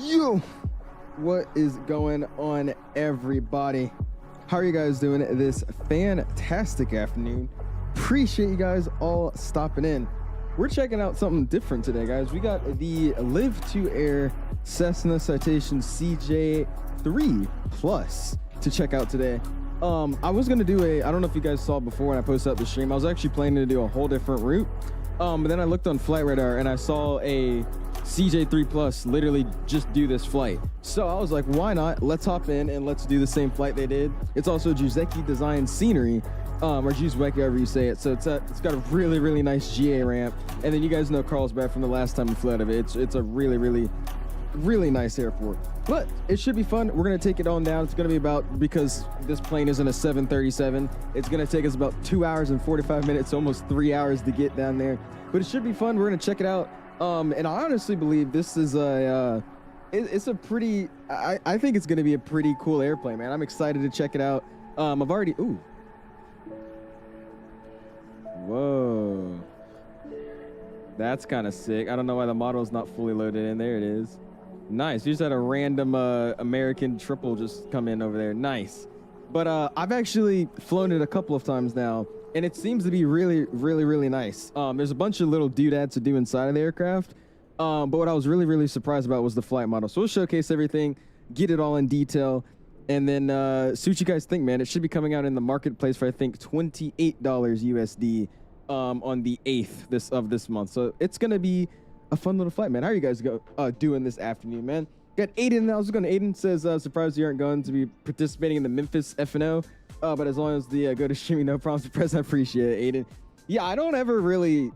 Yo, what is going on, everybody? How are you guys doing this fantastic afternoon? Appreciate you guys all stopping in. We're checking out something different today, guys. We got the LivToAir Cessna Citation CJ3 Plus to check out today. I was gonna do I don't know if you guys saw before when I posted out the stream, I was actually planning to do a whole different route. But then I looked on Flight Radar and I saw a CJ3 Plus literally just do this flight. So I was like, why not? Let's hop in and let's do the same flight they did. It's also 𝐂𝐨𝐧𝐭𝐫𝐚𝐢𝐳 scenery, or 𝐂𝐨𝐴𝐬𝐽, however you say it. So it's got a really, really nice GA ramp. And then you guys know Carlsbad from the last time we flew out of it. It's a really, really, really nice airport. But it should be fun. We're gonna take it on down. It's gonna be about, because this plane isn't a 737, it's gonna take us about 2 hours and 45 minutes, almost 3 hours to get down there. But it should be fun. We're gonna check it out. And I honestly believe this is it's a pretty, I think it's gonna be a pretty cool airplane, man. I'm excited to check it out. I've already, ooh. Whoa. That's kind of sick. I don't know why the model is not fully loaded in. There it is. Nice. You just had a random American triple just come in over there. Nice. But I've actually flown it a couple of times now, and it seems to be really, really, really nice. There's a bunch of little doodads to do inside of the aircraft. But what I was really, really surprised about was the flight model. So we'll showcase everything, get it all in detail, and then see what you guys think, man. It should be coming out in the marketplace for, I think, $28 USD on the 8th of this month. So it's going to be a fun little flight, man. How are you guys doing this afternoon, man? Got Aiden now. What's going on? Aiden says, surprised you aren't going to be participating in the Memphis F&O. But as long as the go to streaming, no problems to press, I appreciate it, Aiden. Yeah, I don't ever really,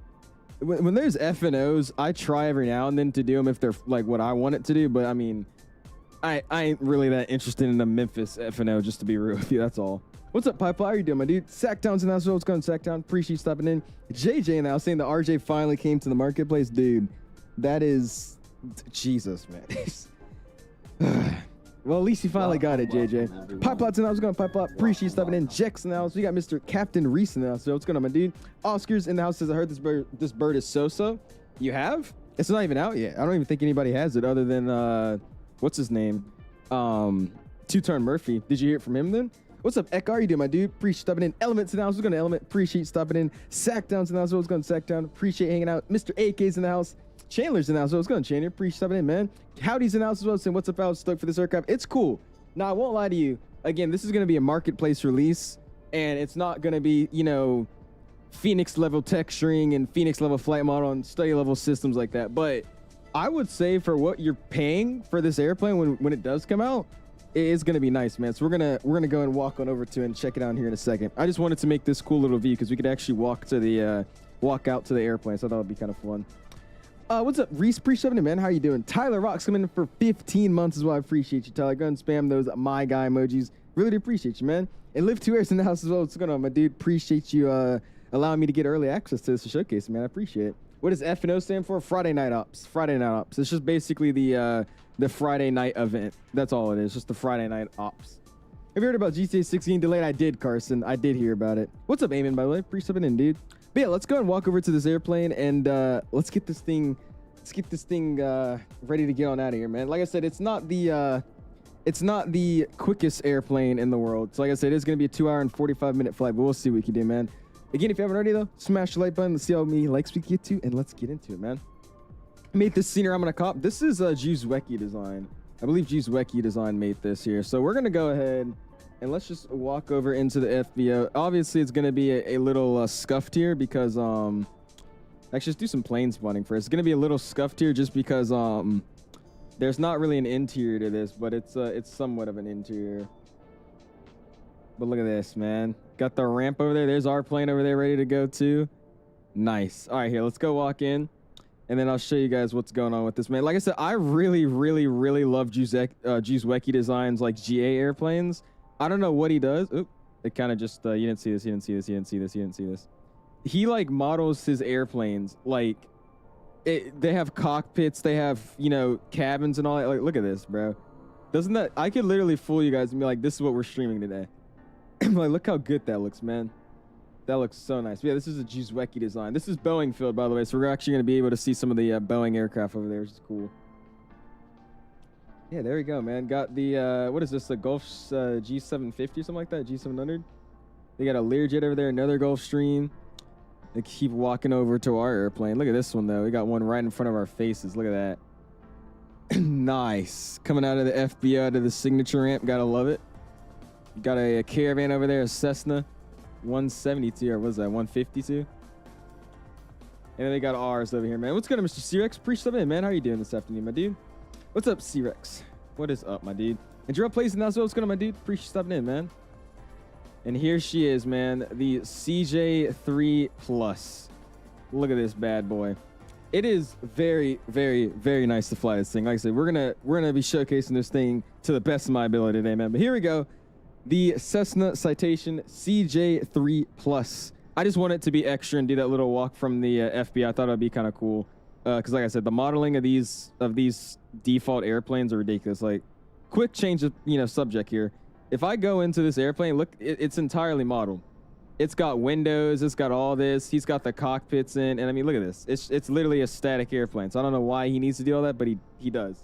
when there's F&Os, I try every now and then to do them if they're like what I want it to do. But I mean, I ain't really that interested in the Memphis F&O, just to be real with you. That's all. What's up, Pipe? How are you doing, my dude? Sacktown's in the house. What's going on, Sacktown? Appreciate you stopping in. JJ in the house saying the RJ finally came to the marketplace. Dude, that is, Jesus, man. Well, at least you finally got it, JJ. Pipelots in the house. What's going on, Pipelot? Appreciate you stopping in. Jex in the house. We got Mr. Captain Reese in the house. So what's going on, my dude? Oscar's in the house says, I heard this bird is so-so. You have? It's not even out yet. I don't even think anybody has it other than, what's his name? Two-Turn Murphy. Did you hear it from him then? What's up, Ek? How are you doing, my dude? Appreciate you stopping in. Elements in the house. What's going on, Element? Appreciate you stopping in. Sackdown's in the house. What's going on, Sackdown? Appreciate hanging out. Mr. AK's in the house. Chandler's in the house. What's going on, Chandler? Appreciate you stopping in, man. Howdy's in the house as well, saying, what's up, Alex? Stoked for this aircraft. It's cool. Now, I won't lie to you. Again, this is going to be a marketplace release, and it's not going to be, you know, Phoenix level texturing and Phoenix level flight model and study level systems like that. But I would say for what you're paying for this airplane when it does come out, it is going to be nice, man. So we're gonna go and walk on over to it and check it out here in a second. I just wanted to make this cool little view because we could actually walk out to the airplane. So I thought it'd be kind of fun. What's up, Reese? Appreciate it, man. How you doing? Tyler Rock's coming in for 15 months as well. I appreciate you, Tyler. Go and spam those my guy emojis. Really do appreciate you, man. And LivToAir's in the house as well. What's going on, my dude? Appreciate you allowing me to get early access to this showcase, man. I appreciate it. What does F&O stand for? Friday Night Ops. Friday Night Ops. It's just basically the Friday night event. That's all it is. Just the Friday Night Ops. Have you heard about GTA 6 getting delayed? I did, Carson. I did hear about it. What's up, Eamon, by the way? Appreciate it in, dude. But yeah, let's go and walk over to this airplane and let's get this thing ready to get on out of here, man. Like I said, it's not the quickest airplane in the world. So like I said, it's gonna be a 2 hour and 45 minute flight, but we'll see what we can do, man. Again, if you haven't already though, smash the like button. Let's see how many likes we get to, and let's get into it, man. I made this scenery I'm gonna cop. This is 𝐂𝐨𝐽 design. I believe 𝐂𝐨𝐽 design made this here. So we're gonna go ahead and let's just walk over into the FBO. Obviously, it's gonna be a little scuffed here because Actually, let's do some plane spawning first. It's gonna be a little scuffed here just because there's not really an interior to this, but it's somewhat of an interior. But look at this, man. Got the ramp over there. There's our plane over there ready to go too. Nice. All right, here, let's go walk in, and then I'll show you guys what's going on with this, man. Like I said, I really love 𝐂𝐨𝐧𝐭𝐫𝐚𝐢𝐥 Wecky GA airplanes. I don't know what he does. Oop, it kind of just, you didn't see this, you didn't see this, you didn't see this, you didn't see this. He like models his airplanes like they have cockpits, they have, you know, cabins and all that. Like, look at this, bro. Doesn't that, I could literally fool you guys and be like, this is what we're streaming today. Like, look how good that looks, man. That looks so nice. But yeah, this is a 𝐂𝐨𝐽 Wecky design. This is Boeing field, by the way, so we're actually going to be able to see some of the Boeing aircraft over there, which is cool. Yeah, there we go, man. Got the, what is this, the Gulf G750 or something like that? G700? They got a Learjet over there, another Gulfstream. They keep walking over to our airplane. Look at this one, though. We got one right in front of our faces. Look at that. Nice. Coming out of the FBI to the signature ramp. Gotta love it. Got a Caravan over there, a Cessna 172, or what is that, 152? And then they got ours over here, man. What's good, Mr. C-Rex? Appreciate it, man. How are you doing this afternoon, my dude? What's up, C-Rex? What is up, my dude? And Jarrell plays in as well. What's going on, my dude? Appreciate you stopping in, man. And here she is, man. The CJ3 Plus. Look at this bad boy. It is very nice to fly this thing. Like I said, we're gonna be showcasing this thing to the best of my ability today, man. But here we go. The Cessna Citation CJ3 Plus. I just want it to be extra and do that little walk from the FBI. I thought it would be kind of cool. Because like I said, the modeling of these default airplanes are ridiculous. Like, quick change of, you know, subject here. If I go into this airplane, look, it's entirely modeled. It's got windows, it's got all this. He's got the cockpits in, and I mean, look at this. It's literally a static airplane. So I don't know why he needs to do all that, but he does.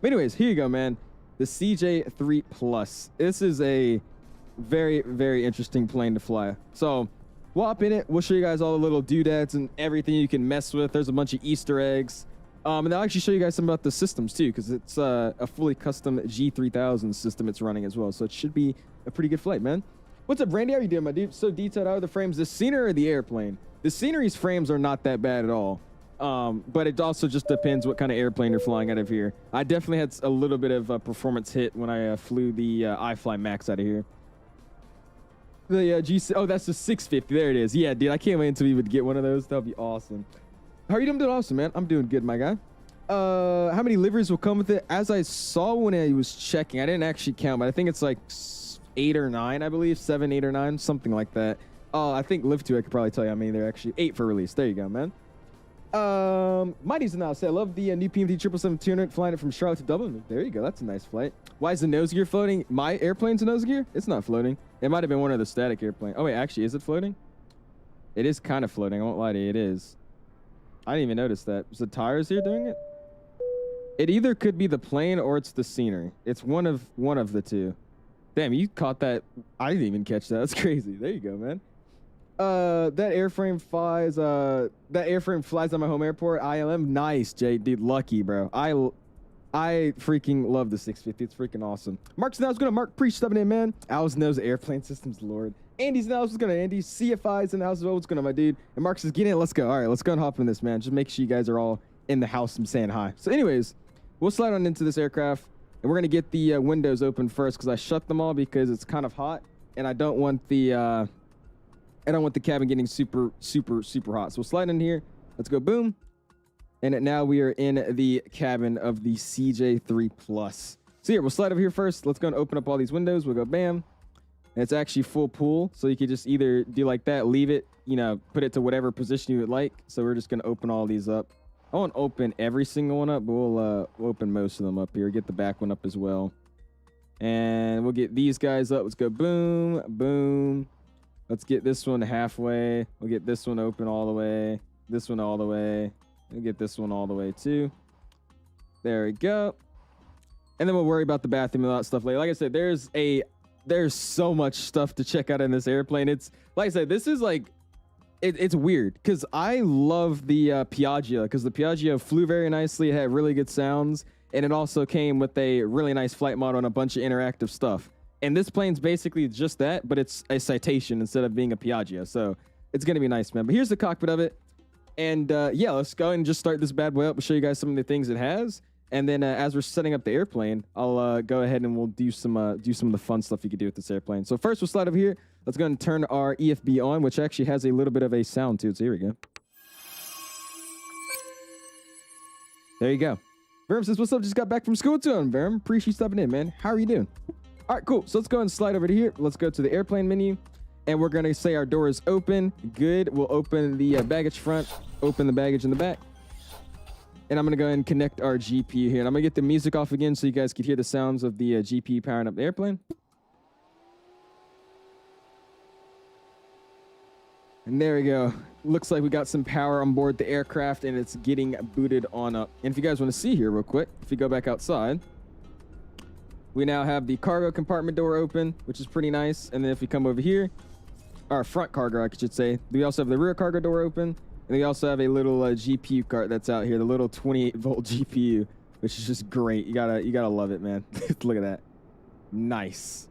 But anyways, here you go, man. The CJ3 Plus. This is a very interesting plane to fly. So we'll hop in it. We'll show you guys all the little doodads and everything you can mess with. There's a bunch of Easter eggs. And I'll actually show you guys some about the systems too, because it's a fully custom G3000 system it's running as well. So it should be a pretty good flight, man. What's up, Randy? How you doing, my dude? So detailed. How are the frames? The scenery or the airplane? The scenery's frames are not that bad at all. But it also just depends what kind of airplane you're flying out of here. I definitely had a little bit of a performance hit when I flew the iFly Max out of here. The oh, that's the 650. There it is. Yeah, dude, I can't wait until we would get one of those. That would be awesome. How are you doing? Awesome, man. I'm doing good, my guy. How many liveries will come with it? As I saw when I was checking, I didn't actually count, but I think it's like 8 or 9, I believe. 7, 8, or 9, something like that. Oh, I think LivToAir could probably tell you how many there actually. 8 for release. There you go, man. Mighty's in the house. I love the new PMD 777-200 flying it from Charlotte to Dublin. There you go. That's a nice flight. Why is the nose gear floating? My airplane's a nose gear? It's not floating. It might have been one of the static airplanes. Oh, wait, actually, is it floating? It is kind of floating. I won't lie to you. It is. I didn't even notice that. Is the tires here doing it? It either could be the plane or it's the scenery. It's one of the two. Damn, you caught that. I didn't even catch that. That's crazy. There you go, man. That airframe flies on my home airport. ILM. Nice, Jay. Dude, lucky, bro. I freaking love the 650. It's freaking awesome. Mark's now going to Mark Preach stepping in, man. Owls knows airplane systems, Lord. Andy's now what's going to Andy. CFI's in the house as well. What's going on, my dude? And Mark says, get in. Let's go. All right, let's go and hop in this, man. Just make sure you guys are all in the house and saying hi. So anyways, we'll slide on into this aircraft, and we're going to get the windows open first because I shut them all because it's kind of hot, and I don't want the cabin getting super hot. So we'll slide in here. Let's go. Boom. And now we are in the cabin of the CJ3 Plus. So here, we'll slide over here first. Let's go and open up all these windows. We'll go bam. And it's actually full pool. So you could just either do like that, leave it, you know, put it to whatever position you would like. So we're just going to open all these up. I won't open every single one up, but we'll open most of them up here. Get the back one up as well. And we'll get these guys up. Let's go boom, boom. Let's get this one halfway. We'll get this one open all the way. This one all the way. We'll get this one all the way too. There we go. And then we'll worry about the bathroom and all that stuff later. Like I said, there's so much stuff to check out in this airplane. It's like I said, this is like it's weird because I love the Piaggio because the Piaggio flew very nicely. It had really good sounds, and it also came with a really nice flight model and a bunch of interactive stuff. And this plane's basically just that, but it's a Citation instead of being a Piaggio. So it's going to be nice, man. But here's the cockpit of it. And yeah, let's go and just start this bad boy up. We'll show you guys some of the things it has. And then as we're setting up the airplane, I'll go ahead and we'll do some of the fun stuff you could do with this airplane. So first we'll slide over here. Let's go and turn our EFB on, which actually has a little bit of a sound to it. So here we go. There you go. Verm says, what's up? Just got back from school too. Verm, appreciate you stepping in, man. How are you doing? All right, cool. So let's go and slide over to here. Let's go to the airplane menu. And we're going to say our door is open. Good. We'll open the baggage front, open the baggage in the back. And I'm going to go ahead and connect our GPU here. And I'm going to get the music off again so you guys can hear the sounds of the GPU powering up the airplane. And there we go. Looks like we got some power on board the aircraft and it's getting booted on up. And if you guys want to see here real quick, if you go back outside, we now have the cargo compartment door open, which is pretty nice. And then if we come over here, our front cargo, I should say, we also have the rear cargo door open. And we also have a little GPU cart that's out here, the little 28-volt GPU, which is just great. You gotta love it, man. Look at that. Nice.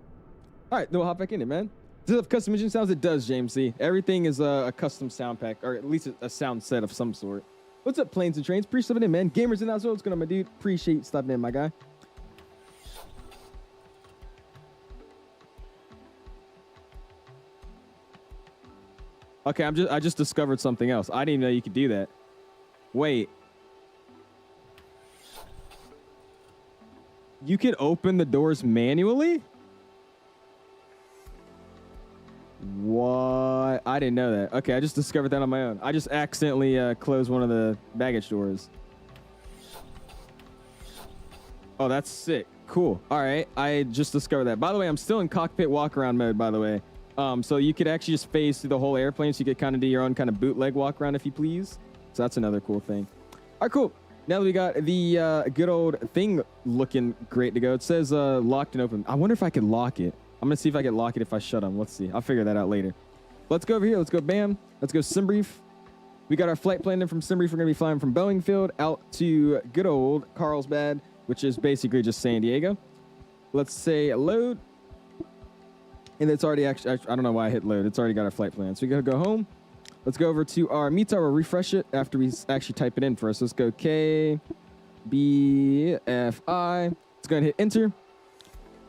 All right, then we'll hop back in it, man. Does it have custom engine sounds? It does, James C. Everything is a custom sound pack, or at least a sound set of some sort. What's up, planes and trains? Appreciate stopping in, man. Gamers in that as well. What's going on, my dude? Appreciate stopping in, my guy. Okay, I just discovered something else. I didn't even know you could do that. Wait. You could open the doors manually? What? I didn't know that. Okay, I just discovered that on my own. I just accidentally closed one of the baggage doors. Oh, that's sick. Cool. All right, I just discovered that. By the way, I'm still in cockpit walk-around mode, by the way. So you could actually just phase through the whole airplane, so you could kind of do your own kind of bootleg walk around if you please. So that's another cool thing. All right, cool. Now that we got the good old thing looking great to go, it says locked and open. I wonder if I could lock it. I'm gonna see if I can lock it if I shut them. Let's see. I'll figure that out later. Let's go over here. Let's go bam. Let's go sim brief. We got our flight plan in from sim brief. We're gonna be flying from Boeing Field out to good old Carlsbad, which is basically just San Diego. Let's say load. And it's already actually, I don't know why I hit load. It's already got our flight plan. So we gotta go home. Let's go over to our METAR. We'll refresh it after we actually type it in first. Let's go KBFI. Let's go ahead and hit enter.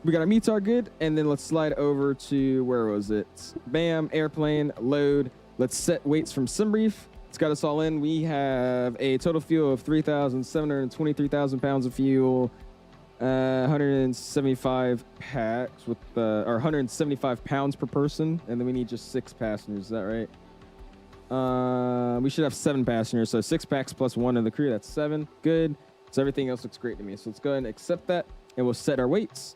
We got our METAR good. And then let's slide over to, where was it? Bam, airplane, load. Let's set weights from SimBrief. It's got us all in. We have a total fuel of 3,723,000 pounds of fuel. 175 packs with or 175 pounds per person, and then we need just 6 passengers. Is that right? We should have 7 passengers, so 6 packs plus 1 of the crew. That's 7. Good. So everything else looks great to me. So let's go ahead and accept that, and we'll set our weights.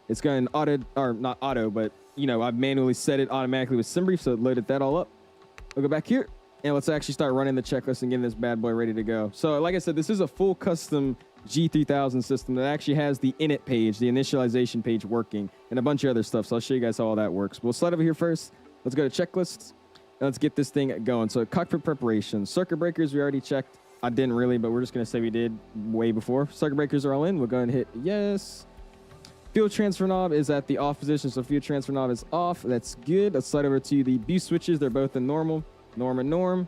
It's going auto, or not auto, but you know, I've manually set it automatically with SimBrief, so it loaded that all up. We'll go back here, and let's actually start running the checklist and getting this bad boy ready to go. So like I said, this is a full custom G3000 system that actually has the init page, the initialization page working, and a bunch of other stuff. So I'll show you guys how all that works. We'll slide over here first. Let's go to checklists, and let's get this thing going. So cockpit preparation. Circuit breakers, we already checked. I didn't really, but we're just going to say we did way before. Circuit breakers are all in. We'll go and hit yes. Fuel transfer knob is at the off position, so fuel transfer knob is off. That's good. Let's slide over to the boost switches. They're both in normal. Norm and norm.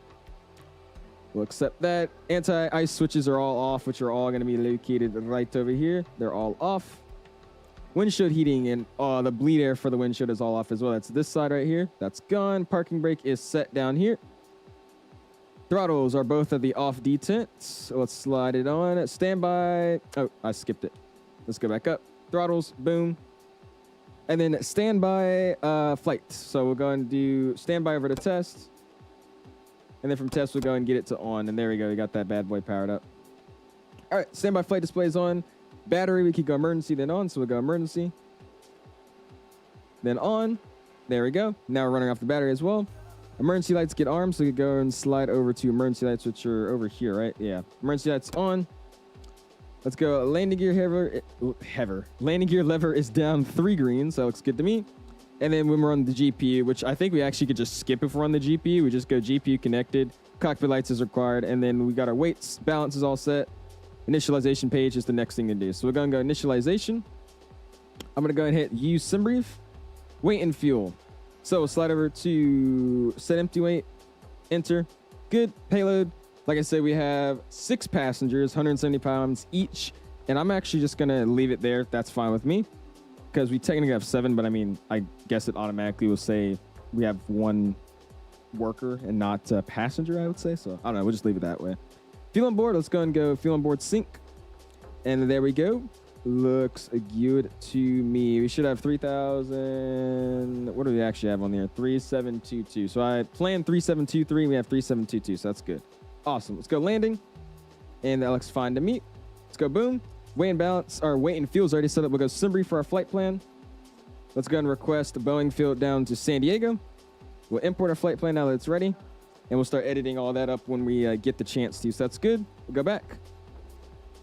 We'll accept that. Anti-ice switches are all off, which are all going to be located right over here. They're all off. Windshield heating and the bleed air for the windshield is all off as well. That's this side right here. That's gone. Parking brake is set down here. Throttles are both at the off detent. So let's slide it on. Standby. Oh, I skipped it. Let's go back up. Throttles. Boom. And then standby flight. So we'll go and do standby over to test. And then from test, we'll go and get it to on. And there we go. We got that bad boy powered up. All right. Standby flight display is on. Battery, we can go emergency, then on. So we'll go emergency. Then on. There we go. Now we're running off the battery as well. Emergency lights get armed. So we can go and slide over to emergency lights, which are over here, right? Yeah. Emergency lights on. Let's go. Landing gear Landing gear lever is down 3 green. So it looks good to me. And then when we're on the GPU, which I think we actually could just skip if we're on the GPU. We just go GPU connected. Cockpit lights is required. And then we got our weights. Balance is all set. Initialization page is the next thing to do. So we're going to go initialization. I'm going to go and hit use SimBrief. Weight and fuel. So we'll slide over to set empty weight. Enter. good. Payload, like I said, we have 6 passengers, 170 pounds each. And I'm actually just going to leave it there. That's fine with me because we technically have 7. But I mean, I guess it automatically will say we have 1 worker and not a passenger, I would say. So I don't know. We'll just leave it that way. Fuel on board. Let's go and go fuel on board sync. And there we go. Looks good to me. We should have 3,000. What do we actually have on there? 3722. So I planned 3723. We have 3722. So that's good. Awesome. Let's go landing. And that looks fine to me. Let's go boom. Weight and balance. Our weight and fuel's already set up. We'll go SIMBRI for our flight plan. Let's go and request the Boeing field down to San Diego. We'll import our flight plan now that it's ready. And we'll start editing all that up when we get the chance to. So that's good. We'll go back.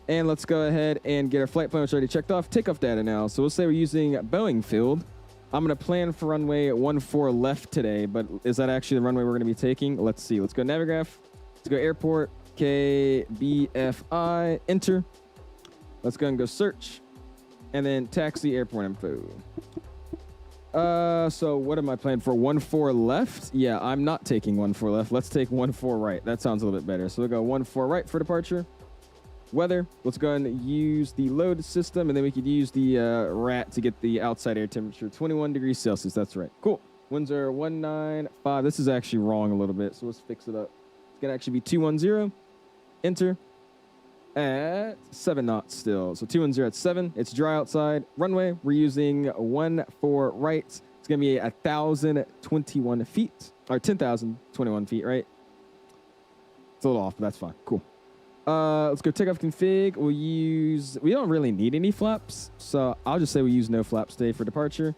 And let's go ahead and get our flight plan, which I already checked off. Takeoff data now. So we'll say we're using Boeing field. I'm going to plan for runway 14 left today, but is that actually the runway we're going to be taking? Let's see. Let's go Navigraph. Let's go airport, KBFI, enter. Let's go and go search. And then taxi airport info. So what am I planning for? 14 left? Yeah, I'm not taking 14 left. Let's take 14 right. That sounds a little bit better. So we'll go 14 right for departure. Weather, let's go and use the load system, and then we could use the RAT to get the outside air temperature, 21 degrees Celsius. That's right. Cool. Winds are 195. This is actually wrong a little bit, so let's fix it up. It's going to actually be 210. Enter. At 7 knots still. So 210 at 7. It's dry outside. Runway, we're using 14 right. It's going to be 1,021 feet, or 10,021 feet, right? It's a little off, but that's fine. Cool. Let's go takeoff config. We don't really need any flaps, so I'll just say we use no flaps today for departure.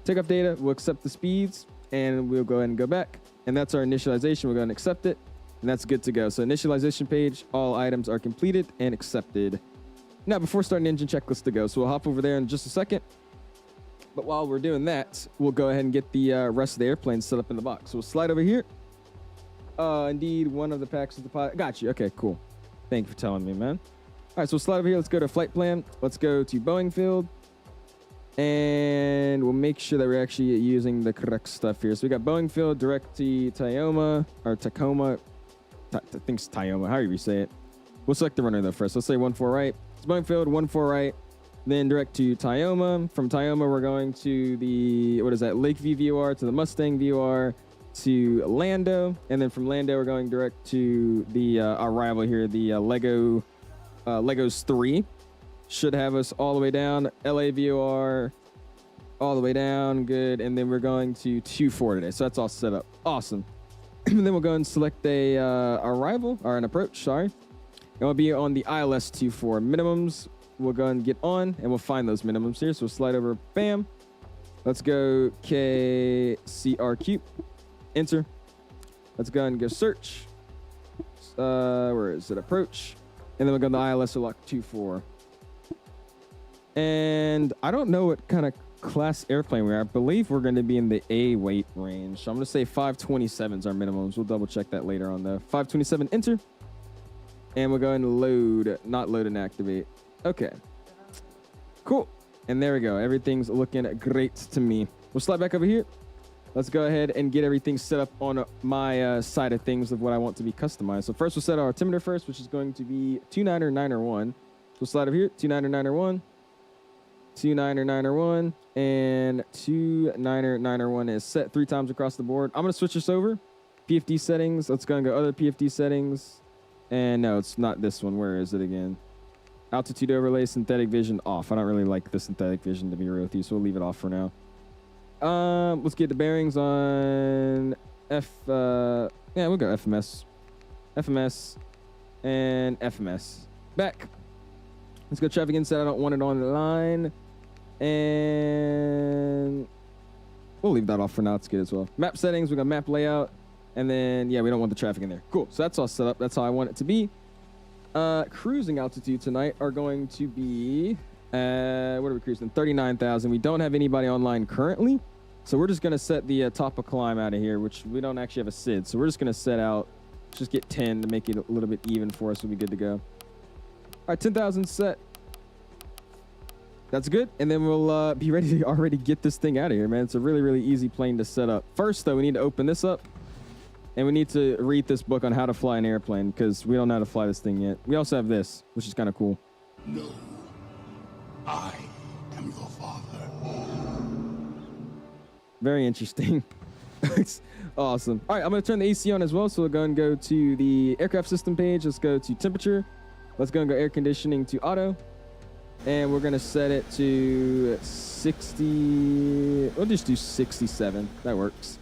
Takeoff data, we'll accept the speeds, and we'll go ahead and go back. And that's our initialization. We'll go ahead and accept it, and that's good to go. So initialization page, all items are completed and accepted. Now, before starting engine checklist to go, so we'll hop over there in just a second. But while we're doing that, we'll go ahead and get the rest of the airplane set up in the box. So we'll slide over here. Indeed, one of the packs is the pilot. Got you. Okay, cool. Thank you for telling me, man. All right, so we'll slide over here. Let's go to flight plan. Let's go to Boeing field. And we'll make sure that we're actually using the correct stuff here. So we got Boeing field, direct to Tacoma, or Tacoma. I think it's Tacoma, however you say it. We'll select the runner, though, first. Let's say 14 right. It's Boeing field, 14 right. Then direct to Tacoma. From Tacoma, we're going to the, what is that, Lakeview VOR, to the Mustang VOR, to Lando, and then from Lando we're going direct to the our rival here, the Legos 3. Should have us all the way down LA VOR, all the way down, good. And then we're going to 24 today, so that's all set up. Awesome. And then we'll go and select a arrival or an approach, sorry, and we'll be on the ILS 24 minimums. We'll go and get on, and we'll find those minimums here. So we'll slide over, bam. Let's go KCRQ. Enter. Let's go and go search. Where is it? Approach. And then we'll go to the ILS lock 24. And I don't know what kind of class airplane we are. I believe we're going to be in the A weight range. So I'm going to say 527 is our minimums. We'll double check that later on though. 527, enter. And we'll go and load, not load and activate. Okay. Cool. And there we go. Everything's looking great to me. We'll slide back over here. Let's go ahead and get everything set up on my side of things of what I want to be customized. So first we'll set our altimeter first, which is going to be 29901. We'll slide over here, 29901, 29901, and 29901 is set 3 times across the board. I'm going to switch this over. PFD settings. Let's go and go other PFD settings. And no, it's not this one. Where is it again? Altitude overlay, synthetic vision off. I don't really like the synthetic vision, to be real with you, so we'll leave it off for now. Let's get the bearings on yeah, we'll go FMS, and FMS. Back. Let's go traffic inset. I don't want it on the line, and we'll leave that off for now. It's good as well. Map settings. We got map layout, and then yeah, we don't want the traffic in there. Cool. So that's all set up. That's how I want it to be. Cruising altitude tonight are going to be what are we cruising? 39,000. We don't have anybody online currently. So we're just going to set the top of climb out of here, which we don't actually have a SID. So we're just going to set out, just get 10 to make it a little bit even for us. We'll be good to go. All right, 10,000 set. That's good. And then we'll be ready to already get this thing out of here, man. It's a really, really easy plane to set up. First, though, we need to open this up. And we need to read this book on how to fly an airplane because we don't know how to fly this thing yet. We also have this, which is kind of cool. No, I am your father. Very interesting. It's awesome. All right, I'm going to turn the AC on as well. So we'll go and go to the aircraft system page. Let's go to temperature. Let's go and go air conditioning to auto. And we're going to set it to 60. We'll just do 67. That works.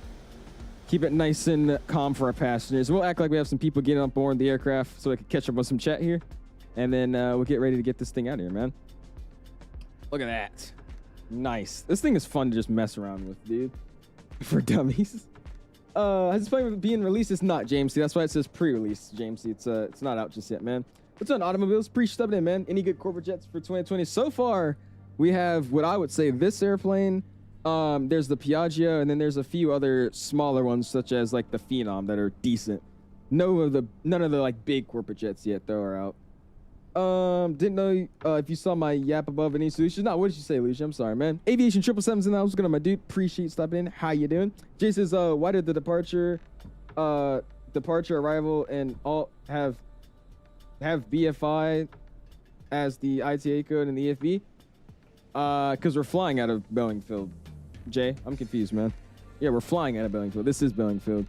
Keep it nice and calm for our passengers. We'll act like we have some people getting on board the aircraft so I can catch up on some chat here. And then we'll get ready to get this thing out of here, man. Look at that. Nice. This thing is fun to just mess around with, dude. For dummies. Has this plane being released? It's not, James. That's why it says pre-release, James. It's not out just yet, man. What's on automobiles? Pre-stubbed in, man. Any good corporate jets for 2020? So far, we have what I would say this airplane. There's the Piaggio, and then there's a few other smaller ones, such as like the Phenom, that are decent. None of the like big corporate jets yet, though, are out. Didn't know if you saw my yap above any solutions. No, what did you say, Lucia? I'm sorry, man. Aviation 777's in the house. What's going on, my dude? Appreciate stopping in. How you doing? Jay says, why did the departure, arrival, and all have BFI as the ITA code and the EFB? Because we're flying out of Boeing Field. Jay, I'm confused, man. Yeah, we're flying out of Boeing Field. This is Boeing Field.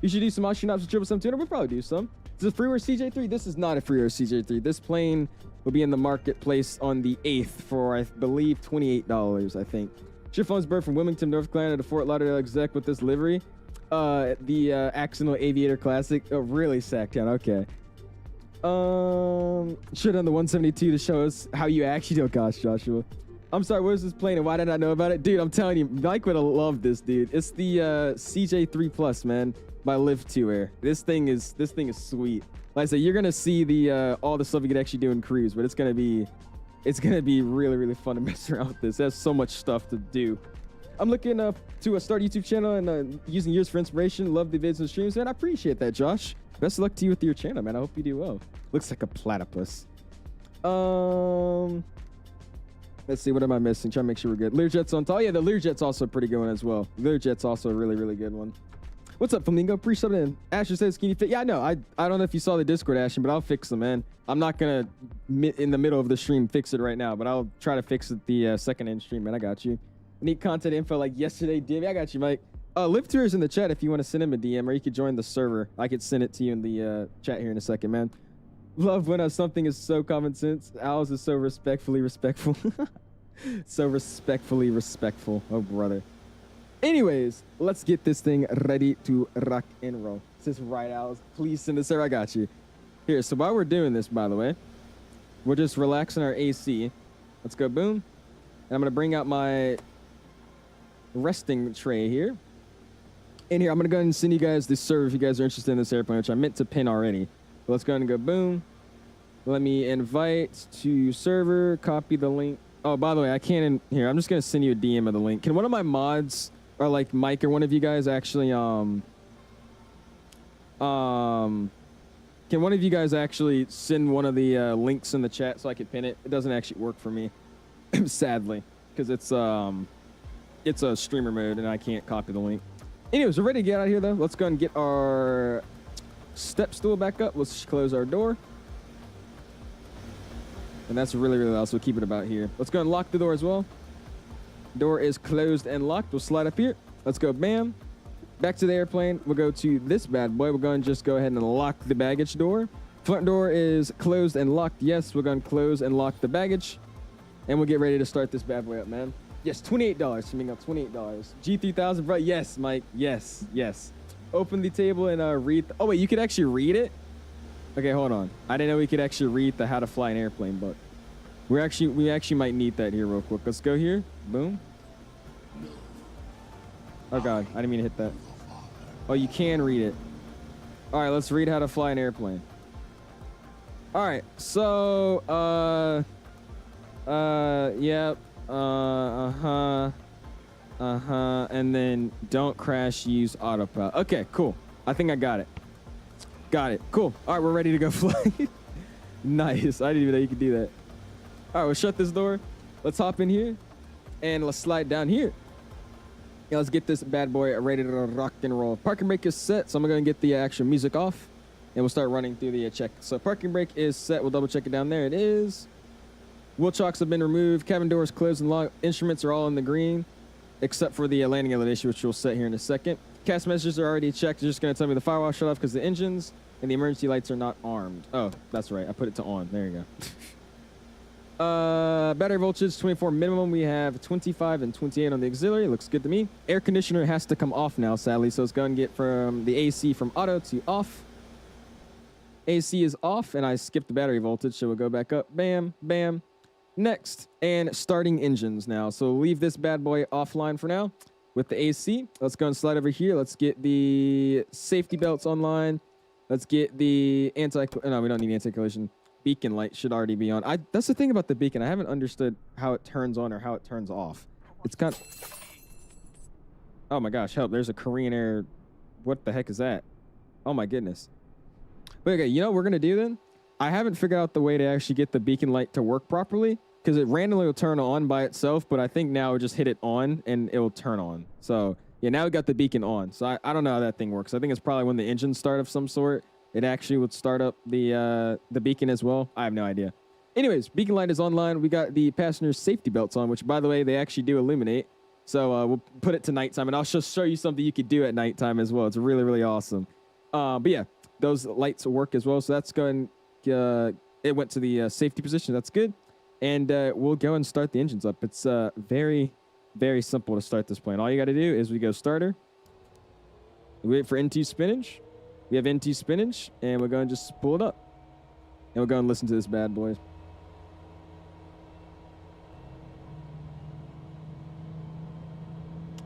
You should do some oxygen ops with 777. We'll probably do some. This is a freeware CJ3. This is not a freeware CJ3. This plane will be in the marketplace on the 8th for, I believe, $28, I think. Ship phone's bird from Wilmington, North Carolina to Fort Lauderdale exec with this livery. The Accidental Aviator Classic. Oh, really, Sacktown. Okay. Should have done the 172 to show us how you actually do. Gosh, Joshua. I'm sorry, what is this plane and why did I know about it? Dude, I'm telling you, Mike would have loved this, dude. It's the CJ3 Plus, man, by LivToAir. This thing is sweet. Like I said, you're gonna see the all the stuff you could actually do in cruise, but it's gonna be really, really fun to mess around with this. There's so much stuff to do. I'm looking to start a YouTube channel and using yours for inspiration. Love the vids and streams, man. I appreciate that, Josh. Best of luck to you with your channel, man. I hope you do well. Looks like a platypus. Let's see, what am I missing? Try to make sure we're good. Learjet's on top. Oh, yeah, the Learjet's also a pretty good one as well. Learjet's also a really, really good one. What's up, Flamingo? Appreciate it. Asher says, can you fit? Yeah, I know. I don't know if you saw the Discord, Asher, but I'll fix them, man. I'm not going to, in the middle of the stream, fix it right now, but I'll try to fix it the second end stream, man. I got you. Need content info like yesterday, Divvy. I got you, Mike. LivToAir is in the chat if you want to send him a DM, or you could join the server. I could send it to you in the chat here in a second, man. Love when something is so common sense. Owls is so respectful. So respectfully respectful. Oh, brother. Anyways, let's get this thing ready to rock and roll. This is right, Owls. Please send this, sir. I got you. Here, so while we're doing this, by the way, we're just relaxing our AC. Let's go, boom. And I'm going to bring out my resting tray here. In here, I'm going to go ahead and send you guys this server if you guys are interested in this airplane, which I meant to pin already. But let's go ahead and go, boom. Let me invite to server, copy the link. Oh, by the way, I can't here. I'm just going to send you a DM of the link. Can one of my mods, or like Mike or one of you guys actually, can one of you guys actually send one of the links in the chat so I can pin it? It doesn't actually work for me, sadly, because it's a streamer mode and I can't copy the link. Anyways, we're ready to get out of here, though. Let's go and get our step stool back up. Let's close our door. And that's really, really loud, so we'll keep it about here. Let's go and lock the door as well. Door is closed and locked. We'll slide up here. Let's go, bam. Back to the airplane. We'll go to this bad boy. We're going to just go ahead and lock the baggage door. Front door is closed and locked. Yes, we're going to close and lock the baggage. And we'll get ready to start this bad boy up, man. Yes, $28. Coming up, $28. G3000, bro. Yes, Mike. Yes, yes. Open the table and read. Oh, wait, you could actually read it? Okay, hold on. I didn't know we could actually read the How to Fly an Airplane book. We actually might need that here real quick. Let's go here. Boom. Oh, God. I didn't mean to hit that. Oh, you can read it. All right, let's read How to Fly an Airplane. All right, so, yep. And then don't crash, use autopilot. Okay, cool. I think I got it. Got it. Cool. All right, we're ready to go fly. Nice. I didn't even know you could do that. All right, we'll shut this door. Let's hop in here and let's slide down here. Yeah, let's get this bad boy ready to rock and roll. Parking brake is set, so I'm going to get the actual music off, and we'll start running through the check. So parking brake is set. We'll double check it down there. It is. Wheel chocks have been removed. Cabin doors closed and locked. Instruments are all in the green, except for the landing elevation, which we'll set here in a second. Cast messages are already checked. It's just going to tell me the firewall shut off because the engines and the emergency lights are not armed. Oh, that's right. I put it to on. There you go. Battery voltage 24 minimum. We have 25 and 28 on the auxiliary. Looks good to me. Air conditioner has to come off now, sadly, so it's going to get from the AC from auto to off. AC is off, and I skipped the battery voltage, so we'll go back up. Bam, bam. Next, and starting engines now. So we'll leave this bad boy offline for now with the AC. Let's go and slide over here. Let's get the safety belts online. Let's get the no, we don't need anti-collision. Beacon light should already be on. That's the thing about the beacon. I haven't understood how it turns on or how it turns off. It's kind of... Oh my gosh, help. There's a Korean Air. What the heck is that? Oh my goodness. But okay, you know what we're going to do then? I haven't figured out the way to actually get the beacon light to work properly because it randomly will turn on by itself, but I think now we'll just hit it on and it will turn on. So yeah, now we got the beacon on. So I don't know how that thing works. I think it's probably when the engines start of some sort. It actually would start up the beacon as well. I have no idea. Anyways, beacon light is online. We got the passenger safety belts on, which, by the way, they actually do illuminate. So we'll put it to nighttime, and I'll just show you something you could do at nighttime as well. It's really, really awesome. But yeah, those lights will work as well. So that's going. It went to the safety position. That's good. And we'll go and start the engines up. It's very, very simple to start this plane. All you got to do is we go starter. We wait for NT spinach. We have NT spinach, and we're going to just pull it up. And we'll go and listen to this bad boy.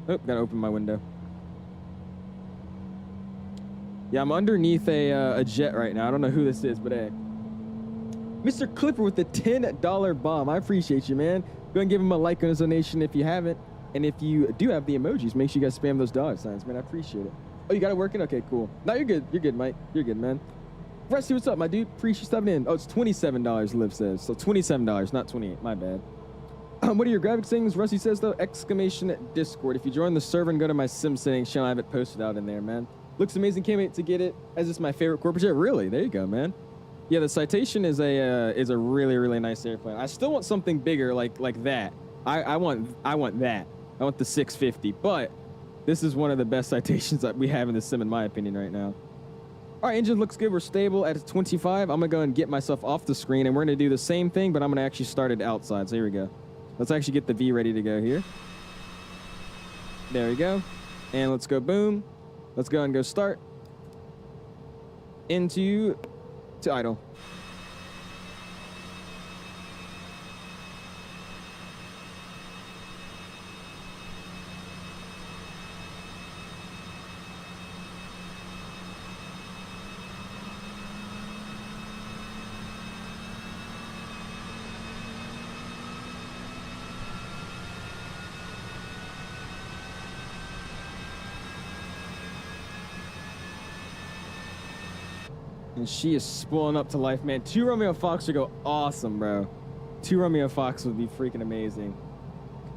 Oh, gotta open my window. Yeah, I'm underneath a jet right now. I don't know who this is, but hey. Mr. Clipper with the $10 bomb. I appreciate you, man. Go and give him a like on his donation if you haven't. And if you do have the emojis, make sure you guys spam those dollar signs, man. I appreciate it. Oh, you got it working? Okay, cool. No, you're good. You're good, Mike. You're good, man. Rusty, what's up, my dude? Appreciate you stepping in. Oh, it's $27, Liv says. So $27, not 28. My bad. What are your graphics settings? Rusty says, though, exclamation Discord. If you join the server and go to my sim settings channel, I have it posted out in there, man. Looks amazing. Can't wait to get it. As it's my favorite corporate jet. Really? There you go, man. Yeah, the Citation is a really, really nice airplane. I still want something bigger like that. I want that. I want the 650, but this is one of the best Citations that we have in the sim, in my opinion, right now. All right, engine looks good. We're stable at 25. I'm going to go and get myself off the screen, and we're going to do the same thing, but I'm going to actually start it outside. So here we go. Let's actually get the V ready to go here. There we go. And let's go boom. Let's go and go start. To idle. And she is spooling up to life, man. 2 Romeo Fox would go awesome, bro. 2 Romeo Fox would be freaking amazing.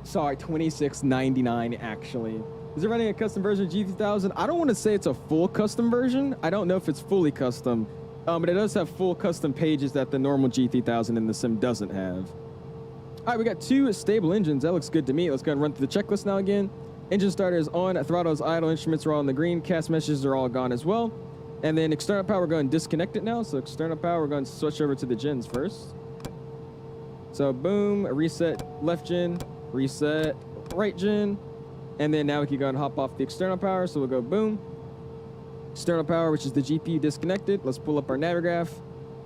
Sorry, $26.99 actually. Is it running a custom version of G3000? I don't want to say it's a full custom version. I don't know if it's fully custom, but it does have full custom pages that the normal G3000 in the sim doesn't have. All right, we got 2 stable engines. That looks good to me. Let's go and run through the checklist now again. Engine starter is on. Throttle is idle. Instruments are all in the green. Cast messages are all gone as well. And then external power, we're going to disconnect it now. So external power, we're going to switch over to the gens first. So boom, reset left gen, reset right gen. And then now we can go and hop off the external power. So we'll go boom. External power, which is the GPU, disconnected. Let's pull up our Navigraph.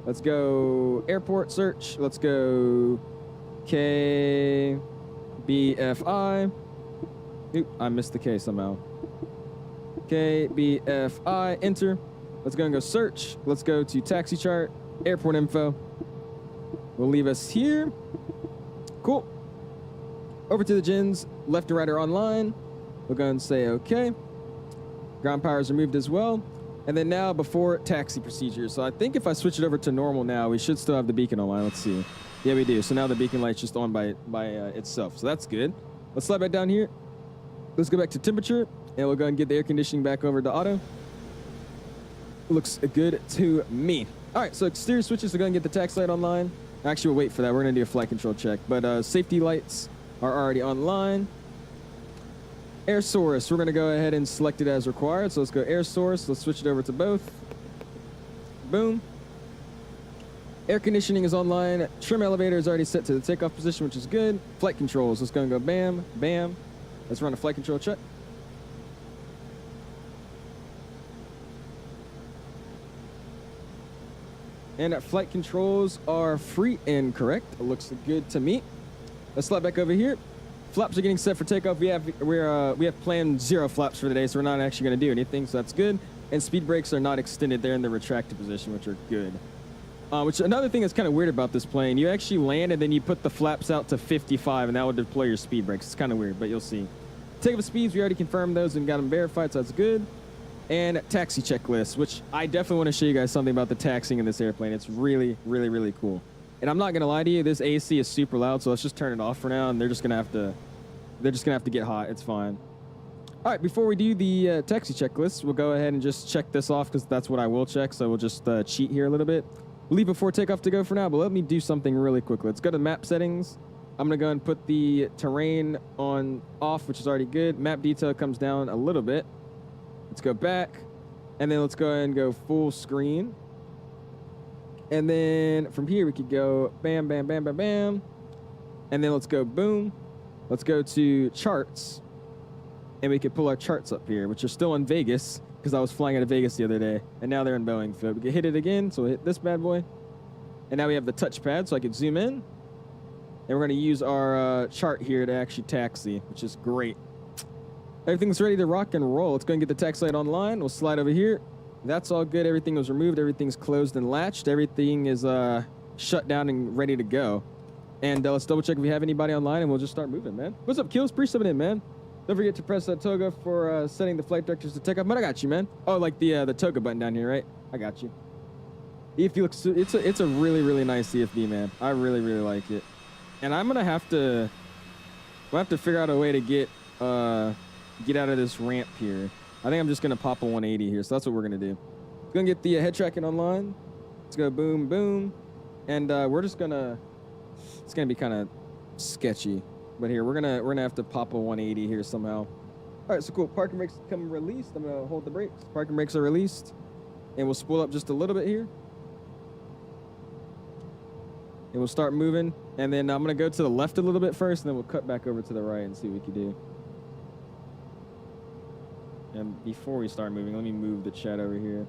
Let's go airport search. Let's go KBFI. Oop, I missed the K somehow. KBFI, enter. Let's go and go search. Let's go to taxi chart, airport info. We'll leave us here. Cool. Over to the gens, left and right are online. We'll go and say okay. Ground power is removed as well. And then now before taxi procedures. So I think if I switch it over to normal now, we should still have the beacon online. Let's see. Yeah, we do. So now the beacon light's just on by itself. So that's good. Let's slide back down here. Let's go back to temperature, and we'll go and get the air conditioning back over to auto. Looks good to me. All right, so exterior switches are going to get the taxi light online. Actually, we'll wait for that. We're going to do a flight control check. But safety lights are already online. Air source, we're going to go ahead and select it as required. So let's go air source. Let's switch it over to both. Boom. Air conditioning is online. Trim elevator is already set to the takeoff position, which is good. Flight controls, let's go and go bam, bam. Let's run a flight control check. And flight controls are free and correct. It looks good to me. Let's slide back over here. Flaps are getting set for takeoff. We have planned 0 flaps for the day, so we're not actually going to do anything, so that's good. And speed brakes are not extended. They're in the retracted position, which are good. Which another thing that's kind of weird about this plane, you actually land and then you put the flaps out to 55, and that would deploy your speed brakes. It's kind of weird, but you'll see. Takeoff speeds, we already confirmed those and got them verified, so that's good. And taxi checklist, which I definitely want to show you guys something about the taxiing in this airplane. It's really, really, really cool. And I'm not going to lie to you, this AC is super loud, so let's just turn it off for now, and they're just going to have to get hot. It's fine. All right, before we do the taxi checklist, we'll go ahead and just check this off because that's what I will check, so we'll just cheat here a little bit. We'll leave before takeoff to go for now, but let me do something really quickly. Let's go to map settings. I'm going to go and put the terrain on off, which is already good. Map detail comes down a little bit. Let's go back, and then let's go ahead and go full screen. And then from here, we could go bam, bam, bam, bam, bam. And then let's go boom. Let's go to charts. And we could pull our charts up here, which are still in Vegas, because I was flying out of Vegas the other day. And now they're in Boeing. So we can hit it again. So we'll hit this bad boy. And now we have the touchpad, so I can zoom in. And we're going to use our chart here to actually taxi, which is great. Everything's ready to rock and roll. Let's go and get the taxi light online. We'll slide over here. That's all good. Everything was removed. Everything's closed and latched. Everything is shut down and ready to go. And let's double check if we have anybody online, and we'll just start moving, man. What's up, Kills? Appreciate it, man. Don't forget to press that toga for setting the flight directors to take off. But I got you, man. Oh, like the toga button down here, right? I got you. EFB looks, it's a really, really nice EFB, man. I really, really like it. And I'm gonna have to, we'll have to figure out a way to get out of this ramp here. I think I'm just gonna pop a 180 here, so that's what we're gonna do. Gonna get the head tracking online. Let's go boom, boom, and we're just gonna. It's gonna be kind of sketchy, but here we're gonna have to pop a 180 here somehow. All right, so cool. Parking brakes come released. I'm gonna hold the brakes. Parking brakes are released, and we'll spool up just a little bit here, and we'll start moving. And then I'm gonna go to the left a little bit first, and then we'll cut back over to the right and see what we can do. And before we start moving, let me move the chat over here.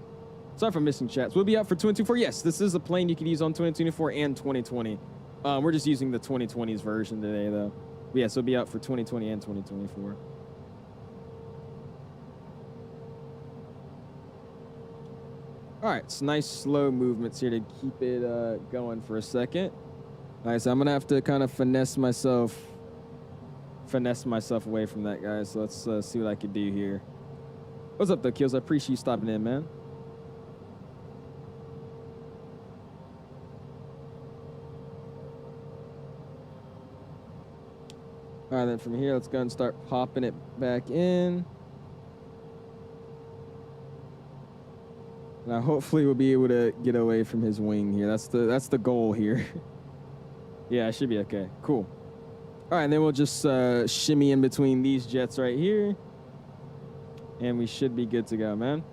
Sorry for missing chats. We'll be out for 2024. Yes, this is a plane you can use on 2024 and 2020. We're just using the 2020's version today, though. But yes, it'll be out for 2020 and 2024. All right, it's nice slow movements here to keep it going for a second. All right, so I'm gonna have to kind of finesse myself away from that, guys. So let's see what I can do here. What's up, though, Kills? I appreciate you stopping in, man. All right, then from here, let's go and start popping it back in. Now, hopefully, we'll be able to get away from his wing here. That's the goal here. Yeah, I should be okay. Cool. All right, and then we'll just shimmy in between these jets right here. And we should be good to go, man.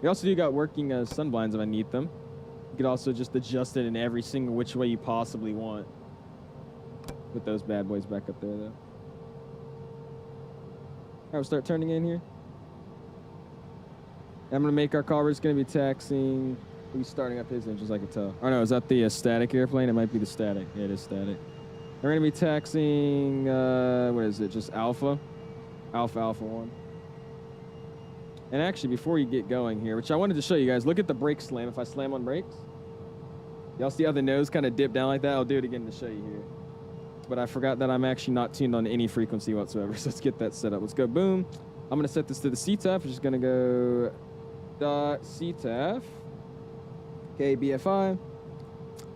We also do got working sun blinds if I need them. You could also just adjust it in every single which way you possibly want. Put those bad boys back up there, though. All right, we'll start turning in here. I'm going to make our call. We're just going to be taxiing. We'll be starting up his engines, I can tell. Oh, no, is that the static airplane? It might be the static. Yeah, it is static. We're going to be taxiing, what is it, just Alpha? Alpha 1. And actually, before you get going here, which I wanted to show you guys, look at the brake slam. If I slam on brakes, y'all see how the nose kind of dipped down like that? I'll do it again to show you here. But I forgot that I'm actually not tuned on any frequency whatsoever. So let's get that set up. Let's go boom. I'm going to set this to the CTAF. We're just going to go .CTAF. KBFI.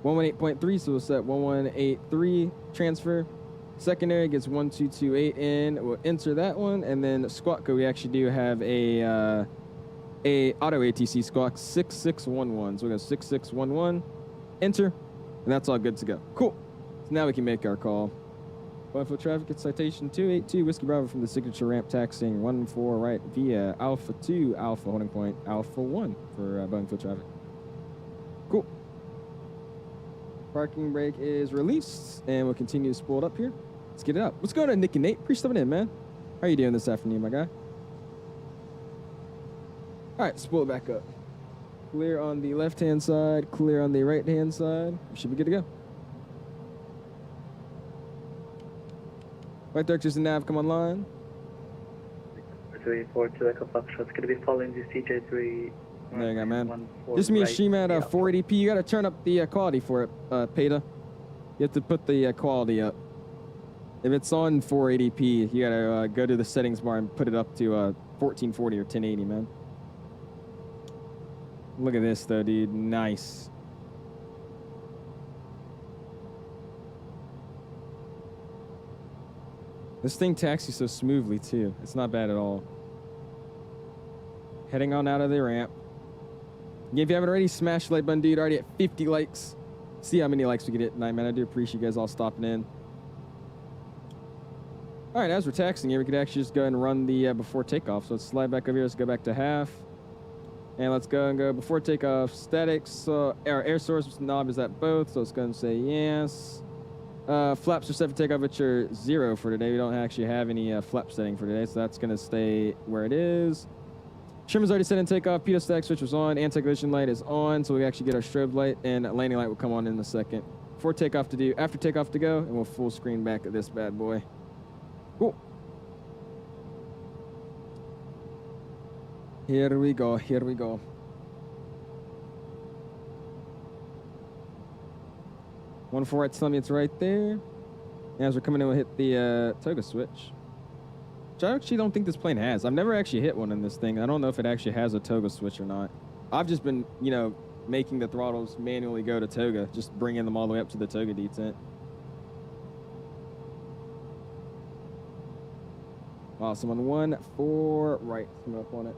118.3. So we'll set 1183 transfer. Secondary gets 1228 in. We'll enter that one, and then squawk code. We actually do have a auto ATC squawk 6611. So we go 6611. Enter, and that's all good to go. Cool. So now we can make our call. Boeing field traffic at Citation 282 Whiskey Bravo from the signature ramp, taxiing 14 right via Alpha 2 Alpha holding point Alpha 1 for Boeing field traffic. Cool. Parking brake is released, and we'll continue to spool it up here. Let's get it up. What's going on, Nick and Nate? Appreciate stepping in, man. How are you doing this afternoon, my guy? All right, spool it back up. Clear on the left-hand side, clear on the right-hand side. We should be good to go. Flight directors and nav come online. 342 Echo Foxtrot. It's going to be following the CJ3. There you go, man. Just me a stream at 480p. You got to turn up the quality for it, Peta. You have to put the quality up. If it's on 480p, you got to go to the settings bar and put it up to 1440 or 1080, man. Look at this, though, dude. Nice. This thing taxis so smoothly, too. It's not bad at all. Heading on out of the ramp. If you haven't already, smash the like button, dude. Already at 50 likes. See how many likes we get at tonight, man. I do appreciate you guys all stopping in. All right, as we're taxiing here, we could actually just go ahead and run the before takeoff. So let's slide back over here. Let's go back to half. And let's go and go before takeoff. Statics. So our air source knob is at both. So let's go and say yes. Flaps are set for takeoff, which are 0 for today. We don't actually have any flap setting for today, so that's going to stay where it is. Trim is already set in takeoff. Pitot static switch was on. Anti-collision light is on, so we actually get our strobe light, and landing light will come on in a second. Before takeoff to do, after takeoff to go, and we'll full screen back at this bad boy. Cool. Here we go. Here we go. One for right, tell me it's right there. And as we're coming in, we'll hit the toga switch. Which I actually don't think this plane has. I've never actually hit one in this thing. I don't know if it actually has a toga switch or not. I've just been, you know, making the throttles manually go to toga, just bringing them all the way up to the toga detent. Awesome. On 1 4 right, come up on it.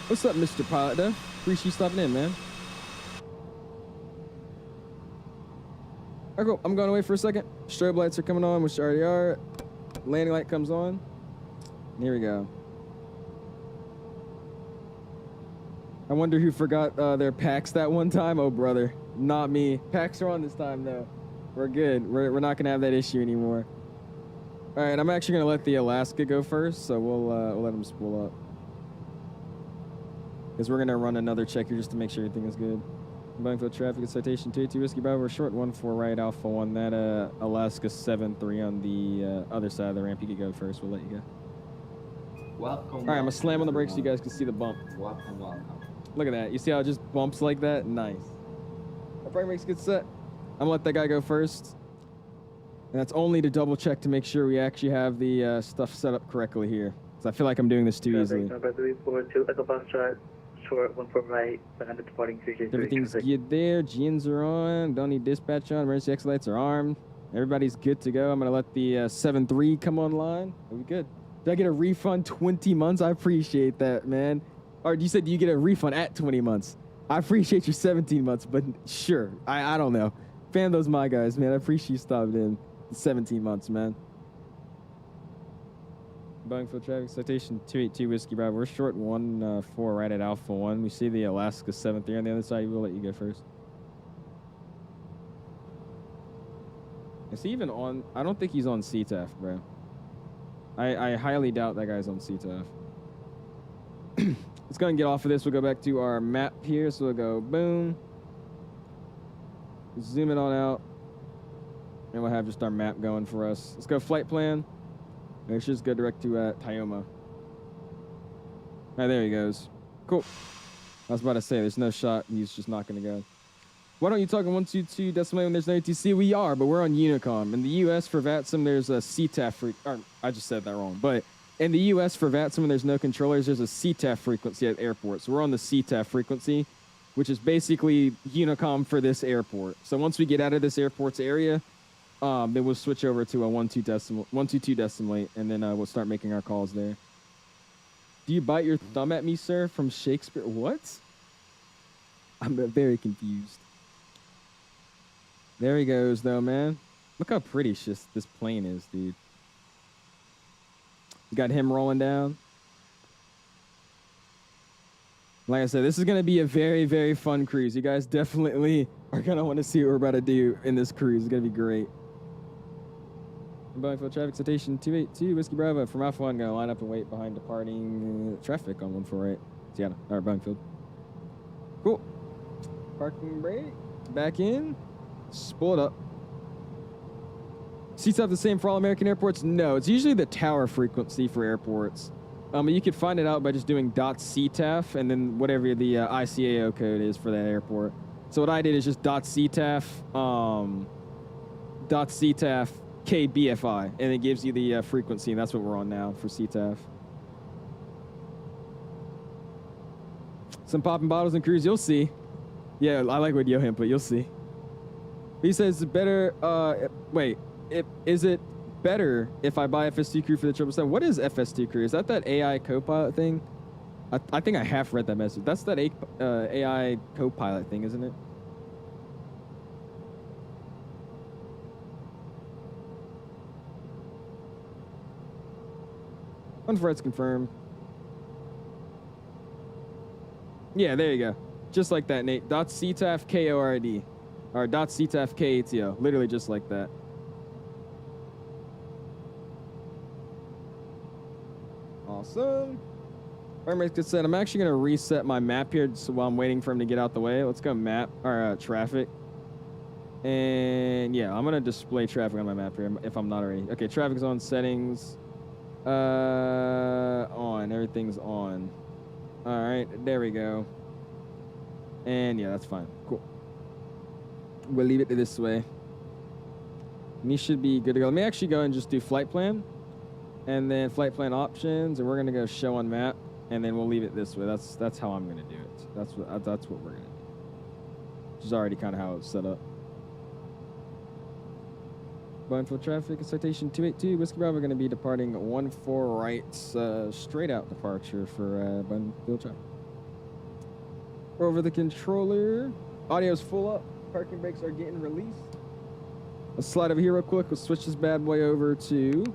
What's up, Mr. Pilot, though? Appreciate you stopping in, man. All right, cool. I'm going away for a second. Strobe lights are coming on, which already are. Landing light comes on. And here we go. I wonder who forgot their packs that one time. Oh, brother. Not me. Packs are on this time, though. We're good. We're not going to have that issue anymore. All right, I'm actually going to let the Alaska go first, so we'll let them spool up. Because we're going to run another check here just to make sure everything is good. Boeing field traffic at Citation 282 Whiskey Bravo. We're short 14 right, Alpha 1. That Alaska 73 on the other side of the ramp. You can go first. We'll let you go. Welcome. All right, I'm going to slam on the brakes so you guys can see the bump. Welcome, welcome. Look at that. You see how it just bumps like that? Nice. Our frame brakes get set. I'm going to let that guy go first. And that's only to double check to make sure we actually have the stuff set up correctly here. Because I feel like I'm doing this too easily. Number 342 Echo Foxtrot. Short 14 right, and departing CJ3. Everything's good there. GNs are on. Don't need dispatch on. Emergency exit lights are armed. Everybody's good to go. I'm going to let the 7.3 come online. Are we good? Did I get a refund 20 months? I appreciate that, man. Or you said you get a refund at 20 months. I appreciate your 17 months, but sure. I don't know. Fan those my guys, man. I appreciate you stopping in 17 months, man. Boeing field traffic, Citation 282 Whiskey Bravo. We're short 14 right at Alpha 1. We see the Alaska 73 on the other side. We'll let you go first. Is he even on? I don't think he's on CTAF, bro. I highly doubt that guy's on CTAF. Let's go and get off of this. We'll go back to our map here. So we'll go boom. Zoom it on out. And we'll have just our map going for us. Let's go flight plan. Let's just go direct to Tyoma. All right, there he goes. Cool. I was about to say, there's no shot. He's just not going to go. Why don't you talk on 122.8 when there's no ATC? We are, but we're on Unicom. In the U.S. for VATSIM, there's a CTAF I just said that wrong. But in the U.S. for VATSIM, when there's no controllers, there's a CTAF frequency at airports. So we're on the CTAF frequency. which is basically Unicom for this airport. So once we get out of this airport's area, then we'll switch over to a 122 decimal 8, and then we'll start making our calls there. Do you bite your thumb at me, sir? From Shakespeare? What? I'm very confused. There he goes, though, man. Look how pretty this plane is, dude. You got him rolling down. Like I said, this is going to be a very, very fun cruise. You guys definitely are going to want to see what we're about to do in this cruise. It's going to be great. Boeing field traffic citation 282 Whiskey Bravo from Alpha 1. Going to line up and wait behind departing traffic on 148. Seattle. All right, Boeing field. Cool. Parking brake. Back in. Spool it up. Seats have the same for all American airports? No, it's usually the tower frequency for airports. You could find it out by just doing .ctaf and then whatever the ICAO code is for that airport. So what I did is just .ctaf, .ctaf KBFI, and it gives you the frequency, and that's what we're on now for CTAF. Some popping bottles and cruise, you'll see. Yeah, I like what Johan put, you'll see. He says better, is it better if I buy FS2 crew for the 777? What is FS2 crew? Is that AI co-pilot thing? I think I half read that message. That's that AI co-pilot thing, isn't it? One for it's confirmed. Yeah, there you go. Just like that, Nate. .ctaf KORD. Or .ctaf KATO. Literally just like that. Awesome. All right, good set. I'm actually going to reset my map here so while I'm waiting for him to get out the way. Let's go map, or traffic. And yeah, I'm going to display traffic on my map here if I'm not already. Okay, traffic's on, settings. On. Everything's on. All right, there we go. And yeah, that's fine. Cool. We'll leave it this way. And you should be good to go. Let me actually go and just do flight plan. And then flight plan options, and we're gonna go show on map, and then we'll leave it this way. That's how I'm gonna do it. That's what we're gonna do. Which is already kind of how it's set up. Boeing field traffic, citation 282 Whiskey Bravo. We're gonna be departing 14 right, straight out departure for Boeing field traffic. Over the controller, audio's full up. Parking brakes are getting released. Let's slide over here real quick. We'll switch this bad boy over to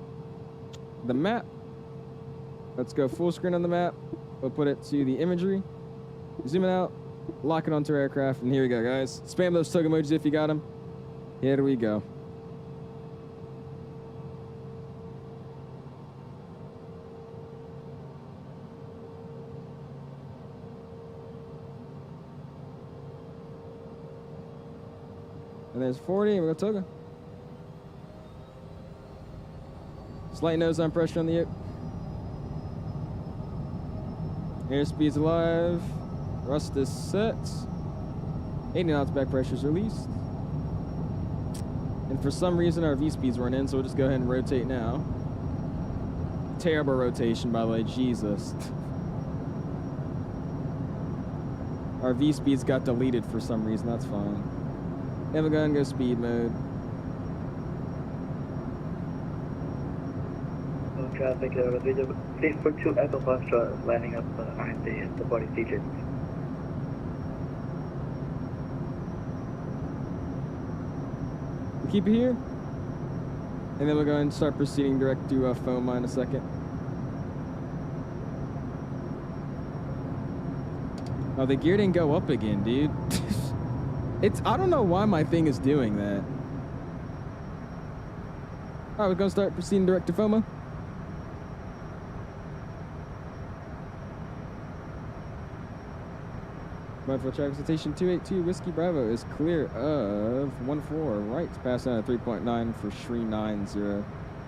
the map. Let's go full screen on the map. We'll put it to the imagery. Zoom it out. Lock it onto our aircraft. And here we go, guys. Spam those tug emojis if you got them. Here we go. And there's 40. We're going to tug. Slight nose on pressure on the yoke. Airspeed's alive. Thrust is set. 80 knots back pressure is released. And for some reason our V-speeds weren't in, so we'll just go ahead and rotate now. Terrible rotation, by the way. Jesus. Our V-speeds got deleted for some reason. That's fine. And we're going to go speed mode. Traffic, 342 Echo Foxtrot landing up behind the body CJ. We'll keep it here. And then we'll go and start proceeding direct to FOMA in a second. Oh, the gear didn't go up again, dude. I don't know why my thing is doing that. All right, we're going to start proceeding direct to FOMA. For traffic citation 282 Whiskey Bravo is clear of 14 right, passing at 3.9 for 𝐓𝐸90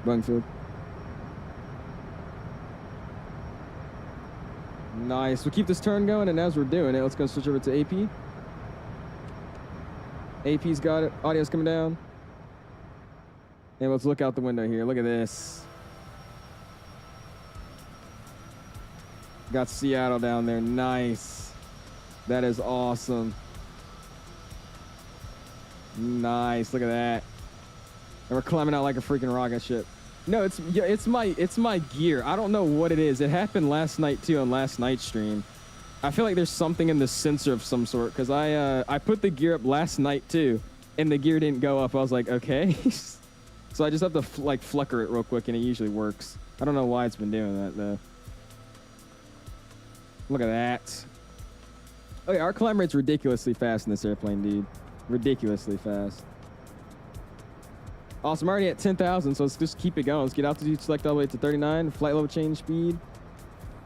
Boeing field. Nice. We'll keep this turn going, and as we're doing it, let's go switch over to AP. AP's got it. Audio's coming down. And let's look out the window here. Look at this. Got Seattle down there. Nice. That is awesome. Nice. Look at that. And we're climbing out like a freaking rocket ship. No, it's my gear. I don't know what it is. It happened last night too on last night's stream. I feel like there's something in the sensor of some sort because I put the gear up last night too, and the gear didn't go up. I was like, okay. So I just have to like flicker it real quick, and it usually works. I don't know why it's been doing that though. Look at that. Oh yeah, our climb rate's ridiculously fast in this airplane, dude. Ridiculously fast. Awesome, already at 10,000, so let's just keep it going. Let's get altitude select all the way to 39, flight level change speed,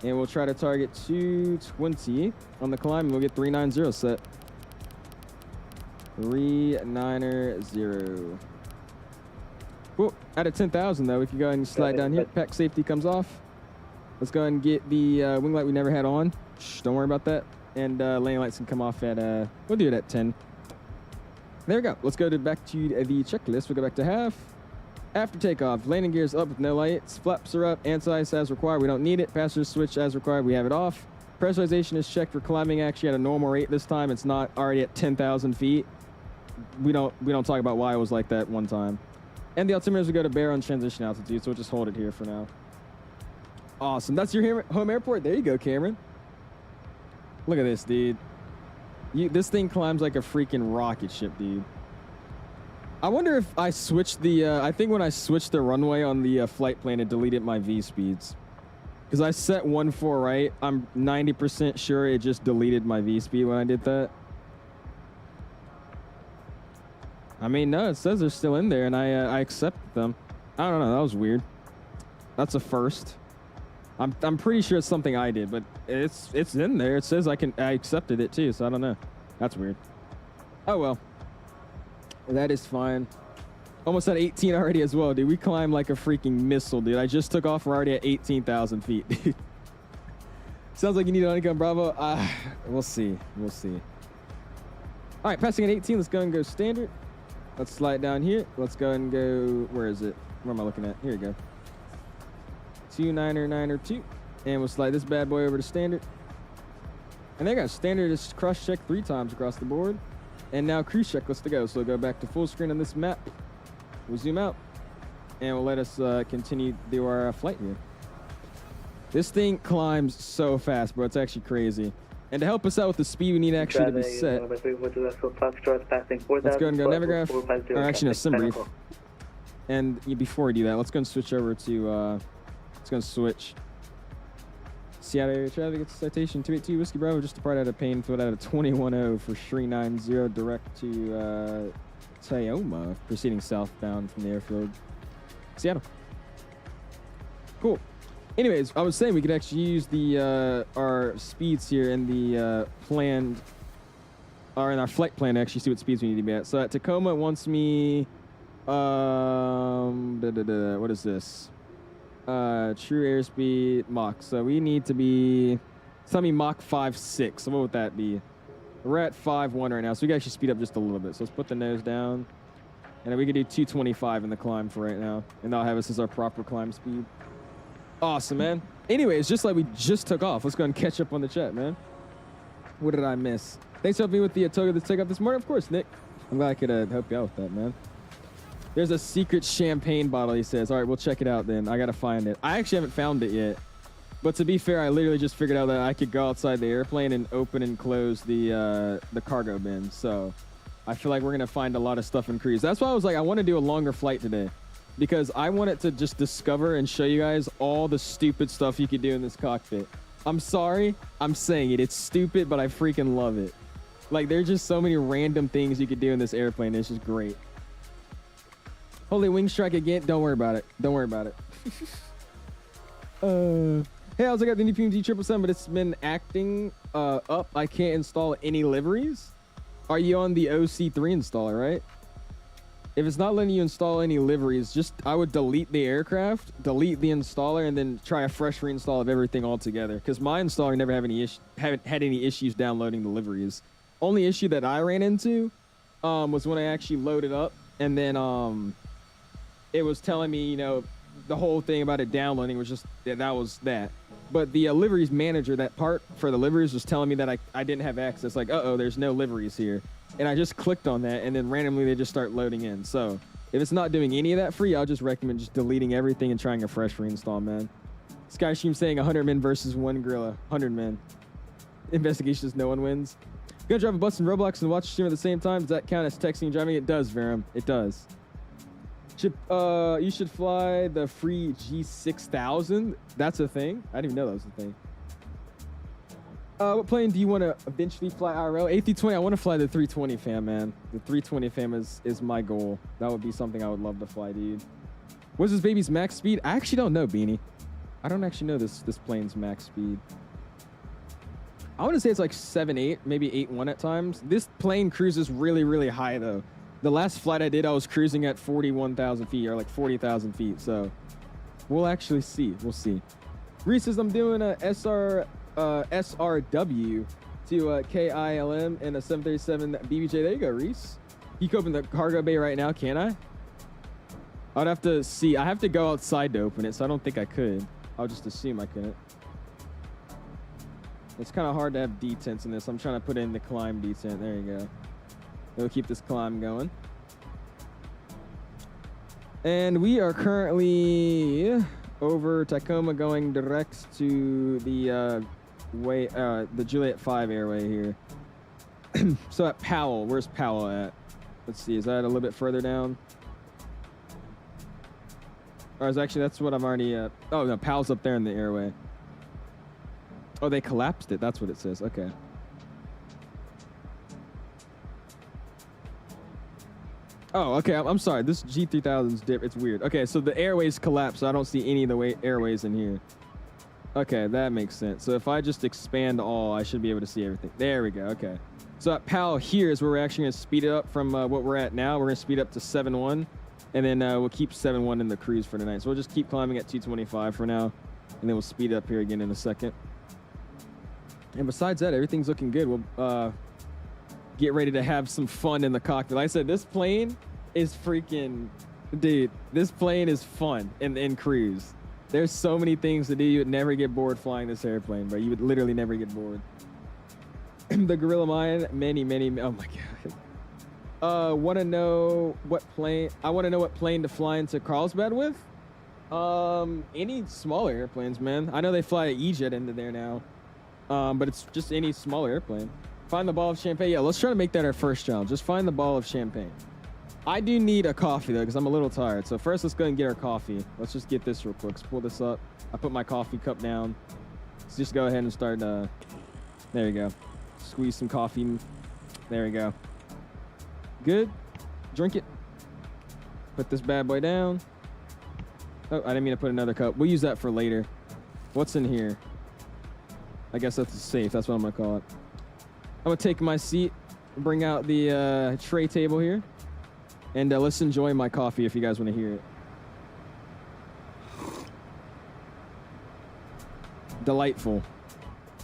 and we'll try to target 220 on the climb, and we'll get 390 set. 390. Cool. Out of 10,000 though, we can go ahead and slide down here. Pack safety comes off. Let's go ahead and get the wing light we never had on. Shh, don't worry about that. And landing lights can come off at, we'll do it at 10. There we go. Let's go back to the checklist. We'll go back to half. After takeoff, landing gears up with no lights. Flaps are up. Anti-ice as required. We don't need it. Passenger switch as required. We have it off. Pressurization is checked for climbing actually at a normal rate this time. It's not already at 10,000 feet. We don't talk about why it was like that one time. And the altimeter as we go to bear on transition altitude, so we'll just hold it here for now. Awesome. That's your home airport. There you go, Cameron. Look at this, dude. This thing climbs like a freaking rocket ship, dude. I wonder if I switched the... I think when I switched the runway on the flight plan, it deleted my V speeds. Because I set 1.4 right. I'm 90% sure it just deleted my V speed when I did that. I mean, no, it says they're still in there, and I accepted them. I don't know. That was weird. That's a first. I'm pretty sure it's something I did, but it's in there. It says I accepted it too, so I don't know. That's weird. Oh well. That is fine. Almost at 18 already as well, dude. We climb like a freaking missile, dude. I just took off. We're already at 18,000 feet, dude. Sounds like you need an honeycomb, Bravo. We'll see. We'll see. All right, passing at 18. Let's go and go standard. Let's slide down here. Let's go and go. Where is it? Where am I looking at? Here we go. 2992, and we'll slide this bad boy over to standard. And there you go. Standard is cross check 3 times across the board, and now cruise checklist to go. So we'll go back to full screen on this map. We'll zoom out, and we'll let us continue do our flight here. This thing climbs so fast, bro. It's actually crazy. And to help us out with the speed we need actually to be set, let's go and go Navigraph, or actually no, SimBrief. And before we do that, let's go and switch over to it's going to switch. Seattle area traffic, it's Citation 282 Whiskey Bravo, just departed out of Painfield out of 210 for 390 direct to Tacoma, proceeding southbound from the airfield. Seattle. Cool. Anyways, I was saying we could actually use the our speeds here in the planned, or in our flight plan to actually see what speeds we need to be at. So at Tacoma, it wants me, what is this? True airspeed Mach. So we need to be, tell me Mach 5.6. So what would that be? We're at 5.1 right now, so we can actually speed up just a little bit. So let's put the nose down, and then we can do 225 in the climb for right now, and that'll have us as our proper climb speed. Awesome, man. Anyways, just like we just took off, let's go and catch up on the chat, man. What did I miss? Thanks for helping me with the toga that's take off this morning. Of course, Nick. I'm glad I could help you out with that, man. There's a secret champagne bottle, he says. All right, we'll check it out then. I got to find it. I actually haven't found it yet. But to be fair, I literally just figured out that I could go outside the airplane and open and close the cargo bin. So I feel like we're going to find a lot of stuff in cruise. That's why I was like, I want to do a longer flight today, because I wanted to just discover and show you guys all the stupid stuff you could do in this cockpit. I'm sorry, I'm saying it. It's stupid, but I freaking love it. Like, there's just so many random things you could do in this airplane. It's just great. Holy wing strike again. Don't worry about it. Don't worry about it. Hey, I also got the new PMG 777, but it's been acting up. I can't install any liveries. Are you on the OC3 installer, right? If it's not letting you install any liveries, just I would delete the aircraft, delete the installer, and then try a fresh reinstall of everything altogether. Because my installer never haven't had any issues downloading the liveries. Only issue that I ran into was when I actually loaded up, and then it was telling me, you know, the whole thing about it downloading was just that was that. But the liveries manager, that part for the liveries, was telling me that I didn't have access. Like, there's no liveries here. And I just clicked on that, and then randomly they just start loading in. So if it's not doing any of that for you, I'll just recommend just deleting everything and trying a fresh reinstall, man. Skysheem saying 100 men versus 1 gorilla. 100 men. Investigations, no one wins. Gonna drive a bus in Roblox and watch the stream at the same time. Does that count as texting and driving? It does, Verum. It does. You should fly the free G6000. That's a thing. I didn't even know that was a thing. What plane do you want to eventually fly IRL? A320. I want to fly the 320 fam, man. The 320 fam is my goal. That would be something I would love to fly, dude. What's this baby's max speed? I actually don't know, Beanie. I don't actually know this plane's max speed. I want to say it's like 7.8, maybe 8.1 at times. This plane cruises really, really high, though. The last flight I did, I was cruising at 41,000 feet, or like 40,000 feet. So we'll actually see. We'll see. Reese says I'm doing a SRW to KILM and a 737 BBJ. There you go, Reese. You can open the cargo bay right now, can I? I'd have to see. I have to go outside to open it, so I don't think I could. I'll just assume I couldn't. It's kind of hard to have detents in this. I'm trying to put in the climb detent. There you go. It'll keep this climb going. And we are currently over Tacoma going direct to the the Juliet 5 airway here. So at Powell, where's Powell at? Let's see, is that a little bit further down? Or is actually, that's what I'm already at. Oh no, Powell's up there in the airway. Oh, they collapsed it. That's what it says. Okay. Oh, okay. I'm sorry. This G3000's dip. It's weird. Okay, so the airways collapsed, so I don't see any of the airways in here. Okay, that makes sense. So if I just expand all, I should be able to see everything. There we go. Okay. So at Powell here is where we're actually going to speed it up from what we're at now. We're going to speed up to 7.1, and then we'll keep 7.1 in the cruise for tonight. So we'll just keep climbing at 225 for now, and then we'll speed up here again in a second. And besides that, everything's looking good. We'll get ready to have some fun in the cockpit. Like I said, this plane is freaking... Dude, this plane is fun in cruise. There's so many things to do. You would never get bored flying this airplane, bro. You would literally never get bored. The Gorilla Mine, many... Oh, my God. Want to know what plane... I want to know what plane to fly into Carlsbad with? Any smaller airplanes, man. I know they fly an E-Jet into there now. But it's just any smaller airplane. Find the ball of champagne. Yeah, let's try to make that our first challenge. Just find the ball of champagne. I do need a coffee, though, because I'm a little tired. So first, let's go and get our coffee. Let's just get this real quick. Let's pull this up. I put my coffee cup down. Let's just go ahead and start. There you go. Squeeze some coffee. There we go. Good. Drink it. Put this bad boy down. Oh, I didn't mean to put another cup. We'll use that for later. What's in here? I guess that's safe. That's what I'm going to call it. I'm going to take my seat, bring out the tray table here, and let's enjoy my coffee if you guys want to hear it. Delightful.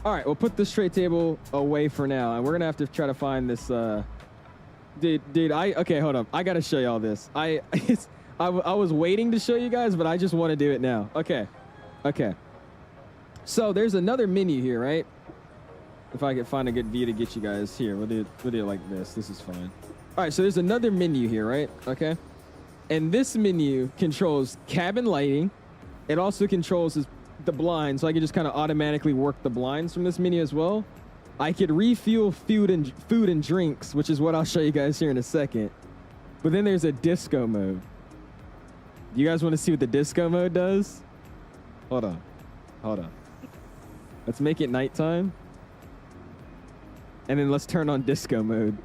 All right, we'll put this tray table away for now, and we're going to have to try to find this... Dude, okay, hold up. I got to show you all this. I was waiting to show you guys, but I just want to do it now. Okay. So there's another menu here, right? If I could find a good view to get you guys here, we'll do it like this. This is fine. All right, so there's another menu here, right? Okay. And this menu controls cabin lighting. It also controls the blinds, so I can just kind of automatically work the blinds from this menu as well. I could refuel food and drinks, which is what I'll show you guys here in a second. But then there's a disco mode. You guys want to see what the disco mode does? Hold on. Let's make it nighttime. And then let's turn on disco mode.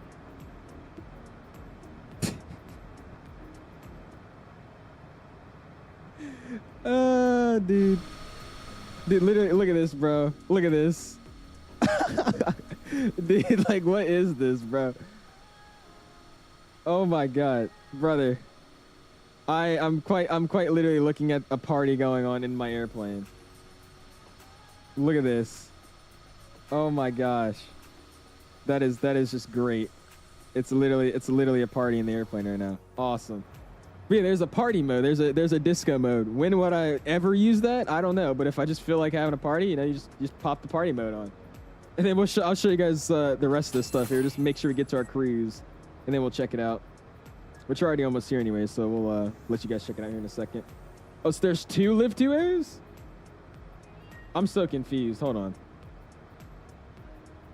Dude. Dude, literally, look at this, bro. Look at this. Dude, like, what is this, bro? Oh my God, brother. I'm quite literally looking at a party going on in my airplane. Look at this. Oh my gosh. That is just great. It's literally a party in the airplane right now. Awesome. But yeah, there's a party mode. There's a disco mode. When would I ever use that? I don't know. But if I just feel like having a party, you know, you just pop the party mode on. And then I'll show you guys the rest of this stuff here. Just make sure we get to our cruise, and then we'll check it out. Which are already almost here anyway, so we'll let you guys check it out here in a second. Oh, so there's 2 LivToAirs? I'm so confused. Hold on.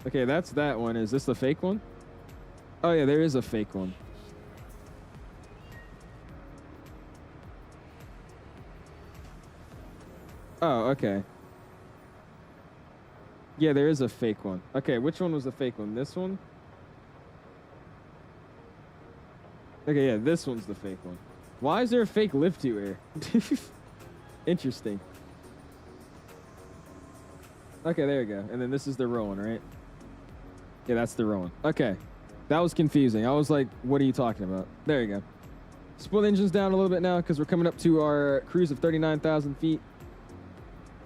Okay, that's that one. Is this the fake one? Oh yeah, there is a fake one. Oh, okay. Yeah, there is a fake one. Okay, which one was the fake one? This one? Okay, yeah, this one's the fake one. Why is there a fake LivToAir? Interesting. Okay, there you go. And then this is the real one, right? Yeah, that's the real one. Okay. That was confusing. I was like, what are you talking about? There you go. Split engines down a little bit now because we're coming up to our cruise of 39,000 feet.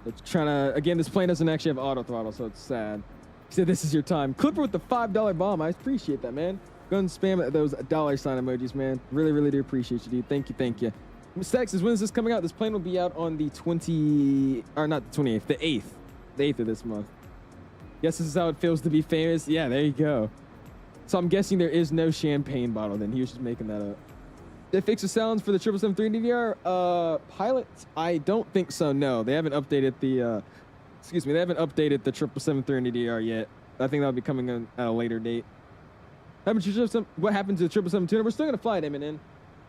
It's trying to, again, this plane doesn't actually have auto throttle, so it's sad. He said, this is your time. Clipper with the $5 bomb. I appreciate that, man. Go ahead and spam those dollar sign emojis, man. Really, really do appreciate you, dude. Thank you, thank you. Texas, when is this coming out? This plane will be out on the 20, or not the 28th, the 8th. The 8th of this month. Guess this is how it feels to be famous. Yeah, there you go. So I'm guessing there is no champagne bottle then. He was just making that up. They fix the sounds for the 777-3 DVR? Pilots? I don't think so, no. They haven't updated the, they haven't updated the 777-3 DVR yet. I think that'll be coming in at a later date. What happened to the 777 tuner? We're still going to fly it, M&N.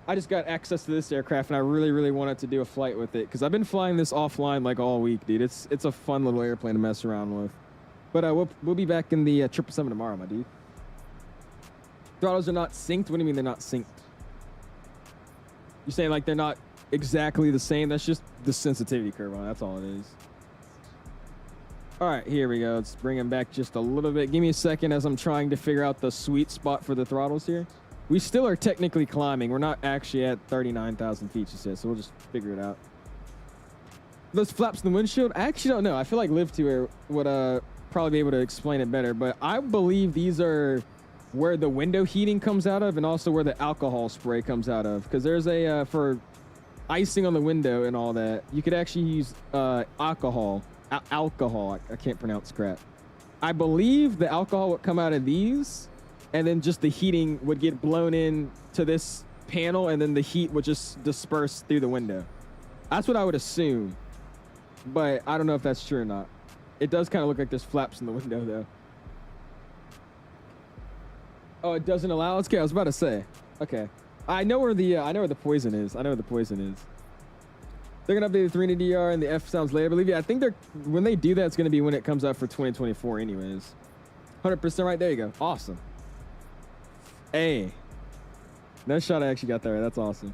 I just got access to this aircraft, and I really, really wanted to do a flight with it, because I've been flying this offline like all week, dude. It's a fun little airplane to mess around with. But we'll be back in the 777 tomorrow, my dude. Throttles are not synced? What do you mean they're not synced? You're saying like they're not exactly the same? That's just the sensitivity curve on it. That's all it is. All right, here we go. Let's bring him back just a little bit. Give me a second as I'm trying to figure out the sweet spot for the throttles here. We still are technically climbing. We're not actually at 39,000 feet just yet, so we'll just figure it out. Those flaps in the windshield? I actually don't know. I feel like LivToAir would probably be able to explain it better, but I believe these are where the window heating comes out of and also where the alcohol spray comes out of, because there's a, for icing on the window and all that, you could actually use alcohol. I can't pronounce crap. I believe the alcohol would come out of these, and then just the heating would get blown in to this panel, and then the heat would just disperse through the window. That's what I would assume, but I don't know if that's true or not. It does kind of look like there's flaps in the window, though. Oh, it doesn't allow? Okay, I was about to say. Okay, I know where the poison is. I know where the poison is. They're gonna update the 3D DR and the F sounds later. I believe, yeah, I think when they do that, it's gonna be when it comes out for 2024, anyways. 100% right. There you go. Awesome. Hey, no shot. I actually got that right. That's awesome.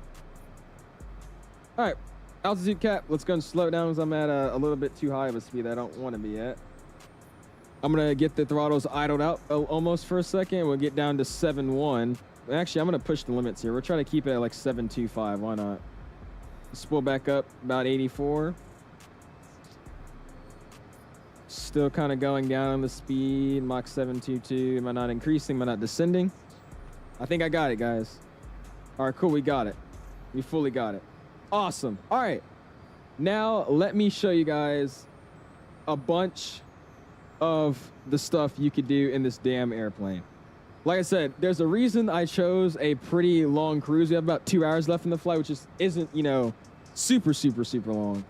All right, altitude cap. Let's go and slow it down as I'm at a little bit too high of a speed that I don't want to be at. I'm gonna get the throttles idled out almost for a second. We'll get down to 7.1. Actually, I'm gonna push the limits here. We're trying to keep it at like 7.25. Why not? Spool back up about 84. Still kind of going down on the speed. Mach 722. Am I not increasing? Am I not descending? I think I got it, guys. All right, cool. We got it. We fully got it. Awesome. All right. Now let me show you guys a bunch of the stuff you could do in this damn airplane. Like I said, there's a reason I chose a pretty long cruise. We have about 2 hours left in the flight, which isn't, you know, super long.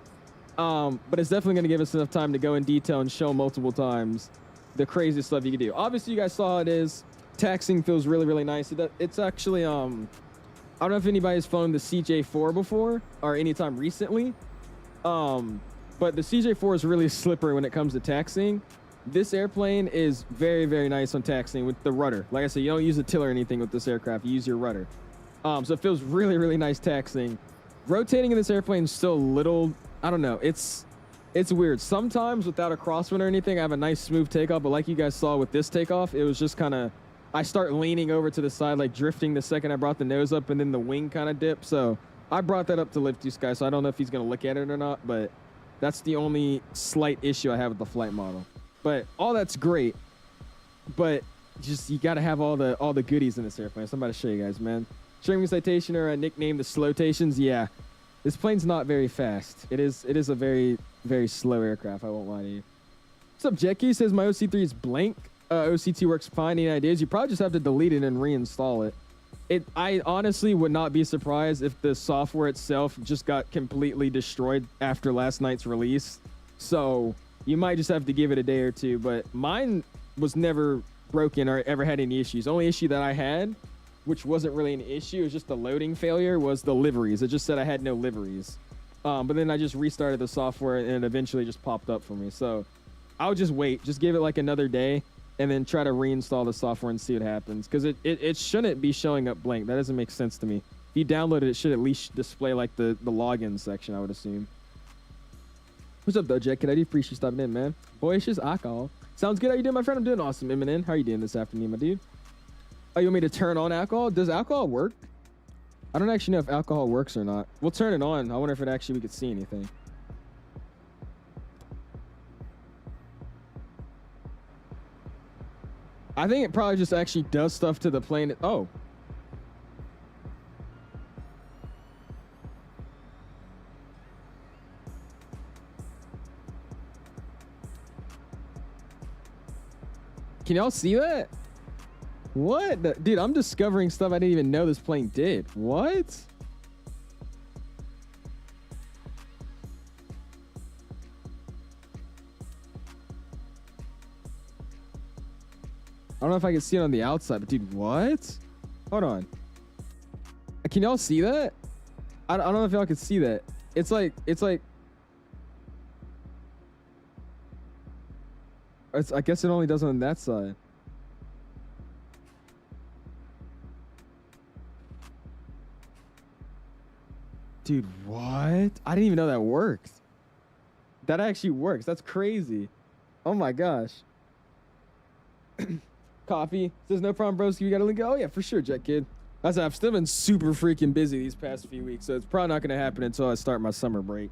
But it's definitely going to give us enough time to go in detail and show multiple times the craziest stuff you can do. Obviously, you guys saw how it is. Taxiing feels really, really nice. It's actually, I don't know if anybody's flown the CJ4 before or anytime recently. But the CJ4 is really slippery when it comes to taxiing. This airplane is very, very nice on taxiing with the rudder. Like I said, you don't use a tiller or anything with this aircraft. You use your rudder. So it feels really, really nice taxiing. Rotating in this airplane is still a little, I don't know. It's weird. Sometimes without a crosswind or anything, I have a nice smooth takeoff. But like you guys saw with this takeoff, it was just kind of, I start leaning over to the side, like drifting the second I brought the nose up, and then the wing kind of dipped. So I brought that up to LivToSky, so I don't know if he's going to look at it or not. But that's the only slight issue I have with the flight model. But all that's great, but just you got to have all the goodies in this airplane. So I'm about to show you guys, man. Streaming Citation or a nickname the Slowtations. Yeah, this plane's not very fast. It is a very, very slow aircraft. I won't lie to you. What's up, Jackie? Says my OC3 is blank. OC2 works fine. Any ideas? You probably just have to delete it and reinstall it. I honestly would not be surprised if the software itself just got completely destroyed after last night's release. So you might just have to give it a day or two. But mine was never broken or ever had any issues. The only issue that I had, which wasn't really an issue, it was just the loading failure, was the liveries. It just said I had no liveries. But then I just restarted the software and it eventually just popped up for me. So I'll just wait. Just give it like another day and then try to reinstall the software and see what happens. Because it shouldn't be showing up blank. That doesn't make sense to me. If you download it, it should at least display like the login section, I would assume. What's up, though, Jack? I do appreciate you stopping in, man. Boy, it's just alcohol. Sounds good. How you doing, my friend? I'm doing awesome, Eminem. How are you doing this afternoon, my dude? Oh, you want me to turn on alcohol? Does alcohol work? I don't actually know if alcohol works or not. We'll turn it on. I wonder if we could see anything. I think it probably just actually does stuff to the plane. Oh. Can y'all see that? What? Dude, I'm discovering stuff I didn't even know this plane did. What? I don't know if I can see it on the outside, but dude, what? Hold on. Can y'all see that? I don't know if y'all can see that. It's like I guess it only does on that side. Dude, what? I didn't even know that worked. That actually works. That's crazy. Oh my gosh. Coffee says no problem, bros. You got a link? Oh yeah, for sure, Jet Kid. I've still been super freaking busy these past few weeks, so it's probably not gonna happen until I start my summer break,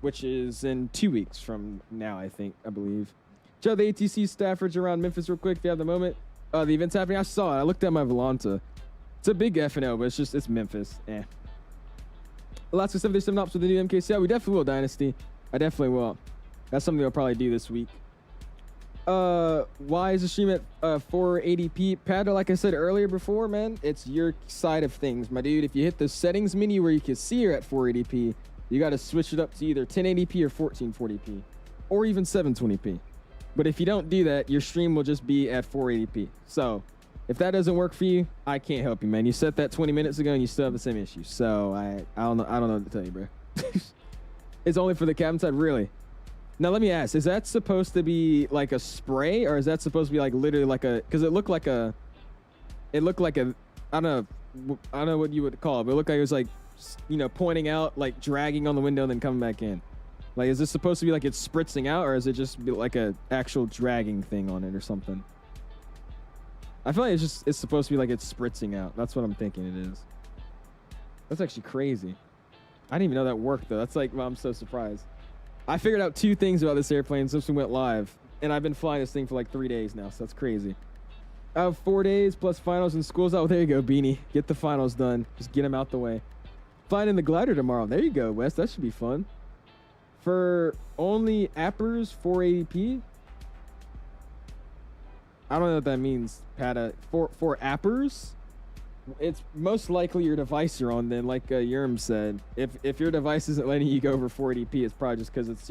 which is in 2 weeks from now, I believe. Check out the ATC staffers around Memphis real quick if you have the moment. The event's happening. I saw it. I looked at my Volanta. It's a big F&O, but it's Memphis. Alaska 737 ops with the new MKCL. We definitely will, Dynasty. I definitely will. That's something I'll probably do this week. Why is the stream at 480p? Pat, like I said earlier before, man, it's your side of things, my dude. If you hit the settings menu where you can see her at 480p, you got to switch it up to either 1080p or 1440p or even 720p. But if you don't do that, your stream will just be at 480p. So if that doesn't work for you, I can't help you, man. You set that 20 minutes ago and you still have the same issue. So I don't know what to tell you, bro. It's only for the cabin side, really. Now let me ask, is that supposed to be like a spray, or is that supposed to be like literally like a, because it looked like a I don't know what you would call it, but it looked like it was like, you know, pointing out, like dragging on the window and then coming back in. Like, is this supposed to be like it's spritzing out, or is it just be like a actual dragging thing on it or something? I feel like it's supposed to be like it's spritzing out. That's what I'm thinking it is. That's actually crazy. I didn't even know that worked though. That's like, well, I'm so surprised. I figured out 2 things about this airplane since we went live, and I've been flying this thing for like 3 days now, so that's crazy. I have 4 days plus finals and school's out. There you go, Beanie. Get the finals done. Just get them out the way. Flying in the glider tomorrow. There you go, Wes. That should be fun. For only appers, 480p. I don't know what that means, Pata. For appers, it's most likely your device you're on. Then, like Yerm said, if your device isn't letting you go over 480p, it's probably just because it's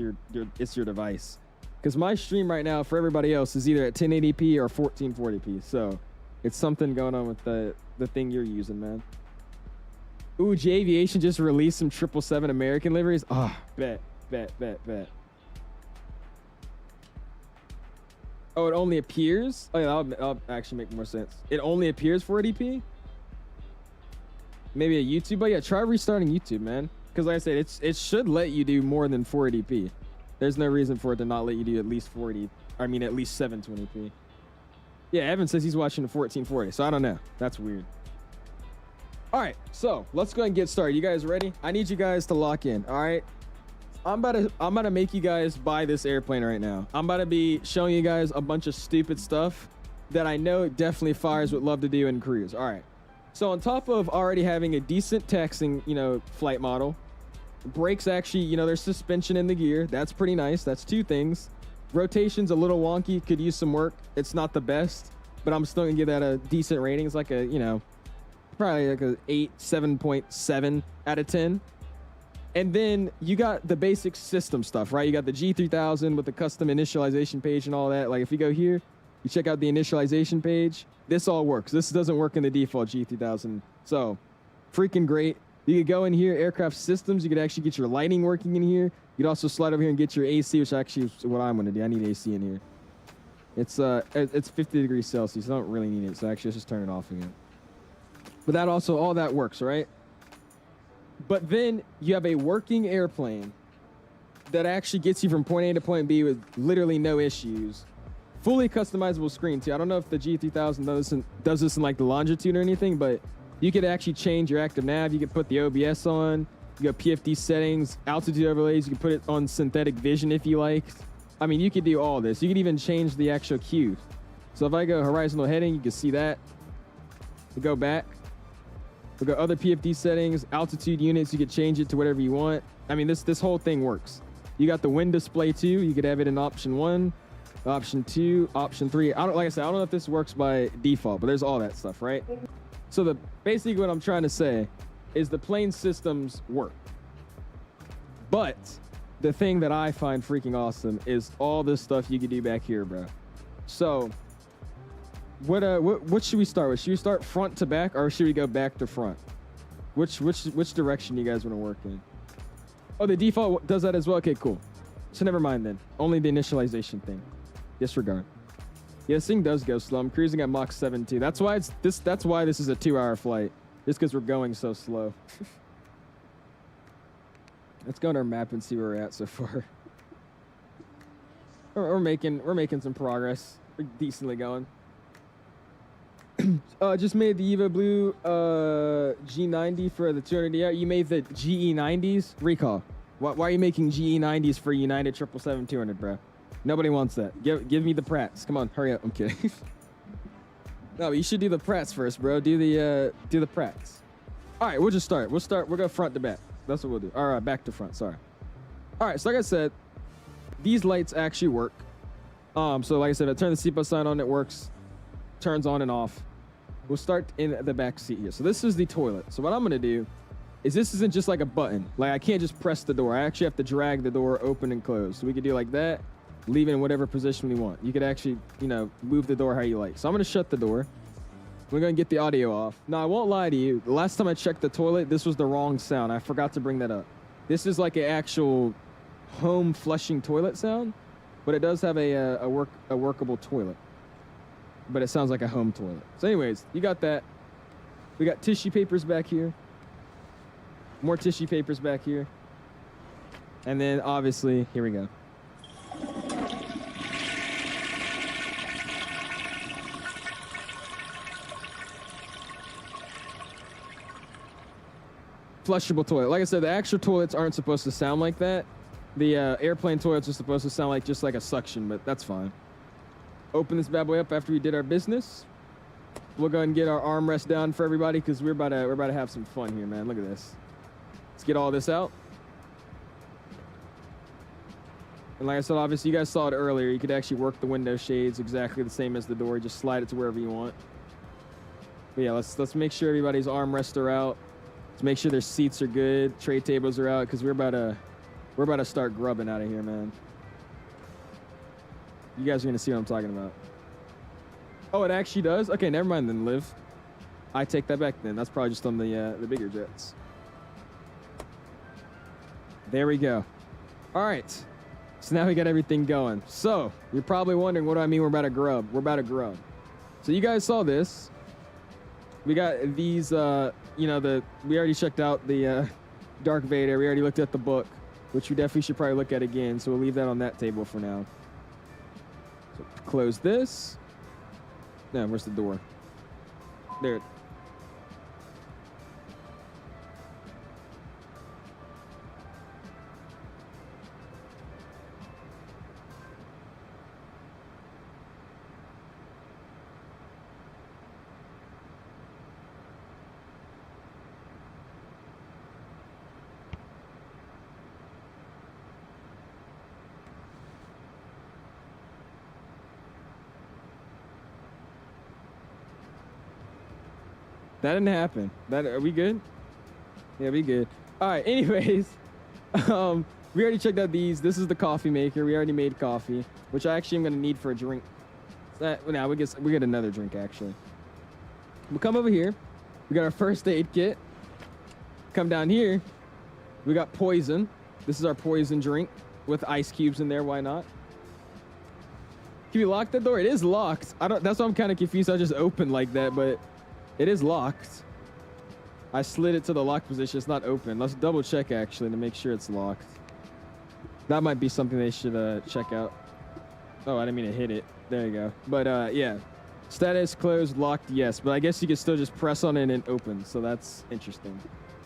your device. Because my stream right now for everybody else is either at 1080p or 1440p. So it's something going on with the thing you're using, man. Ooh, J Aviation just released some 777 American liveries. Ah, bet. Oh, it only appears? Oh, yeah, that'll actually make more sense. It only appears 480p? Maybe a YouTube? But yeah, try restarting YouTube, man. Because like I said, it should let you do more than 480p. There's no reason for it to not let you do at least 720p. Yeah, Evan says he's watching the 1440, so I don't know. That's weird. All right, so let's go ahead and get started. You guys ready? I need you guys to lock in, all right? I'm about to make you guys buy this airplane right now. I'm about to be showing you guys a bunch of stupid stuff that I know definitely fires would love to do in cruise. All right. So on top of already having a decent taxing, you know, flight model, brakes actually, you know, there's suspension in the gear. That's pretty nice. That's two things. Rotation's a little wonky, could use some work. It's not the best, but I'm still gonna give that a decent rating. It's like a, you know, probably like a 7.7 out of 10. And then you got the basic system stuff, right? You got the G3000 with the custom initialization page and all that. Like if you go here, you check out the initialization page, this all works. This doesn't work in the default G3000. So freaking great. You could go in here, aircraft systems. You could actually get your lighting working in here. You could also slide over here and get your AC, which actually is what I'm going to do. I need AC in here. It's 50 degrees Celsius. I don't really need it. So actually, let's just turn it off again. But that also, all that works, right? But then you have a working airplane that actually gets you from point A to point B with literally no issues. Fully customizable screen too. I don't know if the G3000 does this in like the longitude or anything, but you could actually change your active nav. You could put the OBS on. You got PFD settings, altitude overlays. You can put it on synthetic vision if you like. I mean, you could do all this. You could even change the actual cue. So if I go horizontal heading, you can see that. We go back. We go other PFD settings, altitude units. You could change it to whatever you want. I mean, this whole thing works. You got the wind display too. You could have it in option 1, option 2, option 3. Like I said, I don't know if this works by default, but there's all that stuff, right? So basically what I'm trying to say is the plane systems work. But the thing that I find freaking awesome is all this stuff you can do back here, bro. So what should we start with? Should we start front to back or should we go back to front? Which direction you guys want to work in? Oh, the default does that as well? Okay, cool. So never mind then. Only the initialization thing. Disregard. Yeah, this thing does go slow. I'm cruising at Mach 7 too. That's why that's why this is a 2-hour flight. Just because we're going so slow. Let's go on our map and see where we're at so far. We're making some progress. We're decently going. Just made the Eva Blue G90 for the 200. You made the GE90s? Recall. Why are you making GE90s for United 777-200, bro? Nobody wants that. Give me the Pratts. Come on, hurry up. I'm kidding. No, but you should do the Pratts first, bro. Do the Pratts. All right, we'll just start. We'll go front to back. That's what we'll do. All right, back to front. Sorry. All right, so like I said, these lights actually work. So like I said, I turn the seatbelt sign on, it works. Turns on and off. We'll start in the back seat here. So this is the toilet. So what I'm gonna do is this isn't just like a button. Like I can't just press the door. I actually have to drag the door open and close. So we could do like that, leave it in whatever position we want. You could actually, you know, move the door how you like. So I'm gonna shut the door. We're gonna get the audio off. Now I won't lie to you. The last time I checked the toilet, this was the wrong sound. I forgot to bring that up. This is like an actual home flushing toilet sound, but it does have a workable toilet. But it sounds like a home toilet. So anyways, you got that. We got tissue papers back here. More tissue papers back here. And then obviously, here we go. Flushable toilet. Like I said, the actual toilets aren't supposed to sound like that. The airplane toilets are supposed to sound like just like a suction, but that's fine. Open this bad boy up after we did our business. We'll go ahead and get our armrest down for everybody because we're about to have some fun here, man. Look at this. Let's get all this out. And like I said, obviously you guys saw it earlier. You could actually work the window shades exactly the same as the door. Just slide it to wherever you want. But yeah, let's make sure everybody's armrests are out. Let's make sure their seats are good. Tray tables are out because we're about to start grubbing out of here, man. You guys are gonna see what I'm talking about. Oh, it actually does? Okay, never mind then, Liv. I take that back then. That's probably just on the bigger jets. There we go. All right. So now we got everything going. So you're probably wondering, what do I mean we're about to grub? We're about to grub. So you guys saw this. We got these, we already checked out the Dark Vader. We already looked at the book, which we definitely should probably look at again. So we'll leave that on that table for now. So close this. No, where's the door? There. That didn't happen. Are we good? Yeah, we good. All right. Anyways, we already checked out these. This is the coffee maker. We already made coffee, which I actually am gonna need for a drink. Now we get another drink actually. We'll come over here. We got our first aid kit. Come down here. We got poison. This is our poison drink with ice cubes in there. Why not? Can you lock that door? It is locked. That's why I'm kind of confused. I just opened like that, but it is locked. I slid it to the lock position. It's not open. Let's double check actually to make sure it's locked. That might be something they should check out. Oh, I didn't mean to hit it. There you go. But yeah, status closed, locked, yes. But I guess you can still just press on it and it opens. So that's interesting.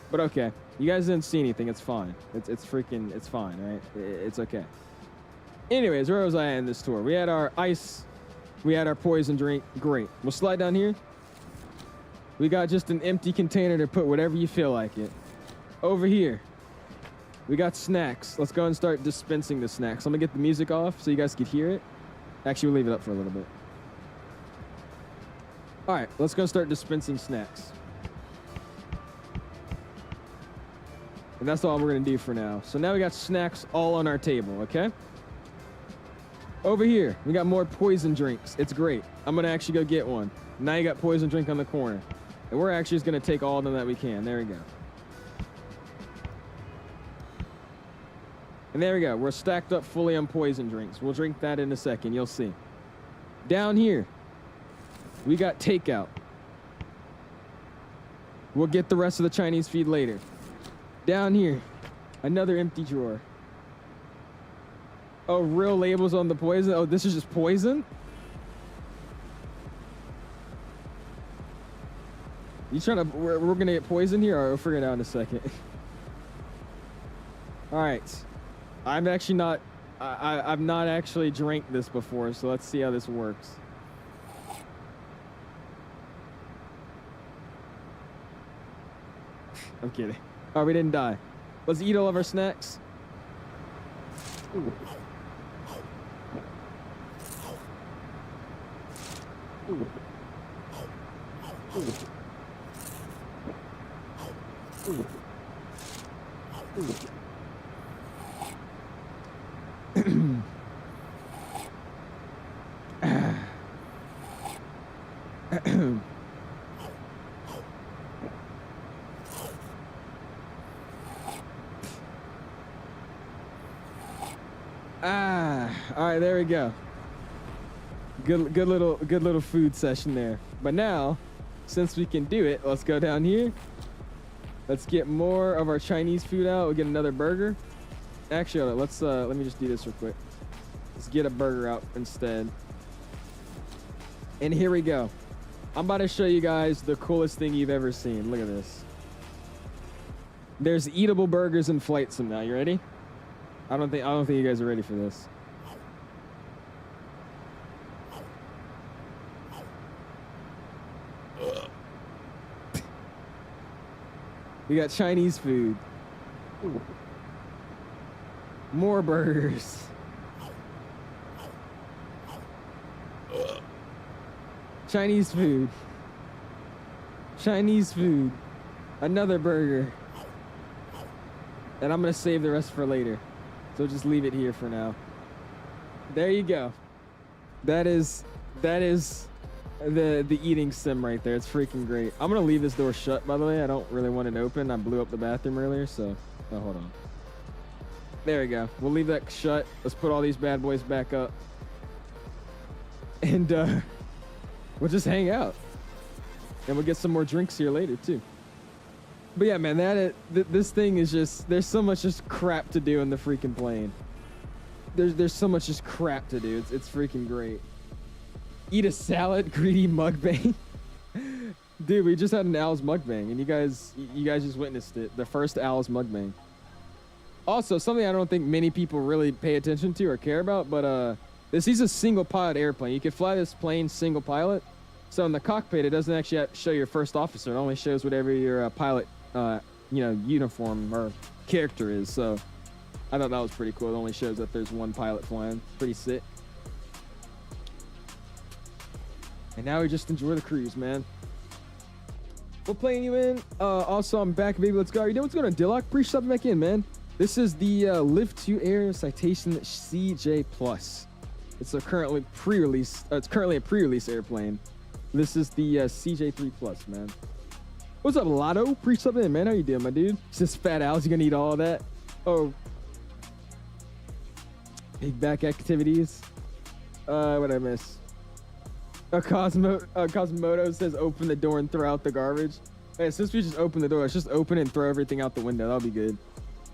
But okay, you guys didn't see anything. It's fine. It's fine, right? It's okay. Anyways, where was I in this tour? We had our ice. We had our poison drink. Great. We'll slide down here. We got just an empty container to put whatever you feel like it. Over here, we got snacks. Let's go and start dispensing the snacks. I'm gonna get the music off so you guys could hear it. Actually, we'll leave it up for a little bit. All right, let's go start dispensing snacks. And that's all we're gonna do for now. So now we got snacks all on our table, okay? Over here, we got more poison drinks. It's great. I'm gonna actually go get one. Now you got poison drink on the corner. And we're actually just gonna take all of them that we can. There we go. And there we go. We're stacked up fully on poison drinks. We'll drink that in a second. You'll see. Down here, we got takeout. We'll get the rest of the Chinese feed later. Down here, another empty drawer. Oh, real labels on the poison? Oh, this is just poison? You trying to, we're gonna get poison here? Or we'll figure it out in a second. All right. I'm actually not, I've not actually drank this before, so let's see how this works. I'm kidding. Oh, we didn't die. Let's eat all of our snacks. Ooh. Ooh. Ooh. Ooh. Ooh. All right, there we go. Good little food session there. But now, since we can do it, let's go down here. Let's get more of our Chinese food out. We'll get another burger. Actually, let's let me just do this real quick. Let's get a burger out instead. And here we go. I'm about to show you guys the coolest thing you've ever seen. Look at this. There's eatable burgers in FlightSim now. You ready? I don't think you guys are ready for this. We got Chinese food. Ooh. More burgers. Chinese food. Chinese food. Another burger. And I'm gonna save the rest for later. So just leave it here for now. There you go. That is the eating sim right there. It's freaking great. I'm gonna leave this door shut, by the way. I don't really want it open. I blew up the bathroom earlier, so oh, hold on. There we go. We'll leave that shut. Let's put all these bad boys back up. And we'll just hang out. And we'll get some more drinks here later too. But yeah, man, this thing is just, there's so much just crap to do in the freaking plane. There's so much just crap to do. It's freaking great. Eat a salad, greedy mukbang. Dude, we just had an Owl's mukbang, and you guys just witnessed it. The first Owl's mukbang. Also, something I don't think many people really pay attention to or care about, but this is a single pilot airplane. You can fly this plane single pilot. So in the cockpit, it doesn't actually show your first officer. It only shows whatever your pilot, uniform or character is. So I thought that was pretty cool. It only shows that there's one pilot flying. Pretty sick. And now we just enjoy the cruise, man. What plane you in? Also, I'm back, baby. Let's go. How you doing? What's going on, Dillock? Appreciate stopping back in, man. This is the LivToAir Citation CJ Plus. It's a currently pre-release. It's currently a pre-release airplane. This is the CJ3 Plus, man. What's up, Lotto? Appreciate stopping in, man. How you doing, my dude? It's just Fat Al's. You gonna eat all of that? Oh, big back activities. What I miss? Cosmodo says open the door and throw out the garbage. Hey, since we just open the door, let's just open it and throw everything out the window. That'll be good.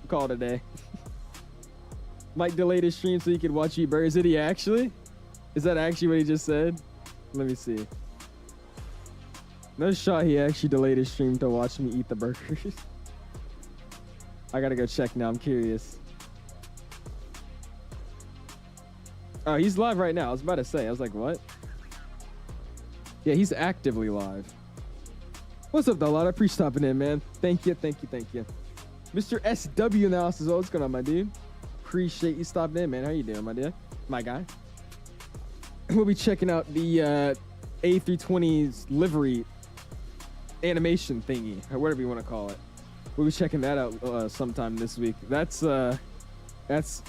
Call it a day. Mike delayed his stream so he could watch you burgers. Did he actually? Is that actually what he just said? Let me see. No shot he actually delayed his stream to watch me eat the burgers. I gotta go check now. I'm curious. Oh, he's live right now. I was about to say. I was like, what? Yeah, he's actively live. What's up, though? I appreciate stopping in, man. Thank you, thank you, thank you. Mr. SW now says, oh, what's going on, my dude? Appreciate you stopping in, man. How you doing, my dude? My guy. We'll be checking out the A320's livery animation thingy, or whatever you want to call it. We'll be checking that out sometime this week. That's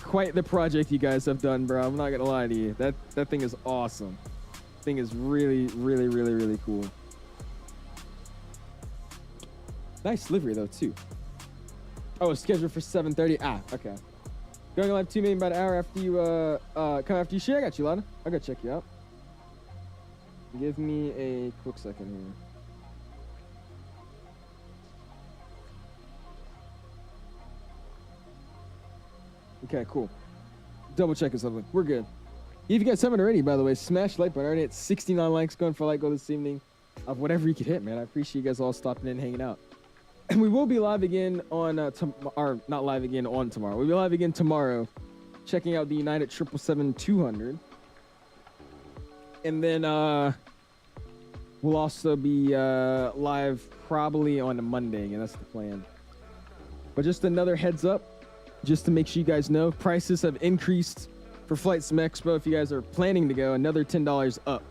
quite the project you guys have done, bro. I'm not gonna lie to you. That thing is awesome. Thing is really, really, really, really cool. Nice livery though too. Oh, it's scheduled for 7:30. Ah, okay. Going live 2 million about an hour after you come after you share. I got you, Lana. I'll go check you out. Give me a quick second here. Okay, cool. Double check or something. We're good. If you guys haven't already, by the way, smash like button. Already at 69 likes going for light goal this evening of whatever you could hit, man. I appreciate you guys all stopping in and hanging out. And we will be live again on, or not live again on tomorrow. We'll be live again tomorrow, checking out the United 777-200. And then we'll also be live probably on a Monday again. That's the plan. But just another heads up, just to make sure you guys know, prices have increased for FlightSimExpo. If you guys are planning to go, another $10 up.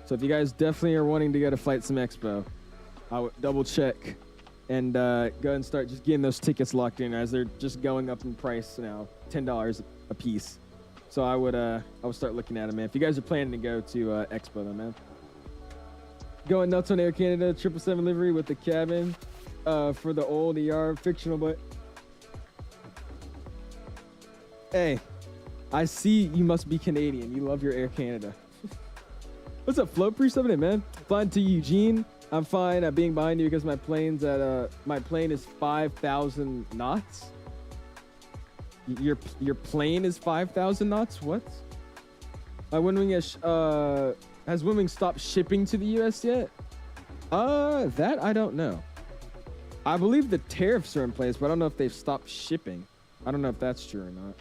So if you guys definitely are wanting to go to FlightSimExpo, I would double check and go and start just getting those tickets locked in, as they're just going up in price now, $10 a piece. So I would start looking at them, man. If you guys are planning to go to Expo, then, man. Going nuts on Air Canada 777 livery with the cabin for the old ER fictional, but hey, I see you must be Canadian. You love your Air Canada. What's up, Flo? Appreciate it, man. Flying to Eugene. I'm fine at being behind you because my plane is 5,000 knots. Your plane is 5,000 knots? What? My Windwing has Windwing stopped shipping to the U.S. yet? That I don't know. I believe the tariffs are in place, but I don't know if they've stopped shipping. I don't know if that's true or not.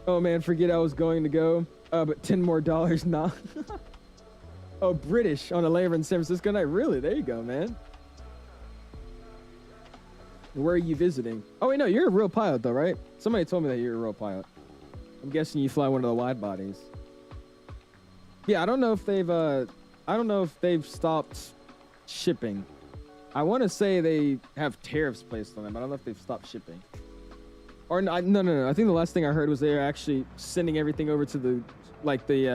Oh man, forget I was going to go. But $10 more nah. Oh, British on a layover in San Francisco night. Really? There you go, man. Where are you visiting? Oh wait, no, you're a real pilot though, right? Somebody told me that you're a real pilot. I'm guessing you fly one of the wide bodies. Yeah, I don't know if they've stopped shipping. I want to say they have tariffs placed on them. I don't know if they've stopped shipping. Or no. I think the last thing I heard was they're actually sending everything over to the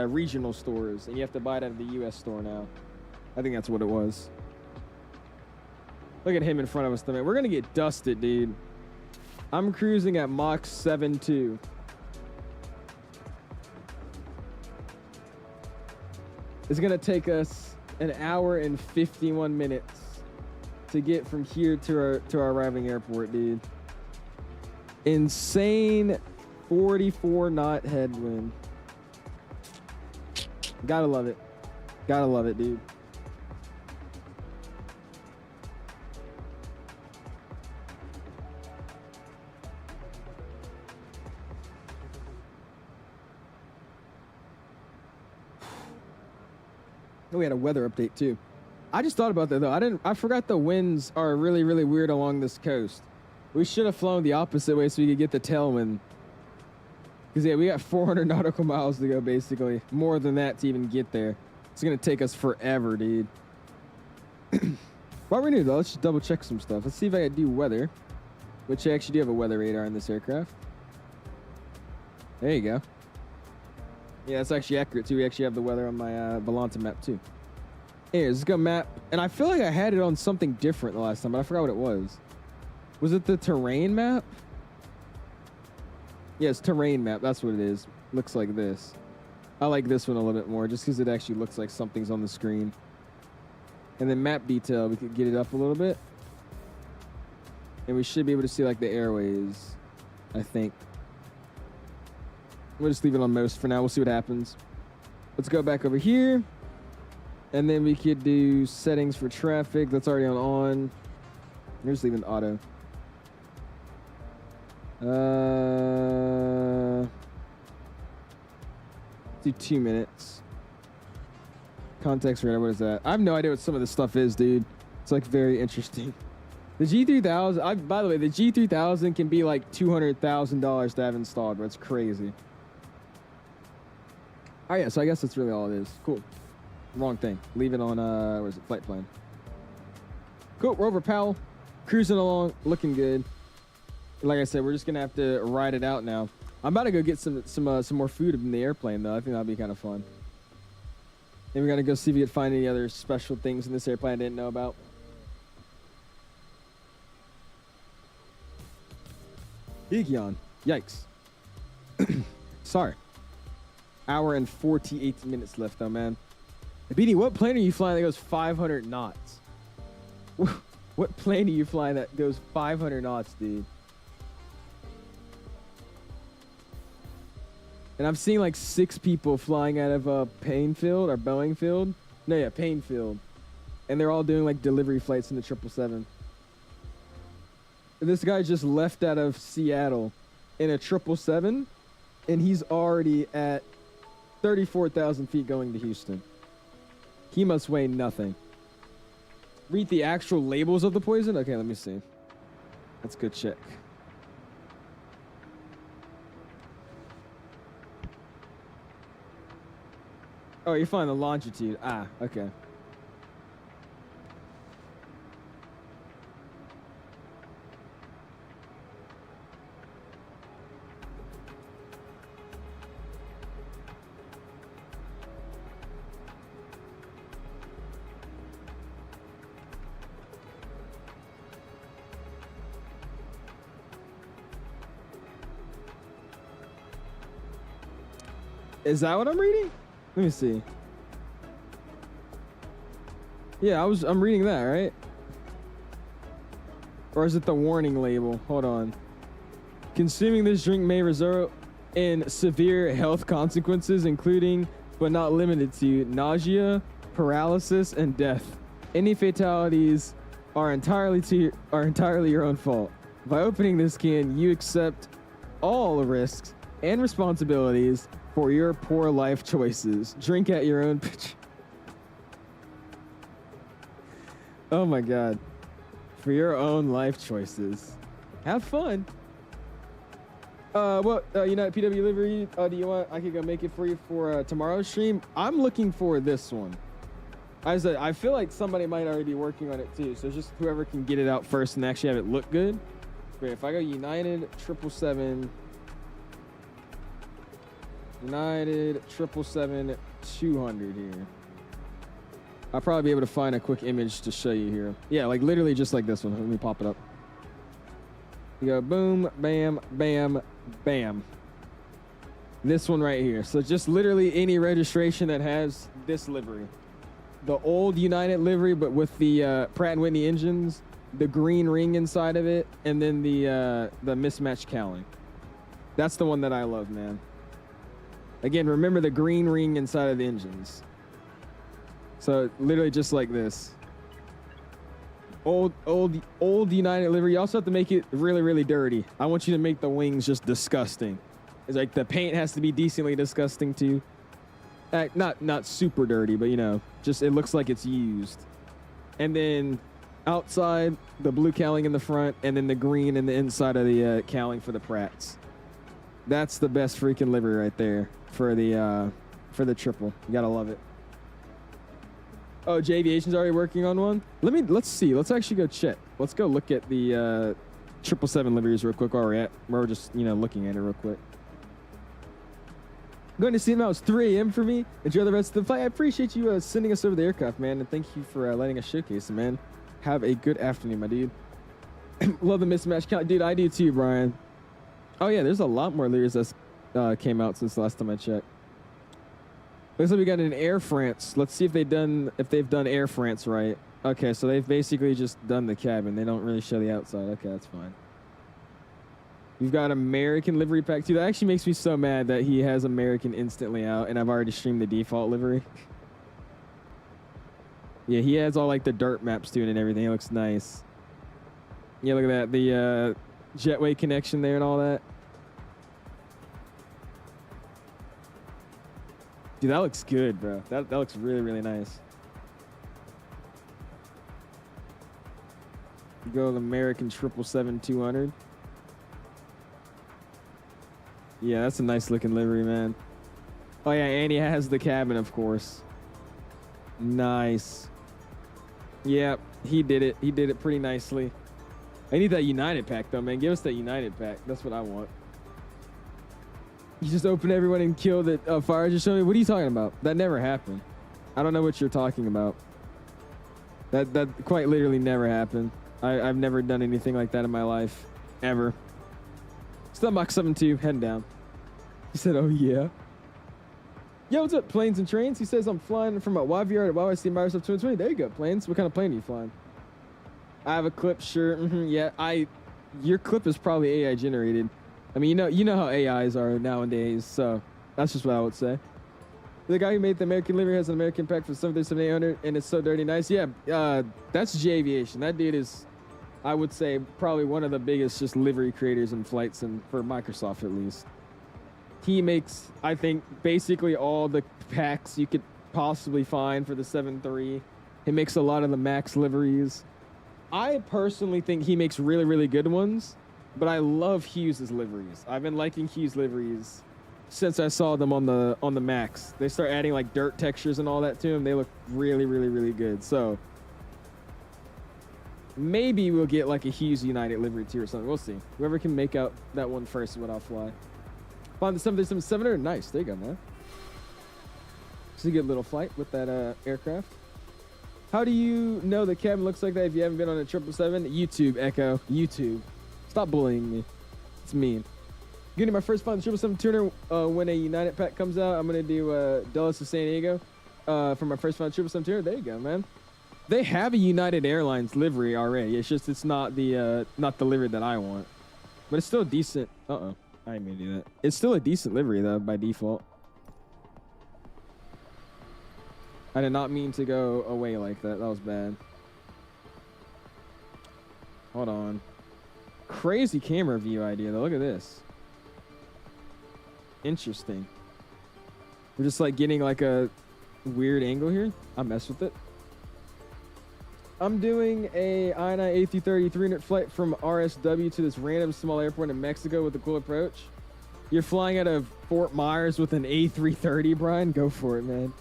regional stores, and you have to buy it at the U.S. store now. I think that's what it was. Look at him in front of us, man. We're gonna get dusted, dude. I'm cruising at Mach 7.2. It's gonna take us an hour and 51 minutes to get from here to our arriving airport, dude. Insane 44 knot headwind. Gotta love it. Gotta love it, dude. We had a weather update too. I just thought about that though. I forgot the winds are really, really weird along this coast. We should have flown the opposite way so we could get the tailwind. Because yeah, we got 400 nautical miles to go basically. More than that to even get there. It's gonna take us forever, dude. While we're new though, let's just double check some stuff. Let's see if I can do weather, which I actually do have a weather radar in this aircraft. There you go. Yeah, that's actually accurate too. We actually have the weather on my Volanta map too. Anyways, let's go map. And I feel like I had it on something different the last time, but I forgot what it was. Was it the terrain map? Yes, terrain map. That's what it is. Looks like this. I like this one a little bit more just because it actually looks like something's on the screen. And then map detail, we could get it up a little bit. And we should be able to see like the airways, I think. We'll just leave it on most for now. We'll see what happens. Let's go back over here. And then we could do settings for traffic. That's already on. We're just leaving auto. Let's do 2 minutes. Context radar, what is that? I have no idea what some of this stuff is, dude. It's like very interesting. The G3000, by the way, the G3000 can be like $200,000 to have installed, but it's crazy. Oh yeah, so I guess that's really all it is. Cool. Wrong thing. Leave it on, what is it, flight plan. Cool, Rover Powell. Cruising along, looking good. Like I said, we're just gonna have to ride it out now. I'm about to go get some more food in the airplane though. I think that'll be kind of fun. Then we're gonna go see if we can find any other special things in this airplane I didn't know about. Big yawn. Yikes. Sorry. Hour and 48 minutes left though, man. BD, what plane are you flying that goes 500 knots? What plane are you flying that goes 500 knots, dude? And I've seen like 6 people flying out of Painfield or Boeing Field. No, yeah, Painfield. And they're all doing like delivery flights in the 777. This guy just left out of Seattle in a 777, and he's already at 34,000 feet going to Houston. He must weigh nothing. Read the actual labels of the poison? Okay, let me see. Let's go check. Oh, you're flying the longitude. Ah, okay. Is that what I'm reading? Let me see. Yeah, I'm reading that, right? Or is it the warning label? Hold on. Consuming this drink may result in severe health consequences, including but not limited to nausea, paralysis, and death. Any fatalities are entirely your own fault. By opening this can, you accept all risks and responsibilities for your poor life choices. Drink at your own pitch. Oh my God. For your own life choices. Have fun. United PW Livery, do you want, I could go make it for you for tomorrow's stream? I'm looking for this one. I said, I feel like somebody might already be working on it too. So just whoever can get it out first and actually have it look good. But if I go United 777, United 777 200 here. I'll probably be able to find a quick image to show you here. Yeah, like literally just like this one. Let me pop it up. You go boom, bam, bam, bam. This one right here. So just literally any registration that has this livery. The old United livery, but with the Pratt & Whitney engines, the green ring inside of it, and then the mismatched cowling. That's the one that I love, man. Again, remember the green ring inside of the engines. So literally just like this. Old United livery. You also have to make it really, really dirty. I want you to make the wings just disgusting. It's like the paint has to be decently disgusting too. Not super dirty, but you know, just it looks like it's used. And then outside, the blue cowling in the front, and then the green in the inside of the cowling for the Pratts. That's the best freaking livery right there for the triple. You gotta love it. Oh, 𝐓𝐸ation's already working on one. Let's see. Let's actually go check. Let's go look at the 777 liveries real quick while we're just looking at it real quick. Going to see him. Now it's 3 a.m. for me. Enjoy the rest of the flight. I appreciate you sending us over the aircraft, man, and thank you for letting us showcase it, man. Have a good afternoon, my dude. Love the mismatch count, dude. I do too, Brian. Oh yeah, there's a lot more liveries that came out since last time I checked. Looks like we got an Air France. Let's see if they've done Air France right. Okay, so they've basically just done the cabin. They don't really show the outside. Okay, that's fine. We've got American livery pack too. That actually makes me so mad that he has American instantly out, and I've already streamed the default livery. Yeah, he has all like the dirt maps too and everything. It looks nice. Yeah, look at that. The jetway connection there and all that. Dude, that looks good, bro. That looks really, really nice. Go with American 777-200. Yeah, that's a nice looking livery, man. Oh yeah, and he has the cabin, of course. Nice. Yeah, he did it. He did it pretty nicely. I need that United pack though, man. Give us that United pack. That's what I want. You just open everyone and kill the fire just show me. What are you talking about? That never happened. I don't know what you're talking about. That quite literally never happened. I've never done anything like that in my life. Ever. Still Mach 72, heading down. He said, oh yeah. Yo, what's up, Planes and Trains? He says I'm flying from a YVR to YYC Microsoft 2020. There you go, Planes. What kind of plane are you flying? I have a clip, sure. Yeah, your clip is probably AI generated. I mean, you know how AIs are nowadays, so that's just what I would say. The guy who made the American livery has an American pack for 737-800, and it's so dirty nice. Yeah, that's 𝐓𝐸ation. That dude is, I would say, probably one of the biggest just livery creators in flights, and for Microsoft at least. He makes, I think, basically all the packs you could possibly find for the 7.3. He makes a lot of the MAX liveries. I personally think he makes really, really good ones, but I love Hughes' liveries. I've been liking Hughes' liveries since I saw them on the MAX. They start adding like dirt textures and all that to them. They look really, really, really good. So maybe we'll get like a Hughes United livery too or something. We'll see. Whoever can make out that one first is what I'll fly. Find the 737-700. Nice. There you go, man. It's a good little flight with that aircraft. How do you know the cabin looks like that if you haven't been on a 777? YouTube, Echo. YouTube. Stop bullying me. It's mean. Getting my first flight on the 777 when a United pack comes out. I'm going to do Dallas to San Diego for my first flight on 777. There you go, man. They have a United Airlines livery already. It's just it's not the livery that I want. But it's still decent. Uh-oh. I didn't mean to do that. It's still a decent livery, though, by default. I did not mean to go away like that. That was bad. Hold on. Crazy camera view idea, though. Look at this. Interesting. We're just, like, getting, like, a weird angle here. I mess with it. I'm doing a I-9 A330 300 flight from RSW to this random small airport in Mexico with a cool approach. You're flying out of Fort Myers with an A330, Brian? Go for it, man.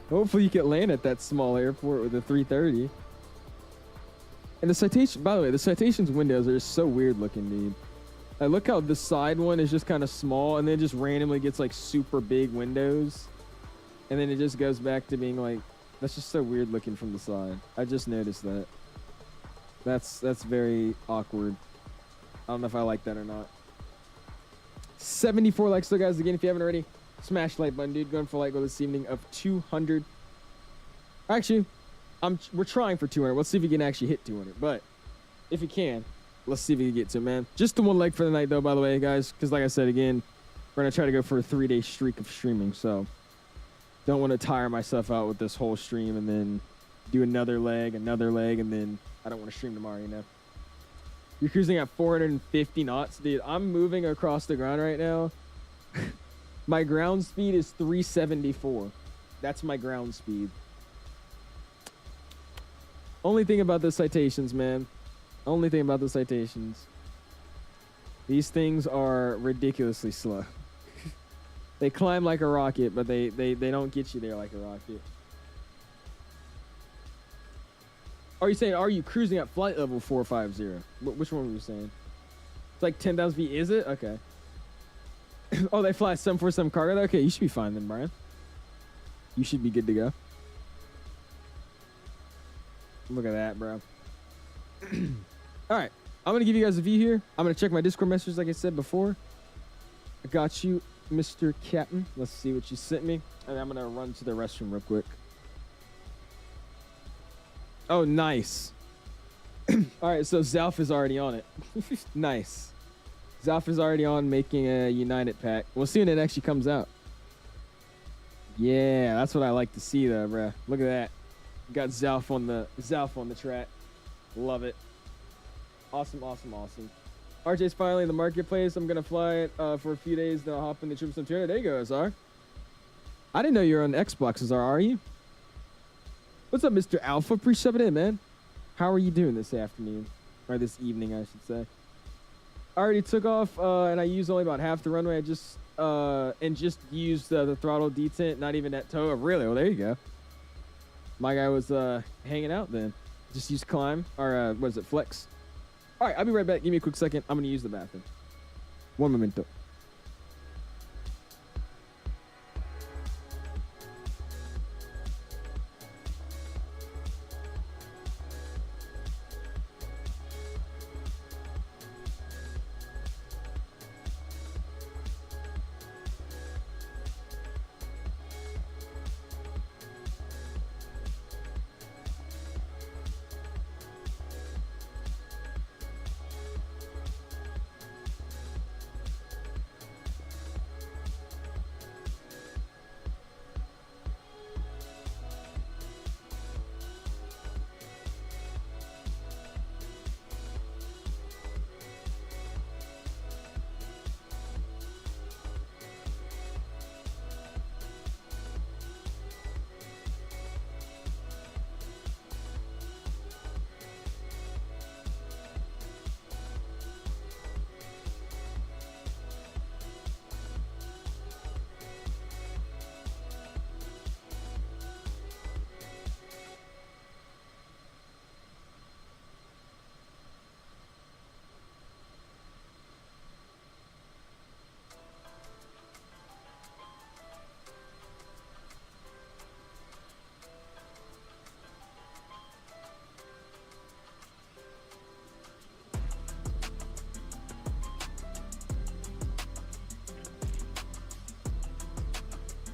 Hopefully you can land at that small airport with a 330. And the Citation, by the way, the Citation's windows are so weird looking, dude. Like, look how the side one is just kind of small and then just randomly gets like super big windows. And then it just goes back to being like, that's just so weird looking from the side. I just noticed that. That's very awkward. I don't know if I like that or not. 74 likes, so guys, again, if you haven't already, smash the like button, dude. Going for a like goal this evening of 200. Actually, we're trying for 200. Let's see if we can actually hit 200. But if you can, let's see if we can get to it, man. Just the one leg for the night, though, by the way, guys. Because like I said, again, we're going to try to go for a 3-day streak of streaming. So don't want to tire myself out with this whole stream and then do another leg, and then I don't want to stream tomorrow, you know. You're cruising at 450 knots. Dude, I'm moving across the ground right now. My ground speed is 374. That's my ground speed. Only thing about the Citations, man. Only thing about the Citations. These things are ridiculously slow. They climb like a rocket, but they don't get you there like a rocket. Are you saying, are you cruising at flight level 450? Which one were you saying? It's like 10,000 feet, is it? Okay. Oh, they fly 747 cargo? Okay, you should be fine then, Brian. You should be good to go. Look at that, bro. All right. I'm going to give you guys a view here. I'm going to check my Discord messages like I said before. I got you, Mr. Captain. Let's see what you sent me. And I'm going to run to the restroom real quick. Oh, nice. All right, so 𝐓 is already on it. Nice. 𝐓 is already on making a United pack. We'll see when it actually comes out. Yeah, that's what I like to see, though, bro. Look at that. Got 𝐓 on the track. Love it. Awesome, awesome, awesome. RJ's finally in the marketplace. I'm gonna fly it for a few days, then I'll hop in the 777. There you go, SR. I didn't know you were on Xbox, SR. Are you? What's up, Mr. Alpha? Appreciate it, man. How are you doing this afternoon? Or this evening, I should say. I already took off, and I used only about half the runway. I just used the throttle detent, not even that toe. Really? Well, there you go. My guy was hanging out then. Just used climb, or what is it, flex. All right, I'll be right back. Give me a quick second. I'm going to use the bathroom. One momento.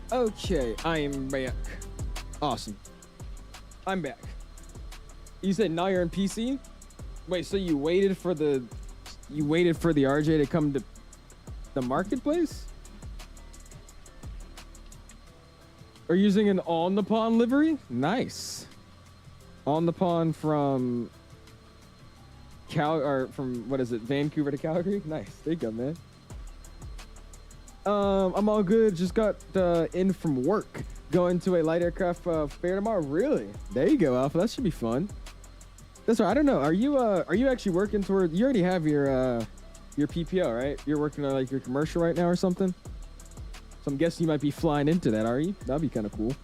Okay, I am back. Awesome. I'm back. You said now you're in PC? Wait, so you waited for the RJ to come to the marketplace? Are you using an on the pond livery? Nice. On the pond from what is it? Vancouver to Calgary? Nice. There you go, man. I'm all good. Just got in from work. Going to a light aircraft fair tomorrow. Really? There you go, Alpha. That should be fun. That's right. I don't know. Are you actually working toward? You already have your PPO, right? You're working on like your commercial right now or something. So I'm guessing you might be flying into that. Are you? That'd be kind of cool.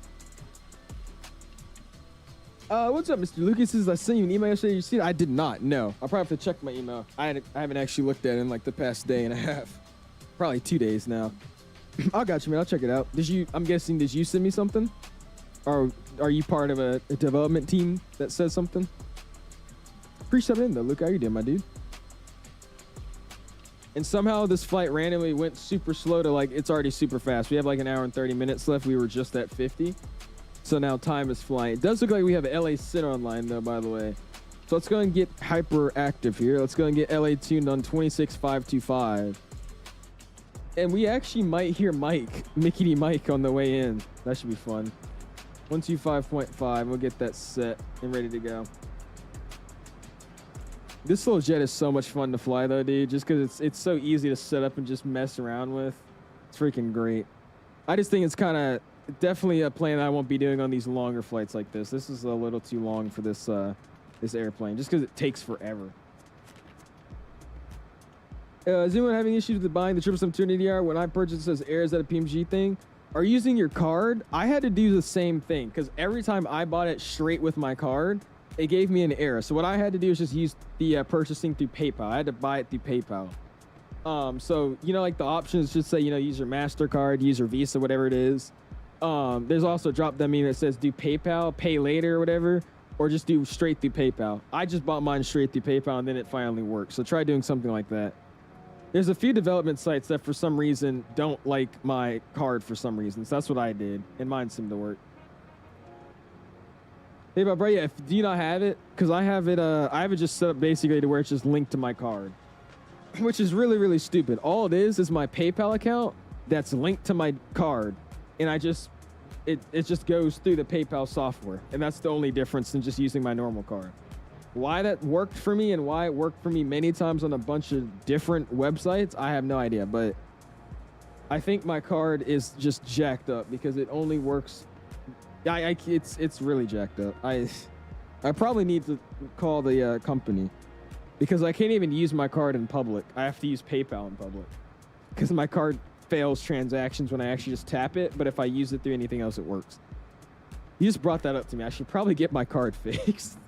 What's up, Mr. Lucas? I sent you an email yesterday. You see it? I did not. No. I'll probably have to check my email. I haven't actually looked at it in like the past day and a half. Probably 2 days now. I got you, man. I'll check it out. I'm guessing, did you send me something? Or are you part of a development team that says something? Appreciate it, though. Look how you did, my dude. And somehow this flight randomly went super slow to like, it's already super fast. We have like an hour and 30 minutes left. We were just at 50. So now time is flying. It does look like we have LA Center online, though, by the way. So let's go and get hyper active here. Let's go and get LA tuned on 26525. And we actually might hear Mickey D. Mike on the way in. That should be fun. 125.5. We'll get that set and ready to go. This little jet is so much fun to fly, though, dude. Just because it's so easy to set up and just mess around with. It's freaking great. I just think it's kind of definitely a plane that I won't be doing on these longer flights like this. This is a little too long for this airplane, just because it takes forever. Is anyone having issues with buying the 777-200ER? When I purchased, it says Air, is that a PMG thing? Are you using your card? I had to do the same thing because every time I bought it straight with my card, it gave me an error. So what I had to do is just use the purchasing through PayPal. I had to buy it through PayPal. So, you know, like the options just say, you know, use your MasterCard, use your Visa, whatever it is. There's also a drop down menu that says do PayPal, pay later or whatever, or just do straight through PayPal. I just bought mine straight through PayPal and then it finally worked. So try doing something like that. There's a few development sites that for some reason don't like my card for some reason. So that's what I did, and mine seemed to work. Hey, bro, yeah, do you not have it? Because I have it just set up basically to where it's just linked to my card, which is really, really stupid. All it is my PayPal account that's linked to my card, and it just goes through the PayPal software, and that's the only difference than just using my normal card. Why that worked for me and why it worked for me many times on a bunch of different websites, I have no idea. But I think my card is just jacked up because it only works. It's really jacked up. I probably need to call the company because I can't even use my card in public. I have to use PayPal in public because my card fails transactions when I actually just tap it. But if I use it through anything else, it works. You just brought that up to me. I should probably get my card fixed.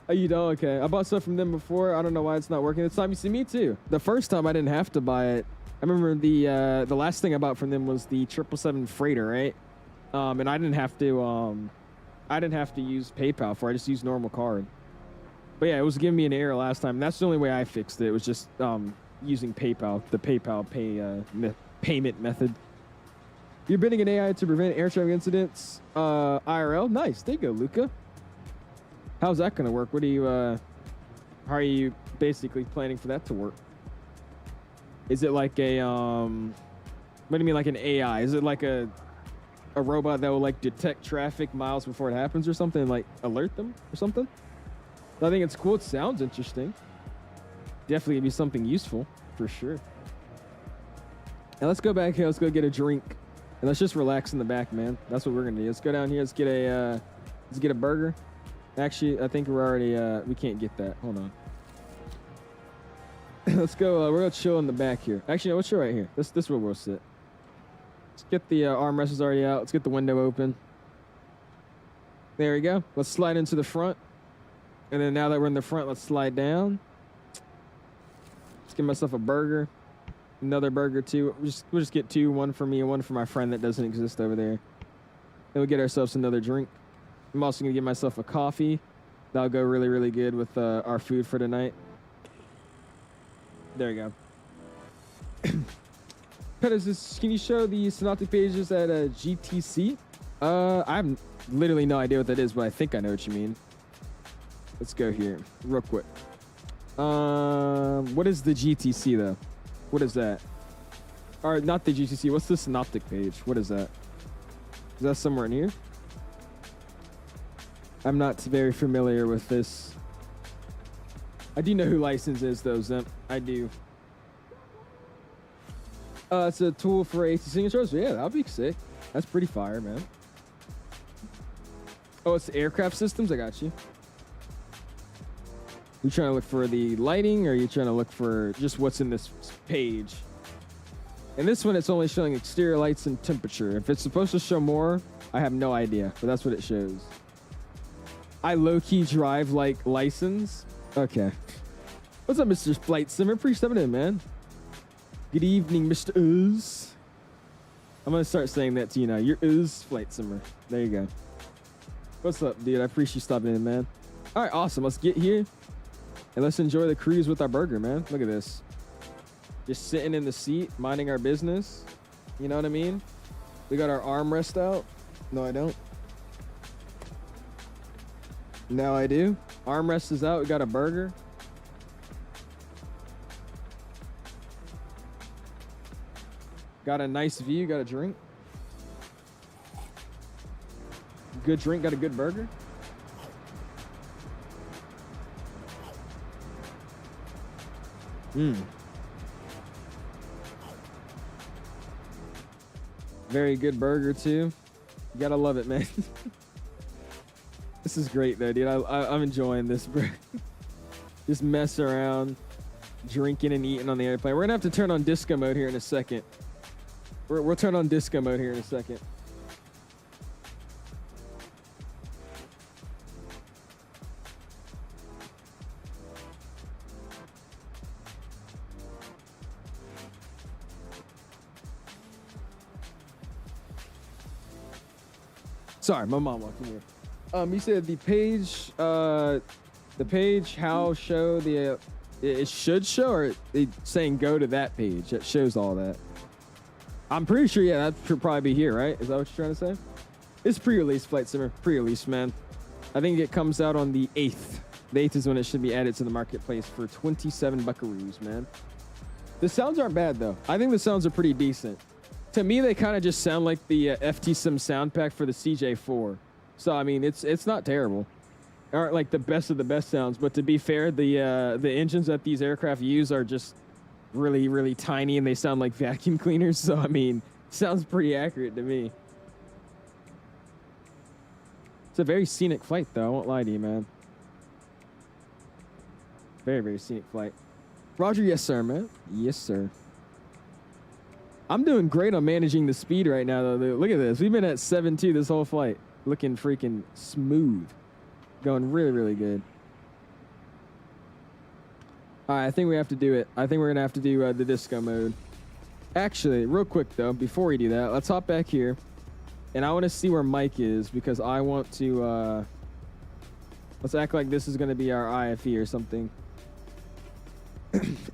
Oh, you don't? Okay. I bought stuff from them before. I don't know why it's not working this time. You see, me too. The first time I didn't have to buy it. I remember the last thing I bought from them was the 777 freighter, right? And I didn't have to use PayPal for it. I just used normal card. But yeah, it was giving me an error last time. And that's the only way I fixed it. It was just using PayPal, the PayPal payment method. You're bidding an AI to prevent air traffic incidents. IRL, nice. There you go, Luca. How's that gonna work? What do you? How are you basically planning for that to work? Is it like a what do you mean, like an AI? Is it like a robot that will like detect traffic miles before it happens or something, and like alert them or something? I think it's cool. It sounds interesting. Definitely gonna be something useful for sure. Now let's go back here. Let's go get a drink. And let's just relax in the back, man. That's what we're gonna do. Let's go down here. Let's get a burger. Actually, I think we're already we can't get that. Hold on. Let's go. We're gonna chill in the back here. Actually, no, let's chill right here. This is where we'll sit. Let's get the armrests already out. Let's get the window open. There we go. Let's slide into the front. And then now that we're in the front, let's slide down. Let's get myself a burger. Another burger too. We'll just get two, one for me and one for my friend that doesn't exist over there. Then we'll get ourselves another drink. I'm also gonna get myself a coffee. That'll go really, really good with our food for tonight. There we go. Pettis, can you show the synoptic pages at GTC? I have literally no idea what that is, but I think I know what you mean. Let's go here real quick. What is the GTC though? What is that? Or not the GTC. What's the synoptic page? What is that? Is that somewhere in here? I'm not very familiar with this. I do know who License is though, Zemp. I do. It's a tool for AT signatures. Yeah, that'll be sick. That's pretty fire, man. Oh, it's the aircraft systems. I got you. You trying to look for the lighting, or are you trying to look for just what's in this page? And this one, it's only showing exterior lights and temperature. If it's supposed to show more, I have no idea, but that's what it shows. I low-key drive like License. Okay. What's up, Mr. Flight Simmer? Appreciate stepping in, man. Good evening, Mr. Ooze. I'm gonna start saying that to you now. You're Ooze Flight Simmer. There you go. What's up, dude? I appreciate you stopping in, man. All right, awesome. Let's get here. And let's enjoy the cruise with our burger, man. Look at this. Just sitting in the seat, minding our business. You know what I mean? We got our armrest out. No, I don't. Now I do. Armrest is out. We got a burger. Got a nice view. Got a drink. Good drink. Got a good burger. Very good burger too. You gotta love it, man. This is great though, dude. I'm enjoying this, bro. Just mess around. drinking and eating on the airplane. We're gonna have to turn on disco mode here in a second. We'll turn on disco mode here in a second. Sorry, my mom walked in here. You said the page how show the it should show, or it saying go to that page that shows all that. I'm pretty sure, yeah, that should probably be here, right? Is that what you're trying to say? It's pre-release, Flight Simmer, pre-release, man. I think it comes out on the 8th. The 8th is when it should be added to the marketplace for 27 buckaroos, man. The sounds aren't bad though. I think the sounds are pretty decent. To me, they kind of just sound like the FTSIM sound pack for the CJ4. So, I mean, it's not terrible. Aren't like the best of the best sounds, but to be fair, the engines that these aircraft use are just really, really tiny, and they sound like vacuum cleaners. So, I mean, sounds pretty accurate to me. It's a very scenic flight, though. I won't lie to you, man. Very, very scenic flight. Roger, yes, sir, man. Yes, sir. I'm doing great on managing the speed right now, though. Look at this. We've been at 7.2 this whole flight. Looking freaking smooth. Going really, really good. All right, I think we have to do it. I think we're going to have to do the disco mode. Actually, real quick, though, before we do that, let's hop back here. And I want to see where Mike is, because I want to... let's act like this is going to be our IFE or something.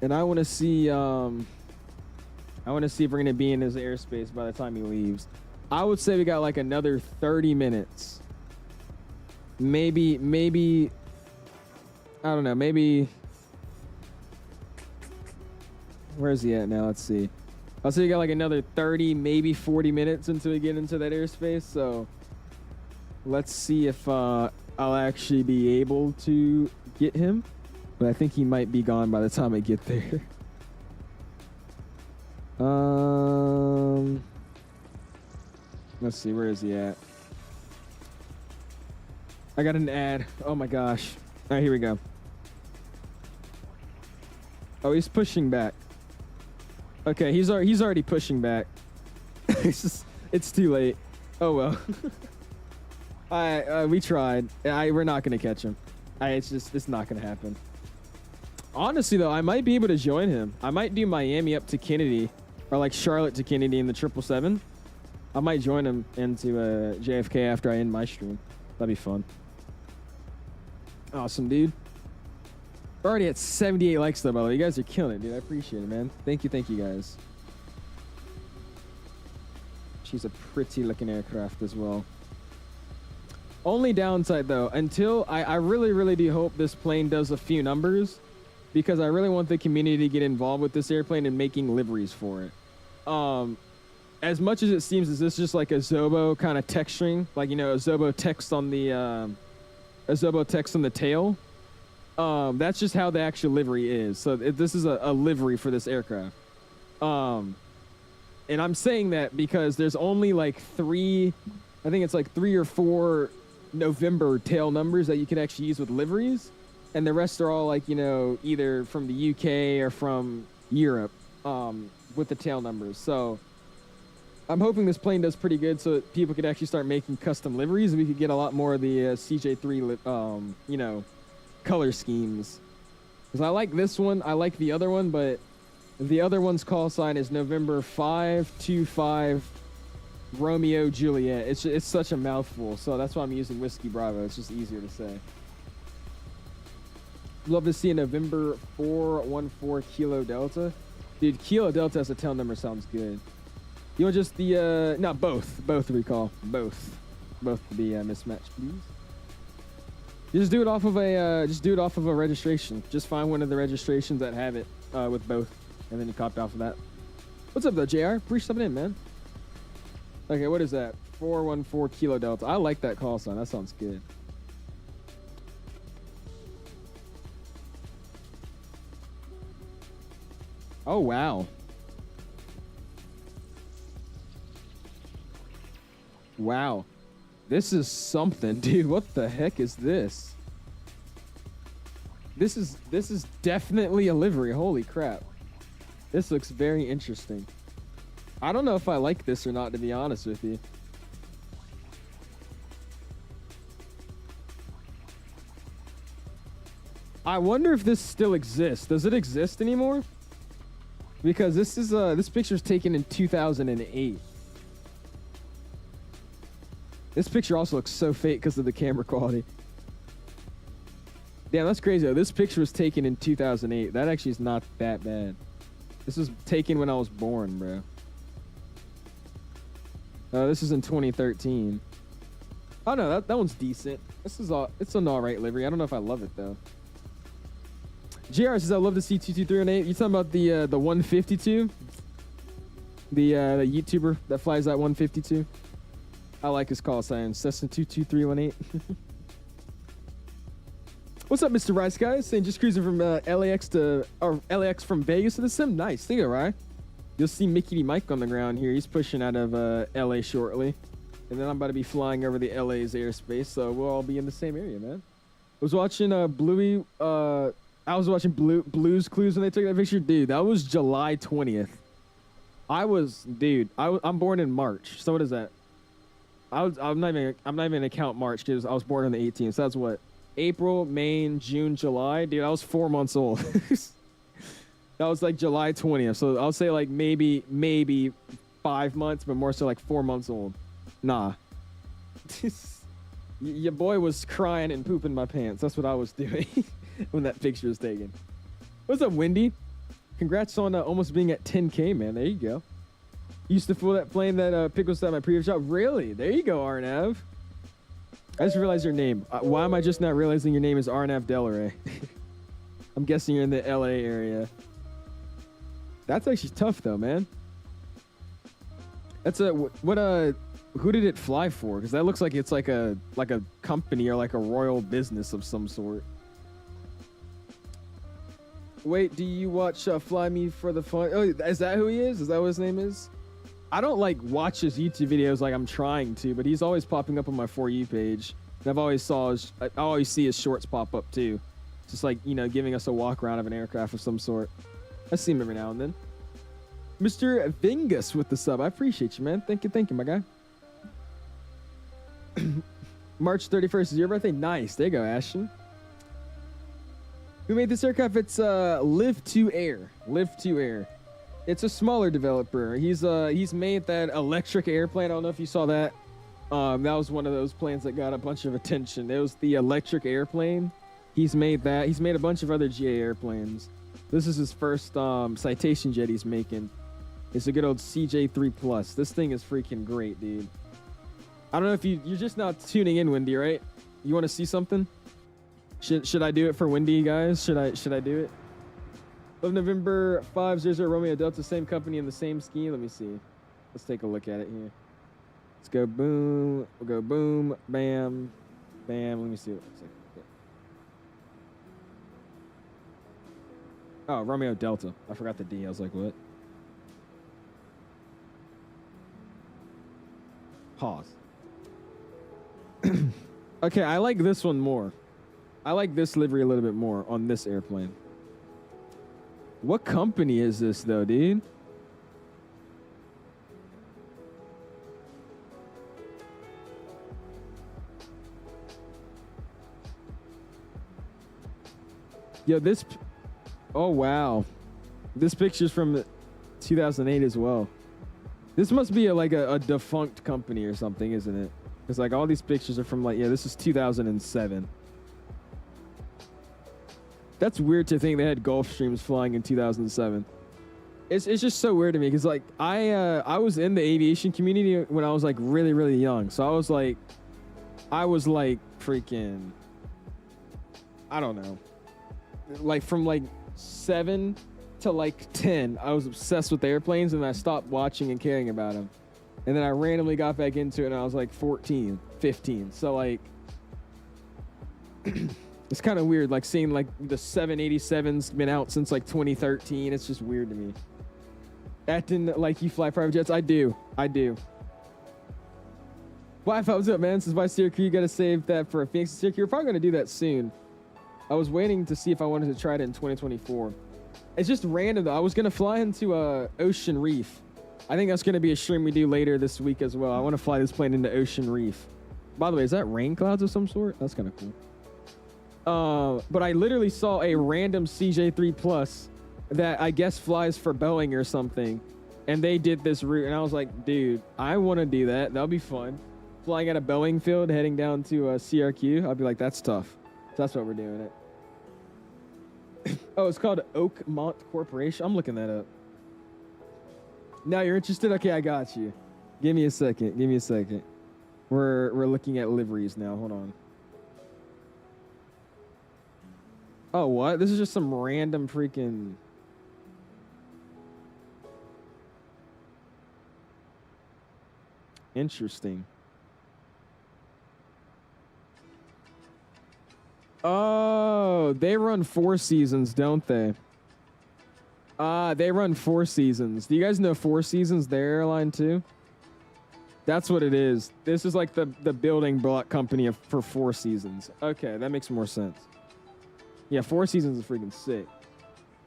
And I want to see... I want to see if we're going to be in his airspace by the time he leaves. I would say we got like another 30 minutes. Maybe, I don't know, maybe, where's he at now? Let's see. I'll say we got like another 30, maybe 40 minutes until we get into that airspace. So let's see if I'll actually be able to get him. But I think he might be gone by the time I get there. Let's see, where is he at? I got an ad. Oh my gosh. All right, here we go. Oh, he's pushing back. Okay, he's already pushing back. It's too late. Oh well. We tried. We're not gonna catch him. It's not gonna happen. Honestly though, I might be able to join him. I might do Miami up to Kennedy, or like Charlotte to Kennedy in the 777. I might join him into JFK after I end my stream. That'd be fun. Awesome, dude. We're already at 78 likes though, by the way. You guys are killing it, dude. I appreciate it, man. Thank you guys. She's a pretty looking aircraft as well. Only downside though, until I really, really do hope this plane does a few numbers, because I really want the community to get involved with this airplane and making liveries for it. As much as it seems as this just like a Zobo kind of texturing, like, you know, a Zobo text on the tail. That's just how the actual livery is. So this is a livery for this aircraft. And I'm saying that because there's only like 3 or 4 November tail numbers that you can actually use with liveries. And the rest are all like, you know, either from the UK or from Europe, with the tail numbers. So I'm hoping this plane does pretty good so that people could actually start making custom liveries, and we could get a lot more of the CJ3, you know, color schemes. Because I like this one, I like the other one, but the other one's call sign is November 525 Romeo Juliet. It's such a mouthful, so that's why I'm using Whiskey Bravo. It's just easier to say. Love to see a November 414 Kilo Delta. Dude, Kilo Delta as a tail number sounds good. You want just the, no, both recall. Both to be mismatched, please. You just do it off of a, registration. Just find one of the registrations that have it with both, and then you copy off of that. What's up though, JR? Appreciate something in, man. Okay, what is that? 414 Kilo Delta. I like that call sign. That sounds good. Oh, wow. Wow. This is something, dude. What the heck is this? This is definitely a livery. Holy crap. This looks very interesting. I don't know if I like this or not, to be honest with you. I wonder if this still exists. Does it exist anymore? Because this picture's taken in 2008. This picture also looks so fake because of the camera quality. Damn, that's crazy though. This picture was taken in 2008. That actually is not that bad. This was taken when I was born, bro. This is in 2013. Oh no, that one's decent. It's an alright livery. I don't know if I love it though. JR says I love the C22318. You talking about the 152? The YouTuber that flies that 152? I like his call sign, Cessna 22318. What's up, Mr. Rice guys? Saying just cruising from LAX from Vegas to the sim. Nice, think of it, right? You'll see Mickey D. Mike on the ground here. He's pushing out of LA shortly, and then I'm about to be flying over the LA's airspace, so we'll all be in the same area, man. I was watching Bluey. I was watching Blue's Clues when they took that picture, dude. That was July 20th. I'm born in March. So what is that? I'm not even gonna count March because I was born on the 18th. So that's what? April, May, June, July. Dude, I was 4 months old. That was like July 20th. So I'll say like maybe 5 months, but more so like 4 months old. Nah. Your boy was crying and pooping my pants. That's what I was doing when that picture was taken. What's up, Wendy? Congrats on almost being at 10K, man. There you go. Used to fool that plane that Pickles at my previous job. Really? There you go, Arnav. I just realized your name. Why am I just not realizing your name is Arnav Delaray? I'm guessing you're in the LA area. That's actually tough, though, man. That's who did it fly for? Because that looks like it's like a company or like a royal business of some sort. Wait, do you watch Fly Me for the Fun? Oh, is that who he is? Is that what his name is? I don't like watch his YouTube videos like I'm trying to, but he's always popping up on my For You page. And I always see his shorts pop up too. Just like, you know, giving us a walk around of an aircraft of some sort. I see him every now and then. Mr. Vingus with the sub. I appreciate you, man. Thank you, my guy. March 31st is your birthday? Nice. There you go, Ashton. Who made this aircraft? It's LivToAir. LivToAir. It's a smaller developer. He's made that electric airplane. I don't know if you saw that. That was one of those planes that got a bunch of attention. It was the electric airplane. He's made that. He's made a bunch of other GA airplanes. This is his first Citation jet he's making. It's a good old CJ3 Plus. This thing is freaking great, dude. I don't know if you're just now tuning in, Wendy, right? You want to see something? Should I do it for Wendy, guys? Should I do it? Of November 500 Romeo Delta, same company in the same scheme. Let me see. Let's take a look at it here. Let's go boom. We'll go boom, bam, bam. Let me see what it looks like. Oh, Romeo Delta. I forgot the D. I was like, what? Pause. Okay, I like this one more. I like this livery a little bit more on this airplane. What company is this, though, dude? Yo, this... Oh, wow. This picture's from 2008 as well. This must be like a defunct company or something, isn't it? Because like all these pictures are from like, yeah, this is 2007. That's weird to think they had Gulfstreams flying in 2007. It's just so weird to me because like I was in the aviation community when I was like really young. So I was like freaking, I don't know, like from like 7 to like 10, I was obsessed with airplanes and I stopped watching and caring about them. And then I randomly got back into it and I was like 14, 15. So like, it's kind of weird, like seeing like the 787's been out since like 2013. It's just weird to me. Acting like you fly private jets. I do. Wi-Fi, what's up, man? This is CRQ. You got to save that for a Phoenix CRQ. We're probably going to do that soon. I was waiting to see if I wanted to try it in 2024. It's just random though. I was gonna fly into Ocean Reef. I think that's gonna be a stream we do later this week as well. I want to fly this plane into Ocean Reef. By the way, is that rain clouds of some sort? That's kind of cool. But I literally saw a random CJ3 Plus that I guess flies for Boeing or something, and they did this route, and I was like, dude, I want to do that. That'll be fun. Flying at a Boeing field, heading down to CRQ. I'll be like, that's tough. So that's what we're doing it. Oh, it's called Oakmont Corporation. I'm looking that up. Now you're interested? Okay, I got you. Give me a second. Give me a second. We're looking at liveries now. Hold on. Oh, what? This is just some random freaking... Interesting. Oh, they run 4 seasons, don't they? They run 4 seasons. Do you guys know 4 Seasons, their airline too? That's what it is. This is like the building block company for 4 Seasons. Okay, that makes more sense. Yeah, 4 Seasons is freaking sick.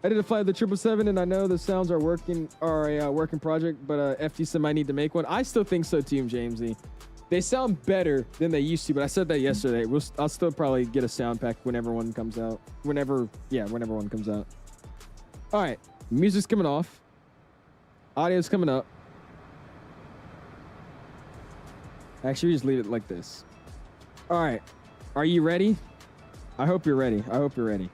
I did a flight of the 777, and I know the sounds are a working project, but FTSIM might need to make one. I still think so too, Jamesy. They sound better than they used to, but I said that yesterday. I'll still probably get a sound pack whenever one comes out. Whenever one comes out. All right, music's coming off. Audio's coming up. Actually, just leave it like this. All right, are you ready? I hope you're ready. I hope you're ready.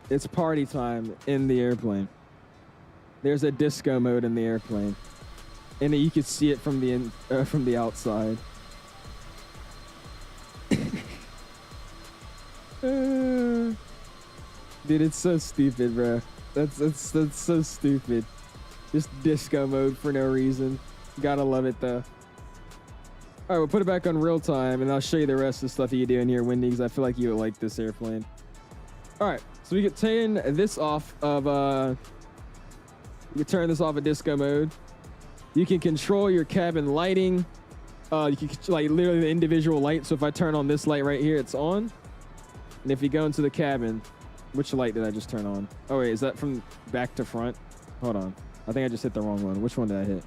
It's party time in the airplane. There's a disco mode in the airplane, and you can see it from the outside. Dude, it's so stupid, bro. That's so stupid. Just disco mode for no reason. Gotta love it though. All right, we'll put it back on real time, and I'll show you the rest of the stuff you can do in here, Wendy, because I feel like you would like this airplane. All right, so we can turn this off of disco mode. You can control your cabin lighting. You can like literally the individual light. So if I turn on this light right here, it's on. And if you go into the cabin, which light did I just turn on? Oh wait, is that from back to front? Hold on, I think I just hit the wrong one. Which one did I hit?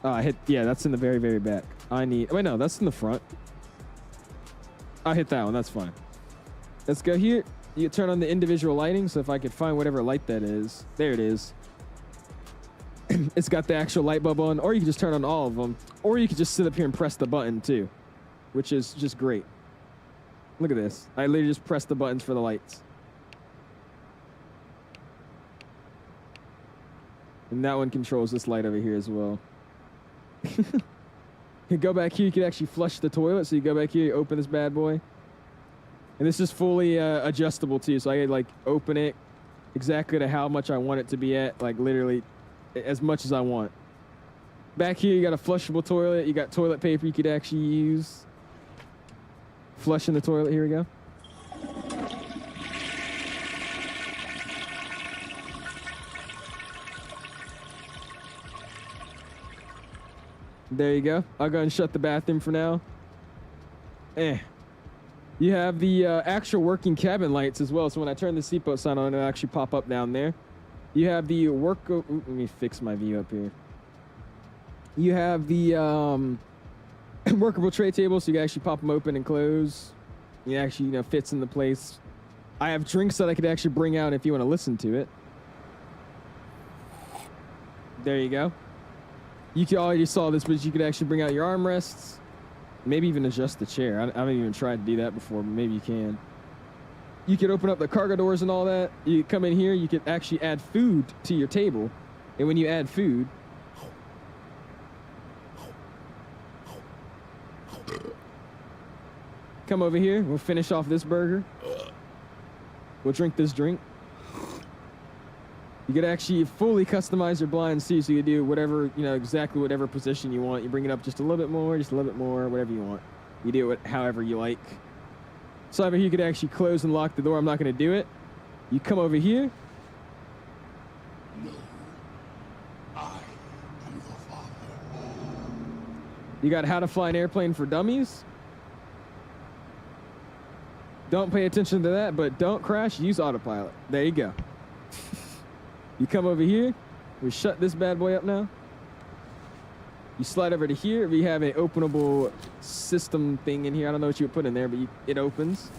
I hit, yeah, that's in the very, very back. Wait, no, that's in the front. I hit that one, that's fine. Let's go here. You turn on the individual lighting. So if I could find whatever light that is, there it is. It's got the actual light bulb on, or you can just turn on all of them, or you could just sit up here and press the button too, which is just great. Look at this. I literally just press the buttons for the lights. And that one controls this light over here as well. You go back here, you can actually flush the toilet. So you go back here, you open this bad boy. And this is fully adjustable too. So I could like open it exactly to how much I want it to be at, like literally as much as I want. Back here, you got a flushable toilet. You got toilet paper you could actually use. Flush in the toilet, here we go. There you go. I'll go and shut the bathroom for now. You have the actual working cabin lights as well. So when I turn the seatbelt sign on, it'll actually pop up down there. You have the let me fix my view up here. You have the workable tray table, so you can actually pop them open and close. It actually, fits into place. I have drinks that I could actually bring out if you want to listen to it. There you go. You already saw this, but you could actually bring out your armrests. Maybe even adjust the chair. I haven't even tried to do that before, but maybe you can. You can open up the cargo doors and all that. You come in here, you can actually add food to your table. And when you add food, come over here. We'll finish off this burger. We'll drink this drink. You could actually fully customize your blinds too, so you do whatever, exactly whatever position you want. You bring it up just a little bit more, whatever you want. You do it however you like. So over here, you could actually close and lock the door. I'm not going to do it. You come over here. You got How to Fly an Airplane for Dummies. Don't pay attention to that, but don't crash, use autopilot. There you go. You come over here. We shut this bad boy up now. You slide over to here. We have an openable system thing in here. I don't know what you would put in there, but it opens.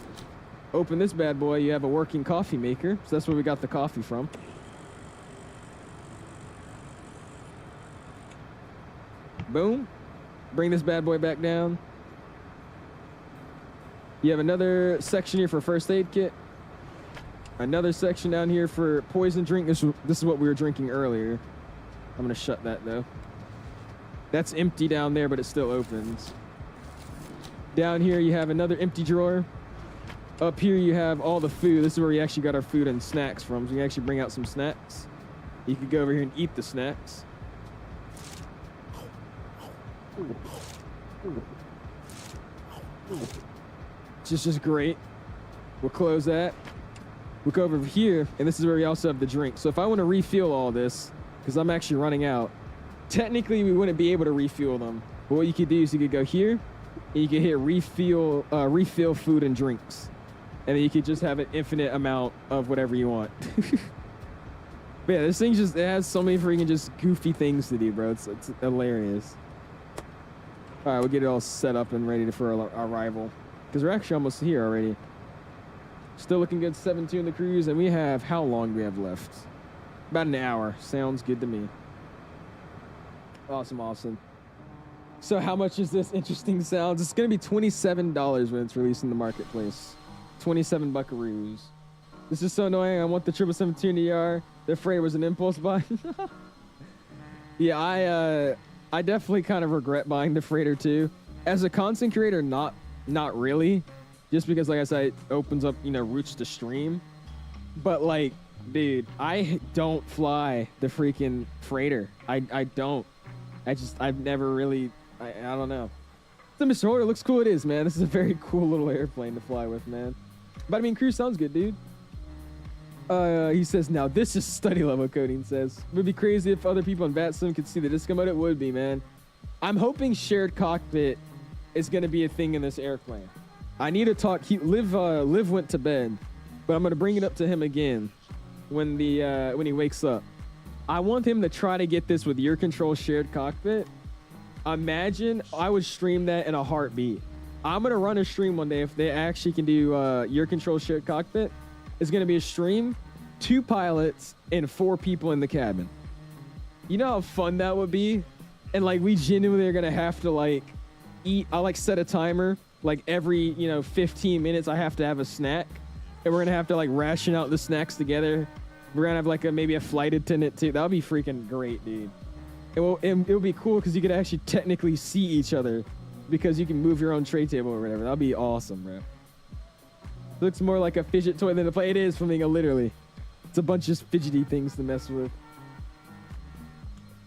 Open this bad boy. You have a working coffee maker. So that's where we got the coffee from. Boom. Bring this bad boy back down. You have another section here for first aid kit. Another section down here for poison drink. This is what we were drinking earlier. I'm gonna shut that though. That's empty down there, but it still opens. Down here you have another empty drawer. Up here you have all the food. This is where we actually got our food and snacks from. So you can actually bring out some snacks. You can go over here and eat the snacks. Just great. We'll close that. We'll go over here, and this is where we also have the drink. So if I want to refuel all this, because I'm actually running out, technically we wouldn't be able to refuel them. But what you could do is you could go here, and you can hit refill food and drinks. And then you could just have an infinite amount of whatever you want. But yeah, this thing it has so many freaking just goofy things to do, bro. It's hilarious. All right, we'll get it all set up and ready for our arrival. Because we're actually almost here already. Still looking good, 7-2 in the cruise, and we have, how long do we have left? About an hour. Sounds good to me. Awesome, awesome. So how much is this interesting sounds? It's going to be $27 when it's released in the marketplace. 27 buckaroos. This is so annoying. I want the 777-2 ER. The freighter was an impulse buy. Yeah, I definitely kind of regret buying the freighter too. As a content creator, not really. Just because, like I said, it opens up, routes to stream. But, like, dude, I don't fly the freaking freighter. I don't. I've never really, I don't know. The Mr. Order looks cool. It is, man. This is a very cool little airplane to fly with, man. But, I mean, cruise sounds good, dude. He says, now this is study level coding, says. It would be crazy if other people in VATSIM could see the disco mode. It would be, man. I'm hoping shared cockpit is going to be a thing in this airplane. I need to talk. Liv went to bed, but I'm going to bring it up to him again when he wakes up. I want him to try to get this with your control shared cockpit. Imagine I would stream that in a heartbeat. I'm going to run a stream one day if they actually can do your control shared cockpit. It's going to be a stream, 2 pilots, and 4 people in the cabin. You know how fun that would be? And, like, we genuinely are going to have to, like, eat. I, like, set a timer. Like, every, 15 minutes, I have to have a snack. And we're going to have to, like, ration out the snacks together. We're going to have, like, maybe a flight attendant, too. That would be freaking great, dude. It will be cool because you could actually technically see each other because you can move your own tray table or whatever. That would be awesome, bro. It looks more like a fidget toy than a play. It is, Flamingo, literally. It's a bunch of fidgety things to mess with.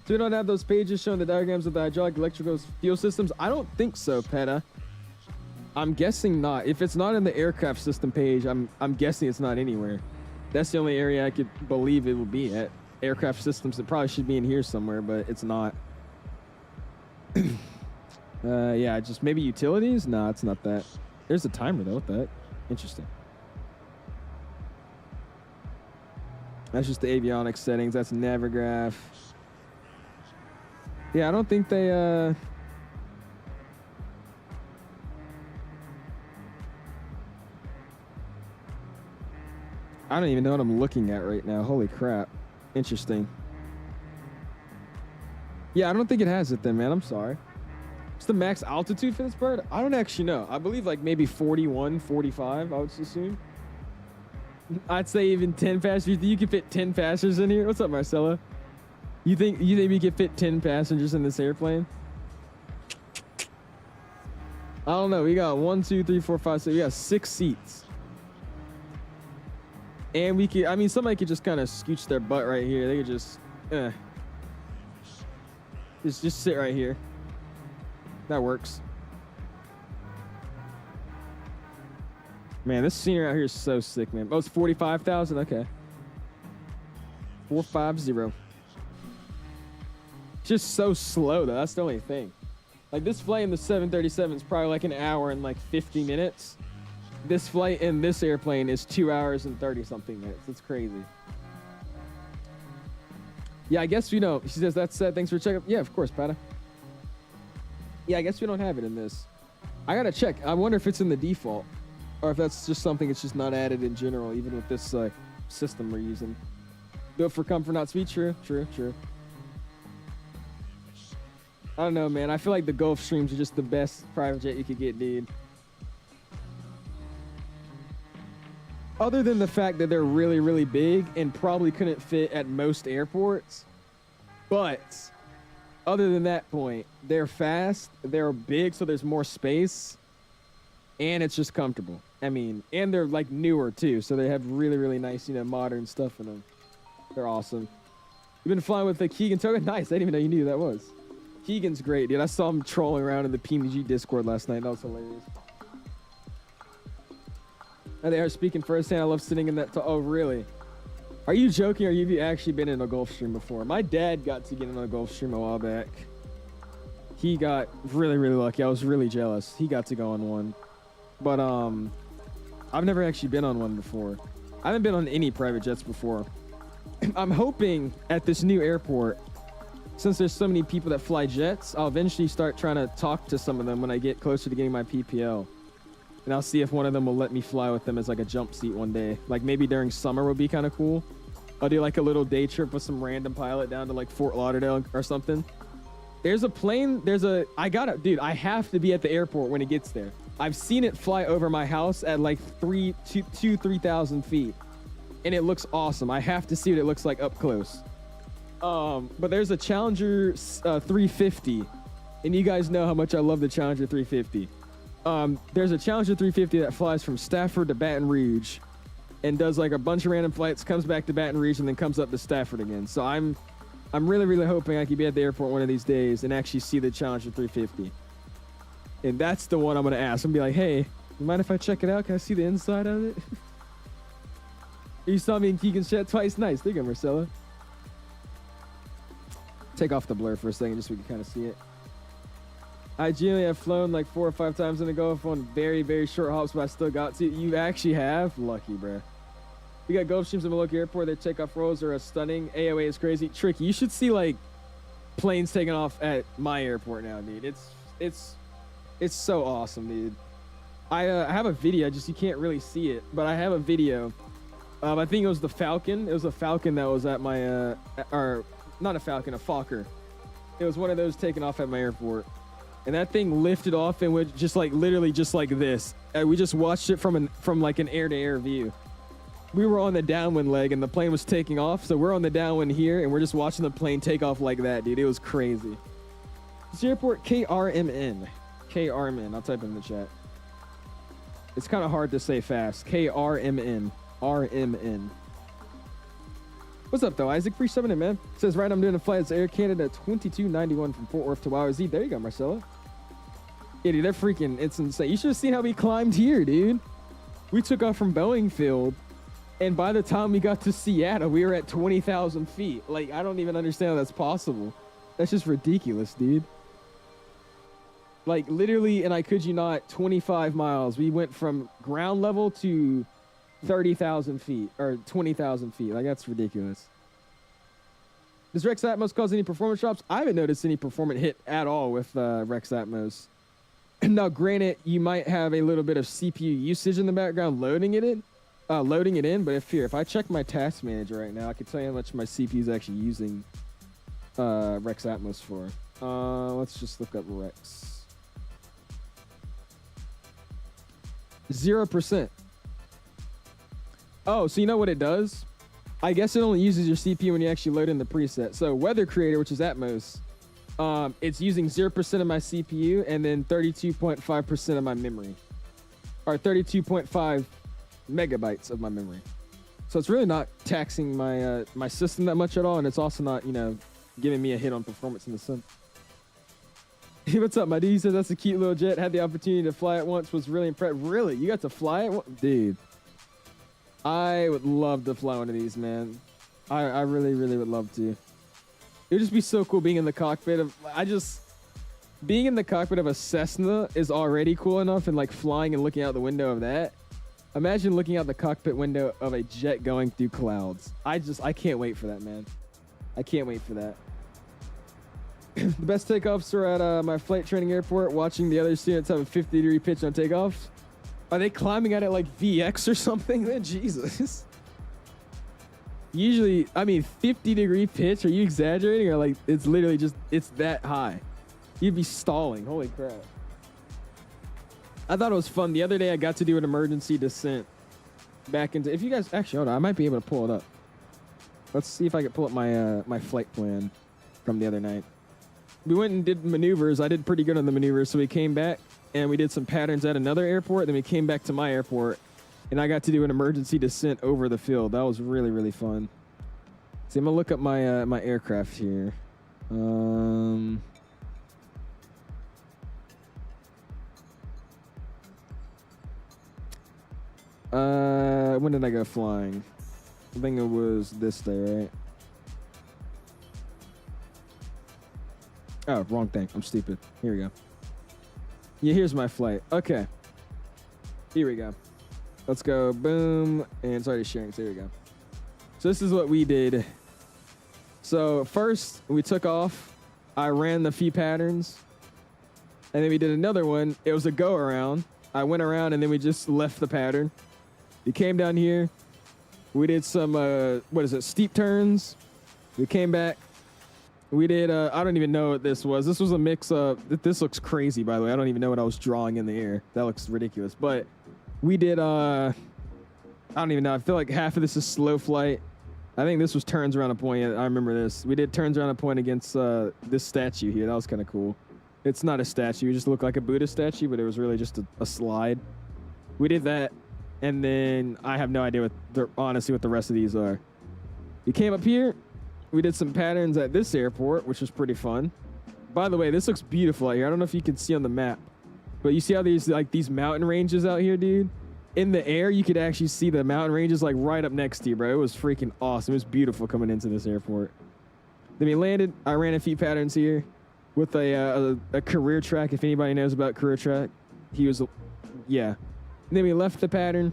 So we don't have those pages showing the diagrams of the hydraulic, electrical, fuel systems? I don't think so, Peta. I'm guessing not. If it's not in the aircraft system page, I'm guessing it's not anywhere. That's the only area I could believe it will be at. Aircraft systems, it probably should be in here somewhere, but it's not. Yeah, just maybe utilities? Nah, it's not that. There's a timer though with that. Interesting. That's just the avionics settings. That's Navigraph. Yeah, I don't think they I don't even know what I'm looking at right now. Holy crap. Interesting. Yeah, I don't think it has it then, man. I'm sorry. What's the max altitude for this bird? I don't actually know. I believe like maybe 41, 45, I would assume. I'd say even 10 passengers. You can fit 10 passengers in here? What's up, Marcella? You think we could fit 10 passengers in this airplane? I don't know. We got 1, 2, 3, 4, 5, 6. We got 6 seats. And we could, I mean, somebody could just kind of scooch their butt right here. They could just sit right here. That works. Man, this scenery out here is so sick, man. Oh, it's 45,000? Okay. 450. It's just so slow, though. That's the only thing. Like this flight in the 737 is probably like an hour and like 50 minutes. This flight in this airplane is 2 hours and 30 something minutes. It's crazy. Yeah, I guess we don't. She says, that's sad. Thanks for checking. Yeah, of course, Pata. Yeah, I guess we don't have it in this. I gotta check. I wonder if it's in the default or if that's just something that's just not added in general, even with this system we're using. Do it for comfort, not speed. True. I don't know, man. I feel like the Gulfstreams are just the best private jet you could get, dude. Other than the fact that they're really, really big and probably couldn't fit at most airports. But other than that point, they're fast, they're big, so there's more space, and it's just comfortable. I mean, and they're like newer too, so they have really, really nice, modern stuff in them. They're awesome. You've been flying with the 𝐂𝐫𝐚𝐢𝐢? Nice. I didn't even know you knew who that was. Keegan's great, dude. I saw him trolling around in the PMG Discord last night. That was hilarious. And they are speaking firsthand. I love sitting in that. Oh, really? Are you joking or have you actually been in a Gulfstream before? My dad got to get in a Gulfstream a while back. He got really, really lucky. I was really jealous. He got to go on one. But I've never actually been on one before. I haven't been on any private jets before. I'm hoping at this new airport, since there's so many people that fly jets, I'll eventually start trying to talk to some of them when I get closer to getting my PPL. And I'll see if one of them will let me fly with them as like a jump seat one day. Like maybe during summer would be kind of cool. I'll do like a little day trip with some random pilot down to like Fort Lauderdale or something. There's a plane, dude, I have to be at the airport when it gets there. I've seen it fly over my house at like 3,000 feet. And it looks awesome. I have to see what it looks like up close. But there's a Challenger 350. And you guys know how much I love the Challenger 350. There's a Challenger 350 that flies from Stafford to Baton Rouge and does like a bunch of random flights, comes back to Baton Rouge, and then comes up to Stafford again. So I'm really, really hoping I could be at the airport one of these days and actually see the Challenger 350. And that's the one I'm going to ask. I'm going to be like, hey, you mind if I check it out? Can I see the inside of it? You saw me in Keegan's chat twice. Nice. There you go, Marcella. Take off the blur for a second just so we can kind of see it. I generally have flown like 4 or 5 times in a Gulf on very, very short hops, but I still got to. You actually have? Lucky, bruh. We got Gulfstreams at Maloka Airport. Their takeoff rolls are stunning. AOA is crazy. Tricky. You should see like planes taking off at my airport now, dude. It's so awesome, dude. I have a video. Just you can't really see it, but I have a video. I think it was the Falcon. It was a Falcon that was at my or not a Falcon, a Fokker. It was one of those taking off at my airport. And that thing lifted off and went just like literally just like this. We just watched it from like an air-to-air view. We were on the downwind leg and the plane was taking off. So we're on the downwind here and we're just watching the plane take off like that, dude. It was crazy. This airport, KRMN. KRMN. I'll type it in the chat. It's kind of hard to say fast. KRMN. RMN. What's up, though, Isaac? Free 7 in, man. Says, right, I'm doing a flight. It's Air Canada 2291 from Fort Worth to 𝐓𝐺. There you go, Marcella. Yeah, dude, they're freaking, it's insane. You should have seen how we climbed here, dude. We took off from Boeing Field, and by the time we got to Seattle, we were at 20,000 feet. Like, I don't even understand how that's possible. That's just ridiculous, dude. Like, literally, and I kid you not, 25 miles. We went from ground level to 30,000 feet, or 20,000 feet. Like, that's ridiculous. Does Rex Atmos cause any performance drops? I haven't noticed any performance hit at all with Rex Atmos. Now, granted, you might have a little bit of CPU usage in the background loading it in, but if I check my task manager right now, I can tell you how much my CPU is actually using Rex Atmos for. Let's just look up Rex. 0%. Oh, so you know what it does? I guess it only uses your CPU when you actually load in the preset. So Weather Creator, which is Atmos, it's using 0% of my CPU and then 32.5% of my memory. Or 32.5 megabytes of my memory. So it's really not taxing my my system that much at all, and it's also not, giving me a hit on performance in the sun. Hey, what's up, my dude? He says that's a cute little jet. Had the opportunity to fly it once. Was really impressed. Really? You got to fly it? Dude. I would love to fly one of these, man. I really, really would love to. It would just be so cool being in the cockpit. being in the cockpit of a Cessna is already cool enough, and like flying and looking out the window of that. Imagine looking out the cockpit window of a jet going through clouds. I can't wait for that, man. I can't wait for that. The best takeoffs are at my flight training airport, watching the other students have a 50-degree pitch on takeoffs. Are they climbing at it like VX or something? Man, Jesus. Usually, I mean, 50-degree pitch, are you exaggerating? Or like, it's literally just, it's that high. You'd be stalling, holy crap. I thought it was fun. The other day, I got to do an emergency descent back into, if you guys, actually, hold on, I might be able to pull it up. Let's see if I can pull up my my flight plan from the other night. We went and did maneuvers. I did pretty good on the maneuvers, so we came back and we did some patterns at another airport. Then we came back to my airport, and I got to do an emergency descent over the field. That was really, really fun. See, I'm gonna look up my my aircraft here. When did I go flying? I think it was this day, right? Oh, wrong thing. I'm stupid. Here we go. Yeah, here's my flight. Okay. Here we go. Let's go. Boom. And it's already sharing. So here we go. So this is what we did. So first, we took off. I ran the few patterns. And then we did another one. It was a go around. I went around and then we just left the pattern. We came down here. We did some, steep turns. We came back. We did, I don't even know what this was. This was a mix of, this looks crazy, by the way. I don't even know what I was drawing in the air. That looks ridiculous. But we did, I don't even know. I feel like half of this is slow flight. I think this was turns around a point. I remember this. We did turns around a point against this statue here. That was kind of cool. It's not a statue. It just looked like a Buddha statue, but it was really just a slide. We did that. And then I have no idea honestly what the rest of these are. We came up here. We did some patterns at this airport, which was pretty fun. By the way, this looks beautiful out here. I don't know if you can see on the map, but you see how these mountain ranges out here, dude? In the air, you could actually see the mountain ranges like right up next to you, bro. It was freaking awesome. It was beautiful coming into this airport. Then we landed. I ran a few patterns here with a career track. If anybody knows about career track, yeah. And then we left the pattern.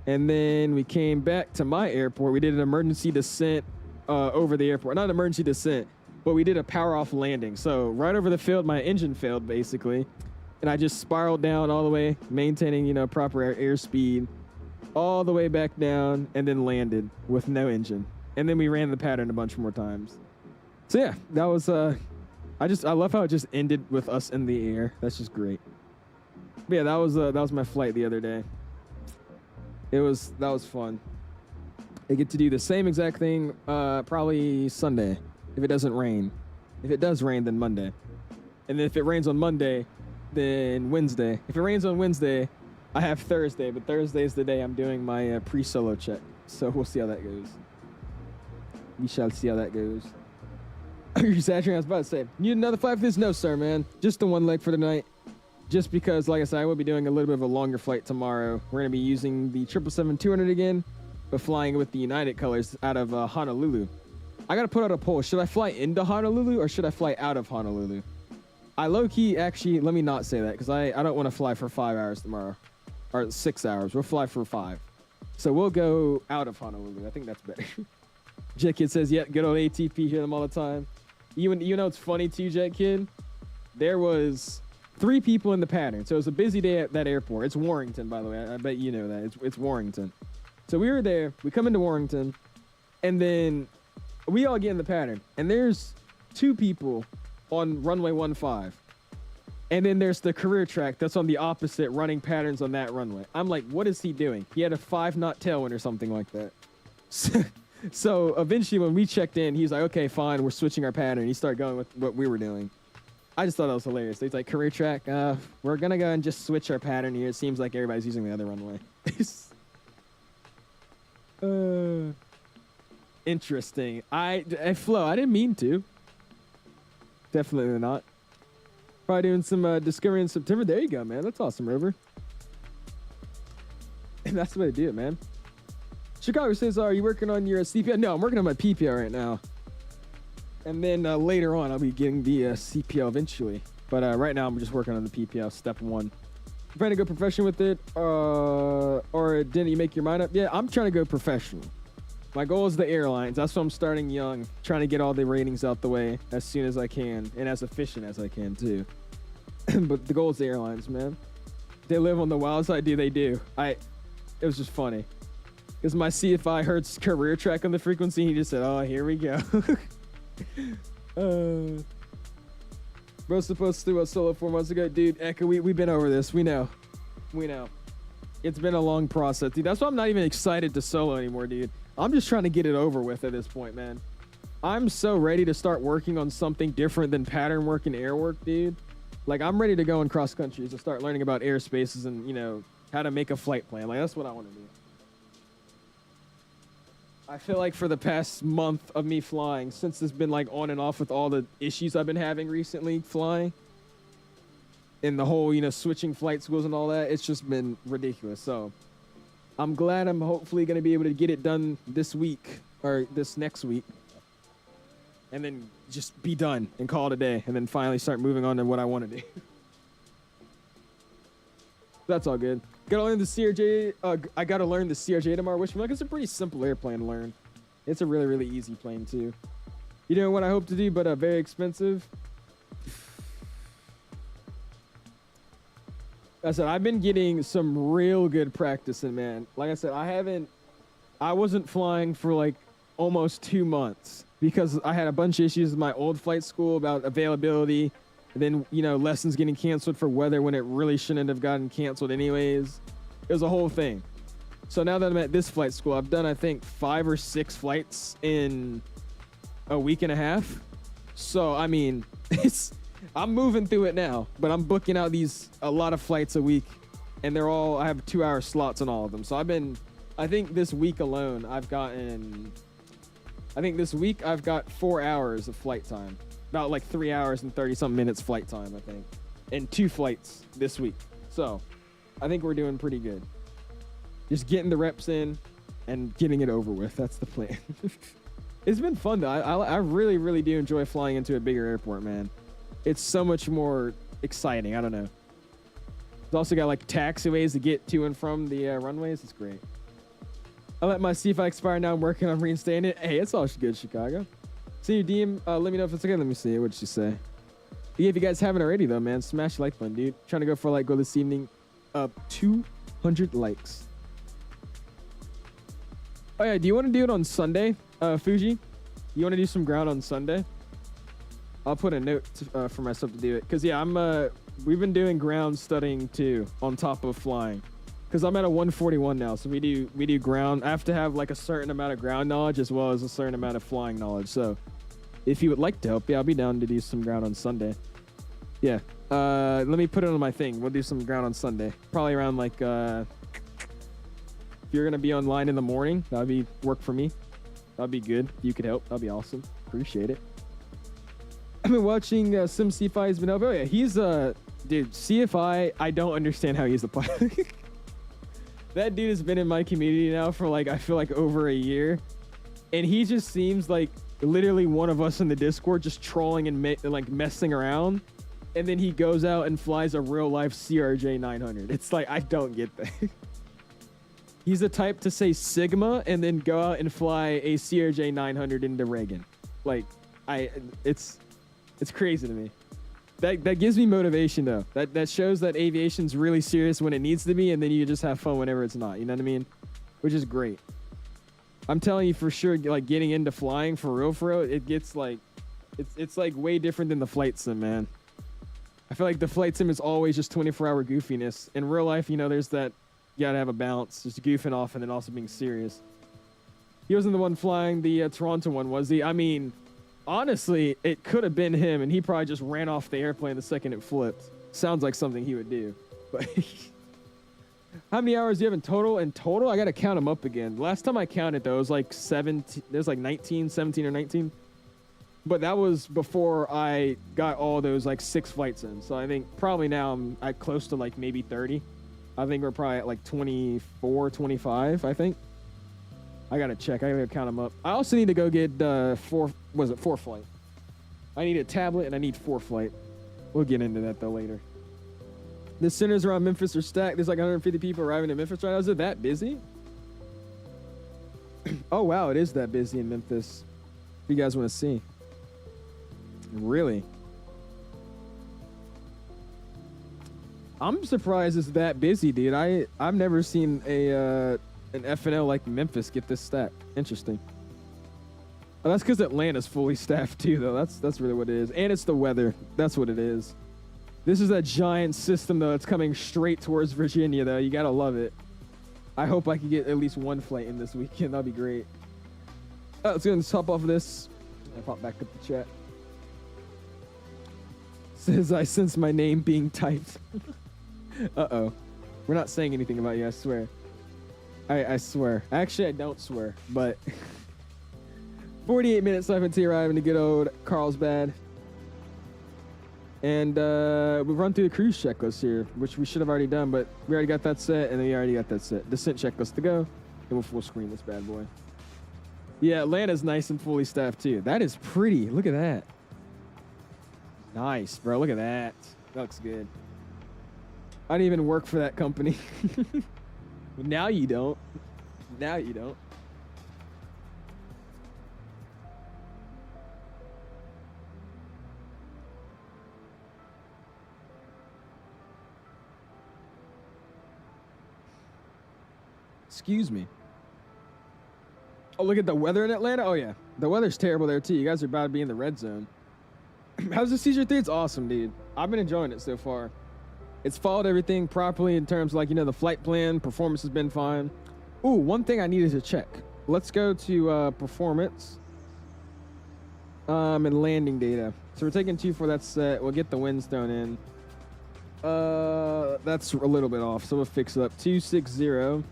And then we came back to my airport. We did an emergency descent over the airport. Not an emergency descent, but we did a power off landing. So right over the field, my engine failed basically. And I just spiraled down all the way, maintaining, proper airspeed, all the way back down, and then landed with no engine. And then we ran the pattern a bunch more times. So yeah, that was, I love how it just ended with us in the air. That's just great. But yeah, that was my flight the other day. That was fun. I get to do the same exact thing probably Sunday if it doesn't rain. If it does rain, then Monday. And then if it rains on Monday, then Wednesday. If it rains on Wednesday, I have Thursday, but Thursday is the day I'm doing my pre-solo check. So we'll see how that goes. We shall see how that goes. You're saturating. I was about to say, you need another flight for this? No, sir, man. Just the one leg for the night. Just because, like I said, I will be doing a little bit of a longer flight tomorrow. We're going to be using the 777-200 again, but flying with the United colors out of Honolulu. I got to put out a poll. Should I fly into Honolulu or should I fly out of Honolulu? I low-key, actually, let me not say that because I don't want to fly for 5 hours tomorrow. Or 6 hours. We'll fly for 5. So we'll go out of Honolulu. I think that's better. Jet Kid says, yeah, good old ATP, hear them all the time. You know what's funny too, Jet Kid? There was 3 people in the pattern. So it was a busy day at that airport. It's Warrington, by the way. I bet you know that. It's Warrington. So we were there. We come into Warrington. And then we all get in the pattern. And there's 2 people on runway 15. And then there's the career track that's on the opposite, running patterns on that runway. I'm like, what is he doing? He had a 5-knot tailwind or something like that. So eventually when we checked in, he's like, okay, fine, we're switching our pattern. He started going with what we were doing. I just thought that was hilarious. He's like, career track, we're going to go and just switch our pattern here. It seems like everybody's using the other runway. Interesting. Flo, I didn't mean to. Definitely not. Probably doing some discovery in September. There you go, man. That's awesome, Rover. And that's the way to do it, man. Chicago says, are you working on your CPR? No, I'm working on my PPR right now. And then later on, I'll be getting the CPL eventually. But right now, I'm just working on the PPL step 1. Trying to go professional with it, or didn't you make your mind up? Yeah, I'm trying to go professional. My goal is the airlines. That's why I'm starting young, trying to get all the ratings out the way as soon as I can, and as efficient as I can too. But the goal is the airlines, man. They live on the wild side, dude. They do. It was just funny, because my CFI heard career track on the frequency. He just said, "Oh, here we go." Bro's supposed to do a solo 4 months ago, dude. Echo, we've been over this. We know. It's been a long process, dude. That's why I'm not even excited to solo anymore, dude. I'm just trying to get it over with at this point, man. I'm so ready to start working on something different than pattern work and air work, dude. Like, I'm ready to go in cross countries and start learning about airspaces and, you know, how to make a flight plan. Like, that's what I want to do. I feel like for the past month of me flying, since it's been like on and off with all the issues I've been having recently flying, and the whole, you know, switching flight schools and all that, it's just been ridiculous. So I'm glad I'm hopefully going to be able to get it done this week or this next week, and then just be done and call it a day, and then finally start moving on to what I want to do. That's all good. Gotta learn the CRJ. I gotta learn the CRJ tomorrow, which like it's a pretty simple airplane to learn. It's a really, really easy plane too. You know what I hope to do, but very expensive. I said I've been getting some real good practice in, man. Like I said, I wasn't flying for like almost 2 months because I had a bunch of issues with my old flight school about availability. And then, you know, lessons getting canceled for weather when it really shouldn't have gotten canceled anyways. It was a whole thing. So now that I'm at this flight school, I've done, I think, 5 or 6 flights in a week and a half. So, I mean, I'm moving through it now, but I'm booking out a lot of flights a week, and I have 2-hour slots on all of them. So I think this week alone, I've got 4 hours of flight time. About like 3 hours and 30-something minutes flight time, I think. And 2 flights this week. So I think we're doing pretty good. Just getting the reps in and getting it over with. That's the plan. It's been fun, though. I really, really do enjoy flying into a bigger airport, man. It's so much more exciting. I don't know. It's also got like taxiways to get to and from the runways. It's great. I let my CFI expire now. I'm working on reinstating it. Hey, it's all good, Chicago. See you, DM. Let me know if it's okay. Let me see. What did she say? Yeah, if you guys haven't already, though, man, smash the like button, dude. Trying to go for a like goal this evening. 200 likes. Oh, yeah. Do you want to do it on Sunday, Fuji? You want to do some ground on Sunday? I'll put a note for myself to do it. Because, yeah, we've been doing ground studying, too, on top of flying. Because I'm at a 141 now, so we do ground. I have to have like a certain amount of ground knowledge as well as a certain amount of flying knowledge. So if you would like to help, yeah, I'll be down to do some ground on Sunday. Yeah. Let me put it on my thing. We'll do some ground on Sunday. Probably around like, if you're going to be online in the morning, that'd be work for me. That'd be good. If you could help, that'd be awesome. Appreciate it. I've been watching Sim CFI. He's been over. Oh, yeah. He's, dude, CFI, I don't understand how he's the pilot. That dude has been in my community now for like, I feel like over a year. And he just seems like literally one of us in the Discord just trolling and like messing around. And then he goes out and flies a real life CRJ 900. It's like, I don't get that. He's the type to say Sigma and then go out and fly a CRJ 900 into Reagan. Like, it's crazy to me. That gives me motivation, though. That shows that aviation's really serious when it needs to be, and then you just have fun whenever it's not. You know what I mean? Which is great. I'm telling you for sure, like getting into flying for real, it gets like, it's like way different than the flight sim, man. I feel like the flight sim is always just 24-hour goofiness. In real life, you know, there's that, you gotta have a balance, just goofing off and then also being serious. He wasn't the one flying the Toronto one, was he? I mean, honestly, it could have been him, and he probably just ran off the airplane the second it flipped. Sounds like something he would do. But how many hours do you have in total? In total, I got to count them up again. Last time I counted, though, it was like 17. There's like 17 or 19. But that was before I got all those like 6 flights in. So I think probably now I'm at close to like maybe 30. I think we're probably at like 24, 25, I think. I got to check. I got to count them up. I also need to go get 4 flights. I need a tablet and I need ForeFlight. We'll get into that though later. The centers around Memphis are stacked. There's like 150 people arriving in Memphis right now. Is it that busy? Oh wow, it is that busy in Memphis. If you guys want to see. Really? I'm surprised it's that busy, dude. I've never seen an FNL like Memphis get this stacked. Interesting. Oh, that's because Atlanta's fully staffed too, though. That's really what it is. And it's the weather. That's what it is. This is a giant system, though. It's coming straight towards Virginia, though. You gotta love it. I hope I can get at least one flight in this weekend. That'd be great. Oh, let's go and hop off of this. I pop back up the chat. Says I sense my name being typed. Uh-oh. We're not saying anything about you, I swear. I swear. Actually, I don't swear, but 48 minutes left until arriving to good old Carlsbad. And we've run through the cruise checklist here, which we should have already done, but we already got that set, and then we already got that set. Descent checklist to go, and we'll full screen this bad boy. Yeah, Atlanta's nice and fully staffed, too. That is pretty. Look at that. Nice, bro. Look at that. That looks good. I didn't even work for that company. Now you don't. Now you don't. Excuse me. Oh, look at the weather in Atlanta. Oh, yeah. The weather's terrible there, too. You guys are about to be in the red zone. How's the CJ3? It's awesome, dude. I've been enjoying it so far. It's followed everything properly in terms of, like, you know, the flight plan. Performance has been fine. Ooh, one thing I needed to check. Let's go to performance and landing data. So we're taking 2 for that set. We'll get the winds thrown in. That's a little bit off, so we'll fix it up. 260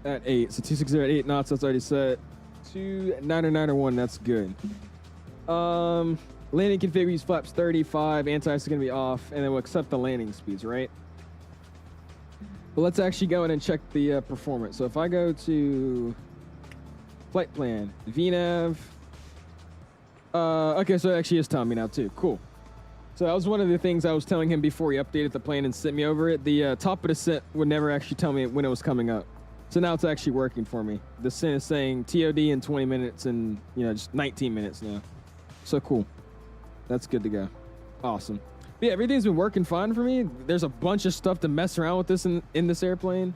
at 8. So 260 at 8 knots, that's already set. 2991, that's good. Landing config, we use flaps 35, anti-ice is going to be off, and then we'll accept the landing speeds, right? But let's actually go in and check the performance. So if I go to flight plan, VNAV, okay, so it actually is telling me now too. Cool. So that was one of the things I was telling him before he updated the plane and sent me over it. The top of the set would never actually tell me when it was coming up. So now it's actually working for me. The SIN is saying TOD in 20 minutes and, you know, just 19 minutes now. So cool. That's good to go. Awesome. But yeah, everything's been working fine for me. There's a bunch of stuff to mess around with this in this airplane.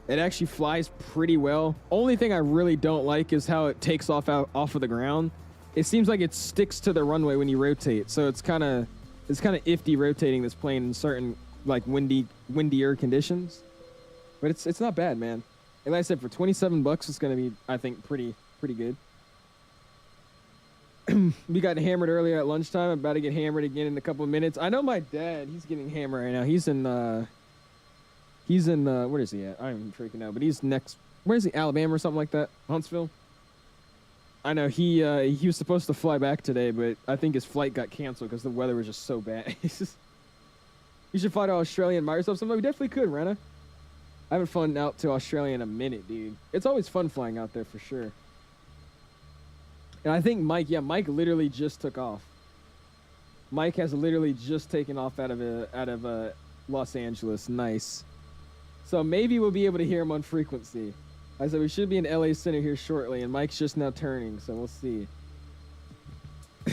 It actually flies pretty well. Only thing I really don't like is how it takes off of the ground. It seems like it sticks to the runway when you rotate. So it's kind of iffy rotating this plane in certain like windier conditions. But it's not bad, man. And like I said, for $27, it's gonna be, I think, pretty good. We got hammered earlier at lunchtime. I'm about to get hammered again in a couple of minutes. I know my dad, he's getting hammered right now. He's in where is he at? I don't even freaking know, but he's next, where is he? Alabama or something like that? Huntsville? I know he was supposed to fly back today, but I think his flight got canceled because the weather was just so bad. You should fly to Australia and buy yourself something. We definitely could, Rana. I haven't flown out to Australia in a minute, dude. It's always fun flying out there for sure. And I think Mike literally just took off. Mike has literally just taken off out of Los Angeles. Nice. So maybe we'll be able to hear him on frequency. I said we should be in LA Center here shortly, and Mike's just now turning, so we'll see. He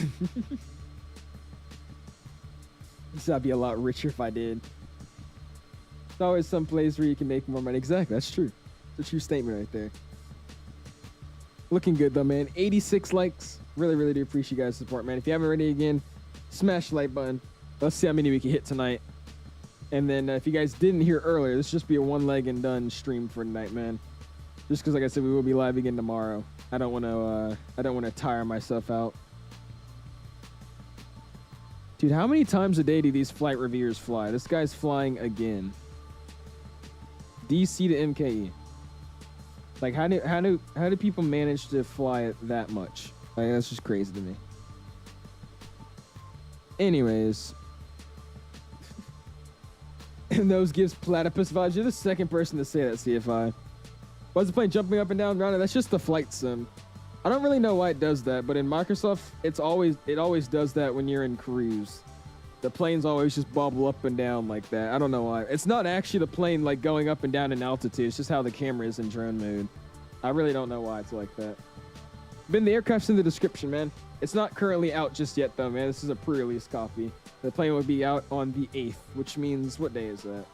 said I'd be a lot richer if I did. There's always some place where you can make more money. Exactly, that's true. It's a true statement right there. Looking good though, man. 86 likes. Really, really do appreciate you guys' support, man. If you haven't already, again, smash the like button. Let's see how many we can hit tonight. And then if you guys didn't hear earlier, this just be a one leg and done stream for tonight, man. Just because, like I said, we will be live again tomorrow. I don't want to tire myself out. Dude, how many times a day do these flight reviewers fly? This guy's flying again. DC to MKE. Like, how do people manage to fly it that much? Like, that's just crazy to me. Anyways. And those gives platypus vibes. You're the second person to say that, CFI. Why's the plane jumping up and down around it? That's just the flight sim. I don't really know why it does that, but in Microsoft, it always does that when you're in cruise. The planes always just bobble up and down like that. I don't know why. It's not actually the plane like going up and down in altitude. It's just how the camera is in drone mode. I really don't know why it's like that. Ben, the aircraft's in the description, man. It's not currently out just yet, though, man. This is a pre-release copy. The plane will be out on the 8th, which means, what day is that?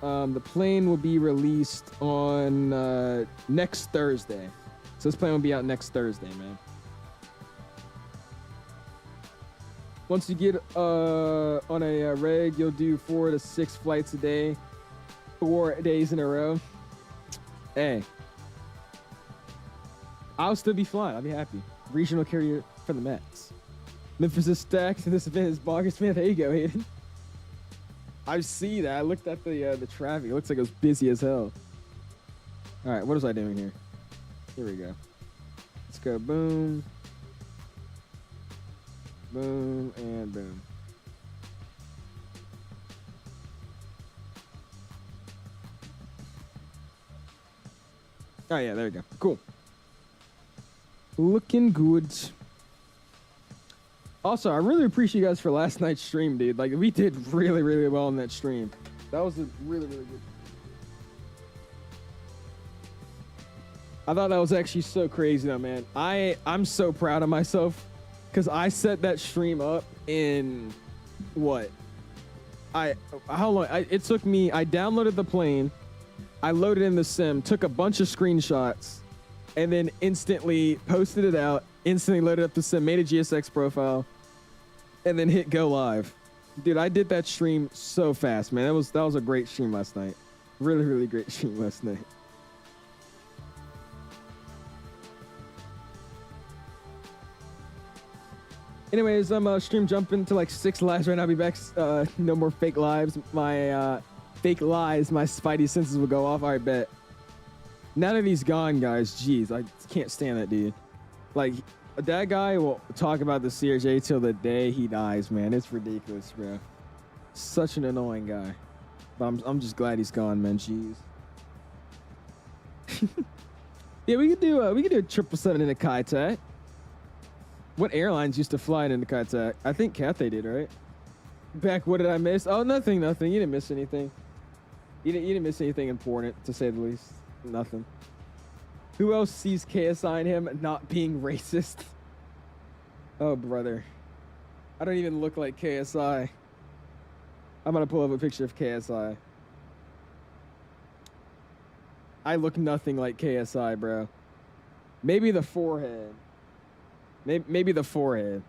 The plane will be released on next Thursday. So this plane will be out next Thursday, man. Once you get on a reg, you'll do 4 to 6 flights a day, 4 days in a row. Hey, I'll still be flying. I'll be happy. Regional carrier for the Mets. Memphis is stacked, and this event is bonkers, man. There you go, Hayden. I see that. I looked at the traffic. It looks like it was busy as hell. All right, what was I doing here? Here we go. Let's go. Boom. Boom and boom. Oh yeah, there we go. Cool. Looking good. Also, I really appreciate you guys for last night's stream, dude. Like, we did really, really well on that stream. That was a really, really good. I thought that was actually so crazy, though, man. I'm so proud of myself. Because I set that stream up in what? How long? It took me, I downloaded the plane, I loaded in the sim, took a bunch of screenshots, and then instantly posted it out, instantly loaded up the sim, made a GSX profile, and then hit go live. Dude, I did that stream so fast, man. That was a great stream last night. Really, really great stream last night. Anyways, I'm stream jumping to like 6 lives right now. I'll be back. No more fake lives. My fake lies, my spidey senses will go off. All right, bet. Now that he's gone, guys, jeez, I can't stand that dude. Like, that guy will talk about the CRJ till the day he dies, man. It's ridiculous, bro. Such an annoying guy. But I'm just glad he's gone, man. Jeez. Yeah, we could do a 777 in a Kai-Tak. What airlines used to fly in the Kai-Tak? I think Cathay did, right? Back, what did I miss? Oh, nothing. You didn't miss anything. You didn't miss anything important, to say the least. Nothing. Who else sees KSI in him not being racist? Oh, brother. I don't even look like KSI. I'm going to pull up a picture of KSI. I look nothing like KSI, bro. Maybe the forehead. Maybe the forehead.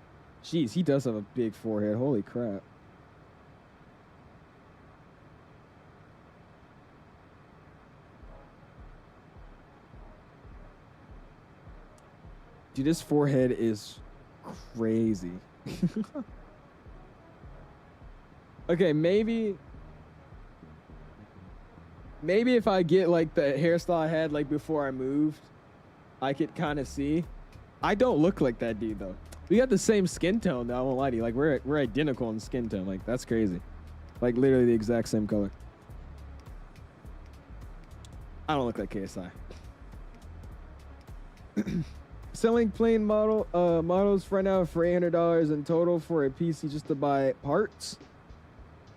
Jeez, he does have a big forehead. Holy crap. Dude, his forehead is crazy. Okay, maybe if I get like the hairstyle I had like before I moved, I could kind of see. I don't look like that dude though. We got the same skin tone though, I won't lie to you. Like we're identical in skin tone. Like that's crazy. Like literally the exact same color. I don't look like KSI. Selling plane models right now for $800 in total for a PC just to buy parts.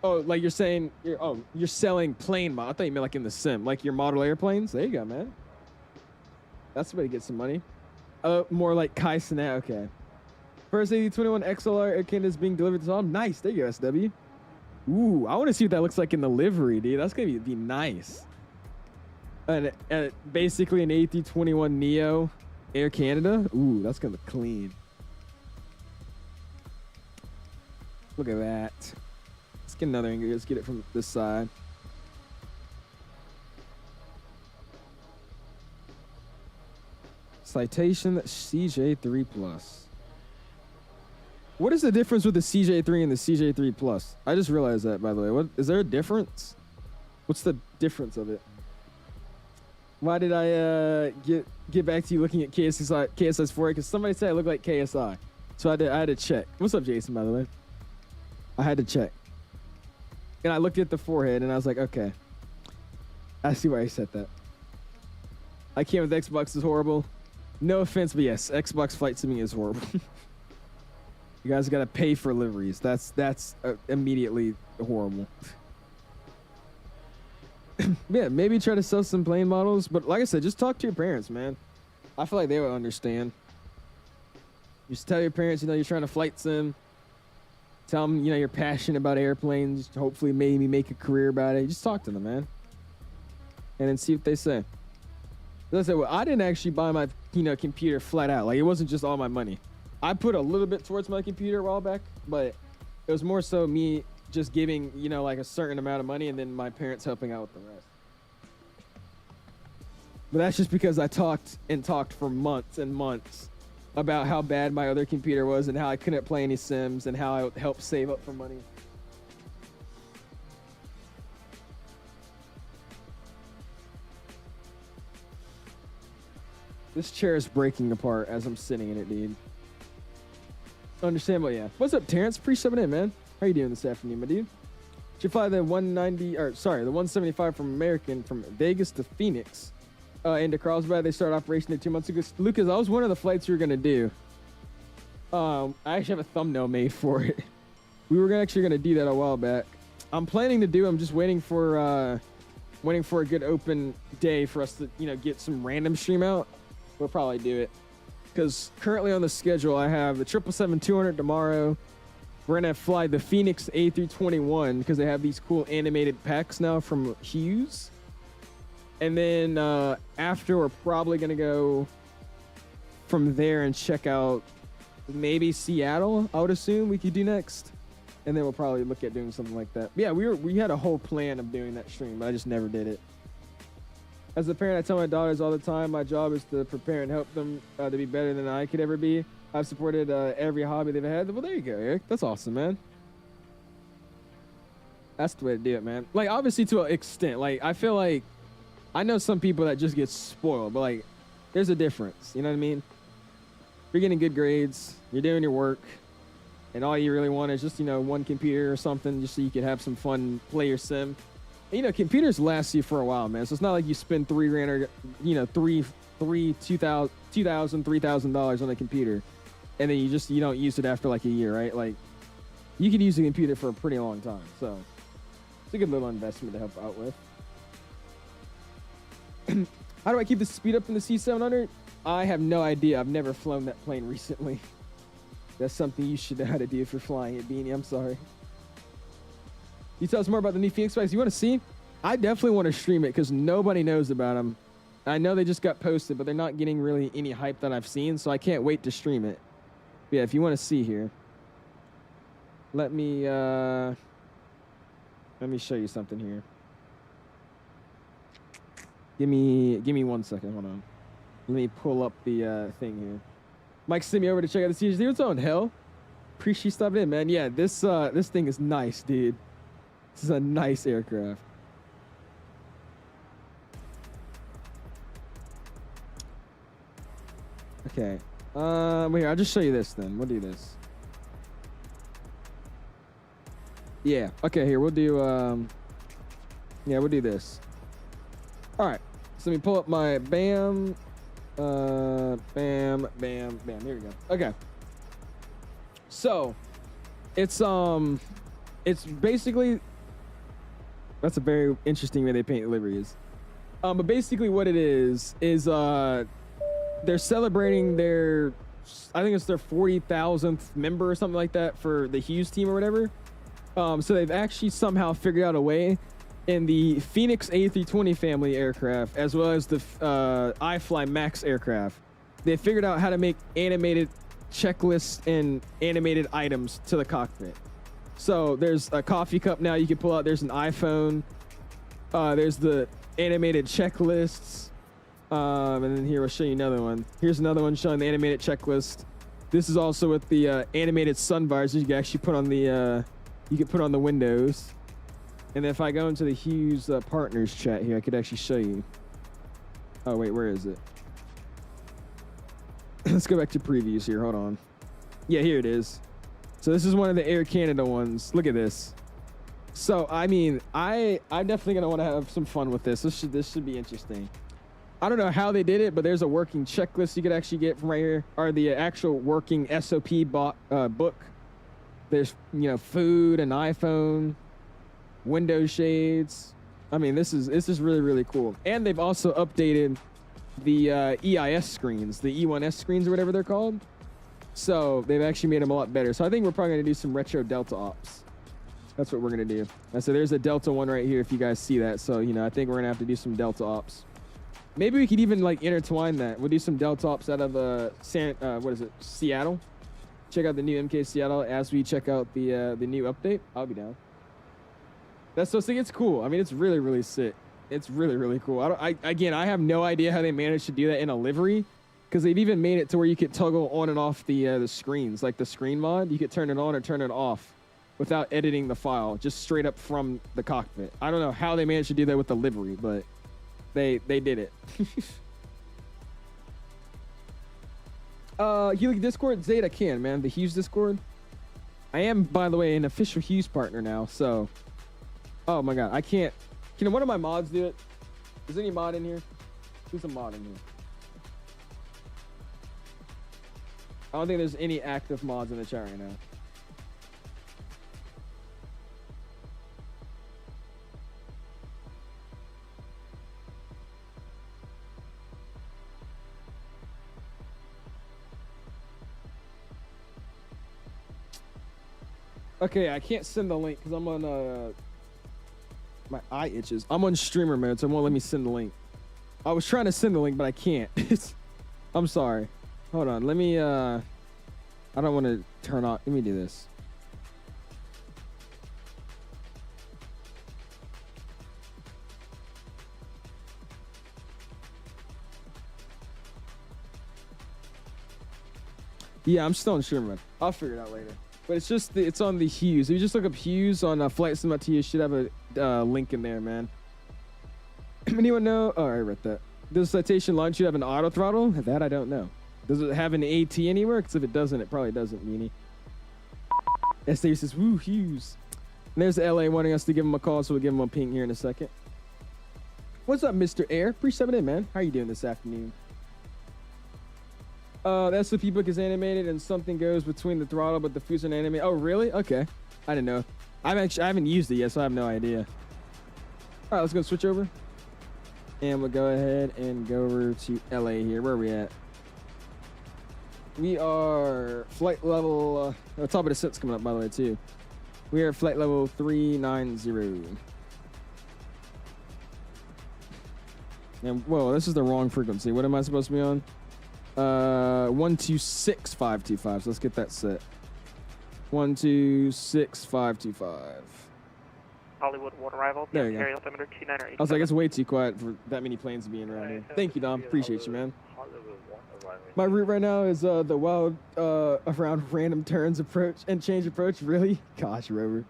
Oh, like you're saying you're selling plane model. I thought you meant like in the sim, like your model airplanes. There you go, man. That's the way to get some money. More like Cessna. Okay. First A321 XLR Air Canada is being delivered to Tom. Nice. There you go, SW. Ooh, I want to see what that looks like in the livery, dude. That's gonna be nice. And basically an A321 Neo Air Canada. Ooh, that's gonna look clean. Look at that. Let's get another angle. Let's get it from this side. Citation CJ3 Plus. What is the difference with the CJ3 and the CJ3 Plus? I just realized that, by the way. What is there a difference? What's the difference of it? Why did I get back to you looking at KSI's forehead? Because somebody said I look like KSI. So I had to check. What's up, Jason, by the way? I had to check. And I looked at the forehead and I was like, okay. I see why he said that. I can't with Xbox is horrible. No offense, but yes, Xbox flight simming is horrible. You guys got to pay for liveries. That's immediately horrible. Yeah, maybe try to sell some plane models, but like I said, just talk to your parents, man. I feel like they would understand. Just tell your parents, you're trying to flight sim. Tell them, you're passionate about airplanes. Hopefully, maybe make a career about it. Just talk to them, man, and then see what they say. As I said, well, I didn't actually buy my, computer flat out. Like, it wasn't just all my money. I put a little bit towards my computer a while back, but it was more so me just giving, like a certain amount of money and then my parents helping out with the rest. But that's just because I talked for months and months about how bad my other computer was and how I couldn't play any Sims and how I helped save up for money. This chair is breaking apart as I'm sitting in it, dude. Understandable, yeah. What's up, Terrence? Pre-subbing in, man. How you doing this afternoon, my dude? Did you fly the 175 from American from Vegas to Phoenix into Carlsbad? They started operation there 2 months ago. Lucas, that was one of the flights we were gonna do. I actually have a thumbnail made for it. We were actually gonna do that a while back. I'm planning to do. I'm just waiting for a good open day for us to get some random stream out. We'll probably do it because currently on the schedule I have the 777-200 tomorrow. We're gonna fly the Phoenix A321 because they have these cool animated packs now from Hughes. And then after, we're probably gonna go from there and check out maybe Seattle. I would assume we could do next, and then we'll probably look at doing something like that. But yeah, we had a whole plan of doing that stream, but I just never did it. As a parent, I tell my daughters all the time, my job is to prepare and help them to be better than I could ever be. I've supported every hobby they've had. Well, there you go, Eric. That's awesome, man. That's the way to do it, man. Like, obviously to an extent. Like, I feel like I know some people that just get spoiled, but like, there's a difference. You know what I mean? You're getting good grades, you're doing your work, and all you really want is just, one computer or something just so you can have some fun, play your sim. And, computers last you for a while, man. So it's not like you spend $3,000 or, $3,000 on a computer, and then you don't use it after like a year, right? Like, you could use a computer for a pretty long time. So it's a good little investment to help out with. How do I keep the speed up in the C700? I have no idea. I've never flown that plane recently. That's something you should know how to do if you're flying it, Beanie. I'm sorry. You tell us more about the new Phoenix bikes. You want to see? I definitely want to stream it because nobody knows about them. I know they just got posted, but they're not getting really any hype that I've seen, so I can't wait to stream it. But yeah, if you want to see here, let me show you something here. Give me 1 second. Hold on. Let me pull up the thing here. Mike sent me over to check out the CJ3. What's on, hell? Appreciate you stopping in, man. Yeah, this thing is nice, dude. This is a nice aircraft. Okay. Here, I'll just show you this then. We'll do this. Yeah. Okay, here, we'll do, yeah, we'll do this. All right. So let me pull up my bam. Bam, bam, bam. Here we go. Okay. So, it's basically, that's a very interesting way they paint liveries. But basically what it is they're celebrating their, I think it's their 40,000th member or something like that for the Hughes team or whatever. So they've actually somehow figured out a way in the Phoenix A320 family aircraft, as well as the iFly Max aircraft. They figured out how to make animated checklists and animated items to the cockpit. So there's a coffee cup now you can pull out. There's an iPhone. There's the animated checklists. And then here, I'll show you another one. Here's another one showing the animated checklist. This is also with the animated sun visors you can actually put on the windows. And if I go into the Hughes partners chat here, I could actually show you. Oh wait, where is it? Let's go back to previews here. Hold on. Yeah, here it is. So this is one of the Air Canada ones. Look at this. So I mean, I'm definitely gonna want to have some fun with this. This should be interesting. I don't know how they did it, but there's a working checklist you could actually get from right here, or the actual working SOP book. There's, you know, food, an iPhone, window shades. I mean, this is really, really cool. And they've also updated the EIS screens, the E1S screens or whatever they're called. So they've actually made them a lot better. So I think we're probably going to do some retro Delta ops. That's what we're going to do. And so there's a Delta one right here if you guys see that. So, you know, I think we're going to have to do some Delta ops. Maybe we could even like intertwine that. We'll do some Delta ops out of Seattle. Check out the new MK Seattle as we check out the new update. I'll be down. That's so sick. It's cool. I mean, it's really, really sick. It's really, really cool. Again, I have no idea how they managed to do that in a livery, because they've even made it to where you could toggle on and off the screens, like the screen mod. You could turn it on or turn it off without editing the file, just straight up from the cockpit. I don't know how they managed to do that with the livery, but they did it. You Discord, Zeta can, man. The Hughes Discord. I am, by the way, an official Hughes partner now, so. Oh my god, I can't. Can one of my mods do it? Is any mod in here? Who's a mod in here? I don't think there's any active mods in the chat right now. Okay, I can't send the link because I'm on my eye itches. I'm on streamer mode, so it won't let me send the link. I was trying to send the link, but I can't. I'm sorry. Hold on. Let me I don't want to turn off. Let me do this. Yeah, I'm still on streamer mode. I'll figure it out later. But it's just it's on the Hughes. If you just look up Hughes on FlightSimExpo, you should have a link in there, man. Anyone know? Oh, I read that. Does Citation launch should have an auto throttle? That I don't know. Does it have an AT anywhere? Because if it doesn't, it probably doesn't, meanie. SW says, woo, Hughes. And there's LA wanting us to give him a call, so we'll give him a ping here in a second. What's up, Mr. Air? Appreciate it, man. How are you doing this afternoon? The SOP book is animated and something goes between the throttle, but the fuse and animated. Oh, really? Okay. I didn't know. I haven't used it yet, so I have no idea. All right, let's go switch over. And we'll go ahead and go over to LA here. Where are we at? We are flight level, top of the set's coming up, by the way, too. We are flight level 390. And, whoa, this is the wrong frequency. What am I supposed to be on? 126525. So let's get that set. 126525. Hollywood one arrival. There you go. Altimeter 29 I was like, it's way too quiet for that many planes being around here. Thank you, Dom. Appreciate you, man. My route right now is the wild around random turns approach and change approach. Really? Gosh, Rover.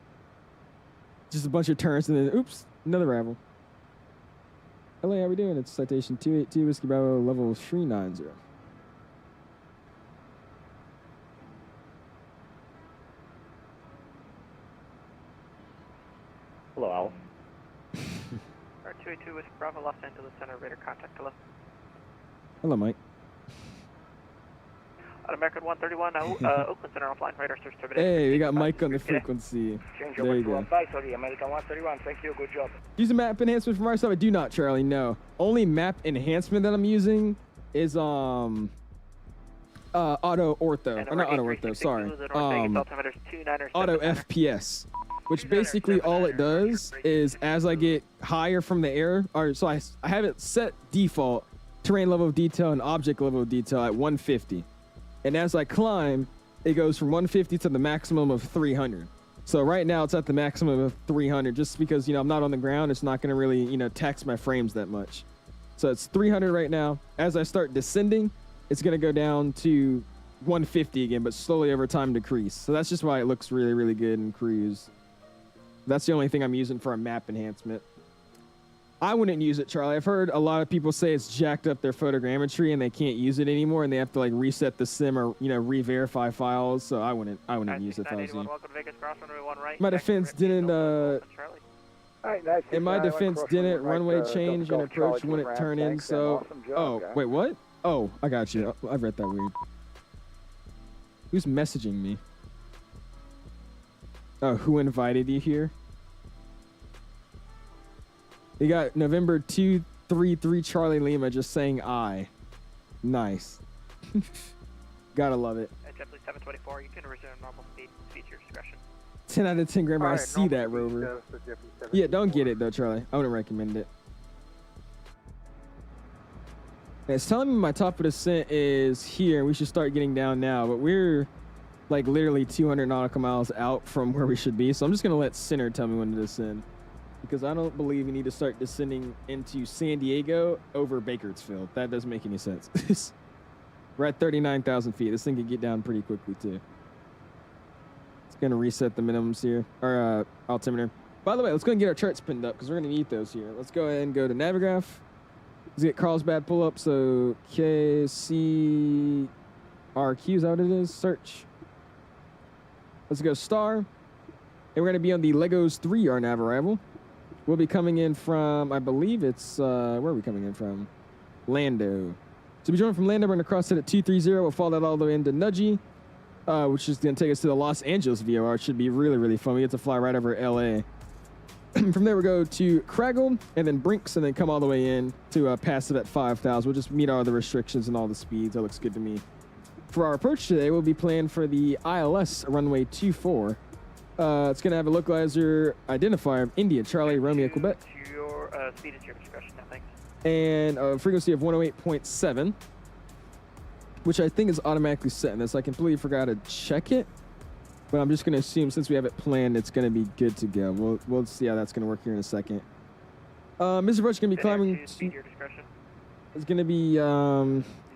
Just a bunch of turns and then oops, another arrival. LA, how we doing? It's Citation 282 Whiskey Bravo level 390. Hello, Al. 282 Whiskey Bravo, Los Angeles Center, radar contact, hello. Hello, Mike. On American 131, Oakland Center offline, radar search to Hey, we got Mike on the frequency. Change there you go. Sorry, American 131, thank you, good job. Use a map enhancement from our side? I do not, Charlie, no. Only map enhancement that I'm using is auto ortho. Or not auto ortho, sorry. Auto FPS. Which basically all it does is as I get higher from the air, or so I have it set default terrain level of detail and object level of detail at 150. And as I climb, it goes from 150 to the maximum of 300. So right now it's at the maximum of 300 just because, you know, I'm not on the ground. It's not going to really, you know, tax my frames that much. So it's 300 right now. As I start descending, it's going to go down to 150 again, but slowly over time decrease. So that's just why it looks really, really good in cruise. That's the only thing I'm using for a map enhancement. I wouldn't use it, Charlie. I've heard a lot of people say it's jacked up their photogrammetry and they can't use it anymore and they have to like reset the sim or, you know, re-verify files. So I wouldn't use it if I was you. My defense didn't Alright, nice. In my defense, didn't runway change and approach wouldn't turn in, so... Oh, wait, what? Oh, I got you. I read that weird. Who's messaging me? Oh, who invited you here? You got November 233 Charlie Lima just saying I. Nice. Gotta love it. JetBlue 724, you can resume normal speed. Speed to your discretion. 10 out of 10 grammar. I see that, normal speed Rover. status for JetBlue 724. Yeah, don't get it though, Charlie. I wouldn't recommend it. It's telling me my top of descent is here, and we should start getting down now, but we're like literally 200 nautical miles out from where we should be, so I'm just gonna let Center tell me when to descend, because I don't believe we need to start descending into San Diego over Bakersfield. That doesn't make any sense. We're at 39,000 feet. This thing can get down pretty quickly too. It's gonna reset the minimums here, or altimeter. By the way, let's go and get our charts pinned up because we're gonna need those here. Let's go ahead and go to Navigraph. Let's get Carlsbad pull up. So KCRQ, is that what it is? Search. Let's go star. And we're gonna be on the Legos 3 our nav arrival. We'll be coming in from, I believe it's, where are we coming in from? Lando. So we join from Lando, we're gonna cross it at 230. We'll follow that all the way into Nudgee, which is gonna take us to the Los Angeles VOR. It should be really, really fun. We get to fly right over LA. From there, we go to Craggle and then Brinks and then come all the way in to passive at 5,000. We'll just meet all the restrictions and all the speeds. That looks good to me. For our approach today, we'll be playing for the ILS runway 24. It's going to have a localizer identifier, India, Charlie, Romeo, Quebec. Your speed is your discretion now, thanks. And a frequency of 108.7, which I think is automatically set in this. I completely forgot to check it. But I'm just going to assume since we have it planned, it's going to be good to go. We'll see how that's going to work here in a second. Mr. Roach is going to be climbing to... It's going to be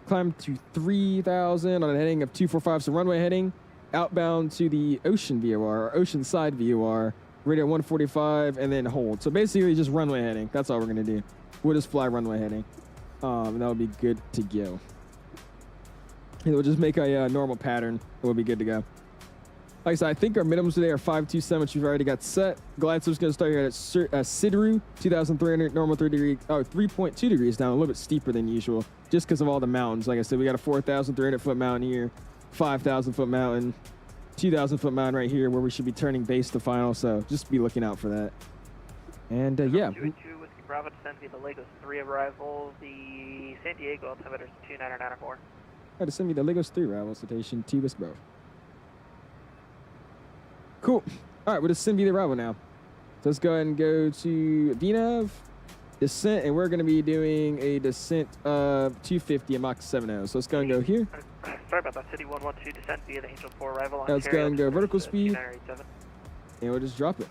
climb to 3,000 on a heading of 245. So runway heading outbound to the Ocean VOR, or Ocean Side VOR, radio 145, and then hold. So basically just runway heading. That's all we're going to do. We'll just fly runway heading. And that'll be good to go. And we'll just make a normal pattern. We'll be good to go. Like I said, I think our minimums today are 527, which we've already got set. Glide slope's going to start here at Sidru, 2,300, normal 3.2 degrees down, a little bit steeper than usual, just because of all the mountains. Like I said, we got a 4,300 foot mountain here, 5,000 foot mountain, 2,000 foot mountain right here where we should be turning base to final, so just be looking out for that. And yeah. 2 Whiskey Bravo descend via the Lagos 3 arrival, the San Diego altimeter is 2994. All right, descend me the Lagos 3 arrival, Citation 2 Whiskey Bravo. Cool. All right, we'll descend via the arrival now. So let's go ahead and go to VNAV, descent, and we're going to be doing a descent of 250 at Mach 70. So let's go and go here. Sorry about that, City 112 descent via the Angel 4 arrival. Let's go and go vertical speed, 2987. and we'll just drop it.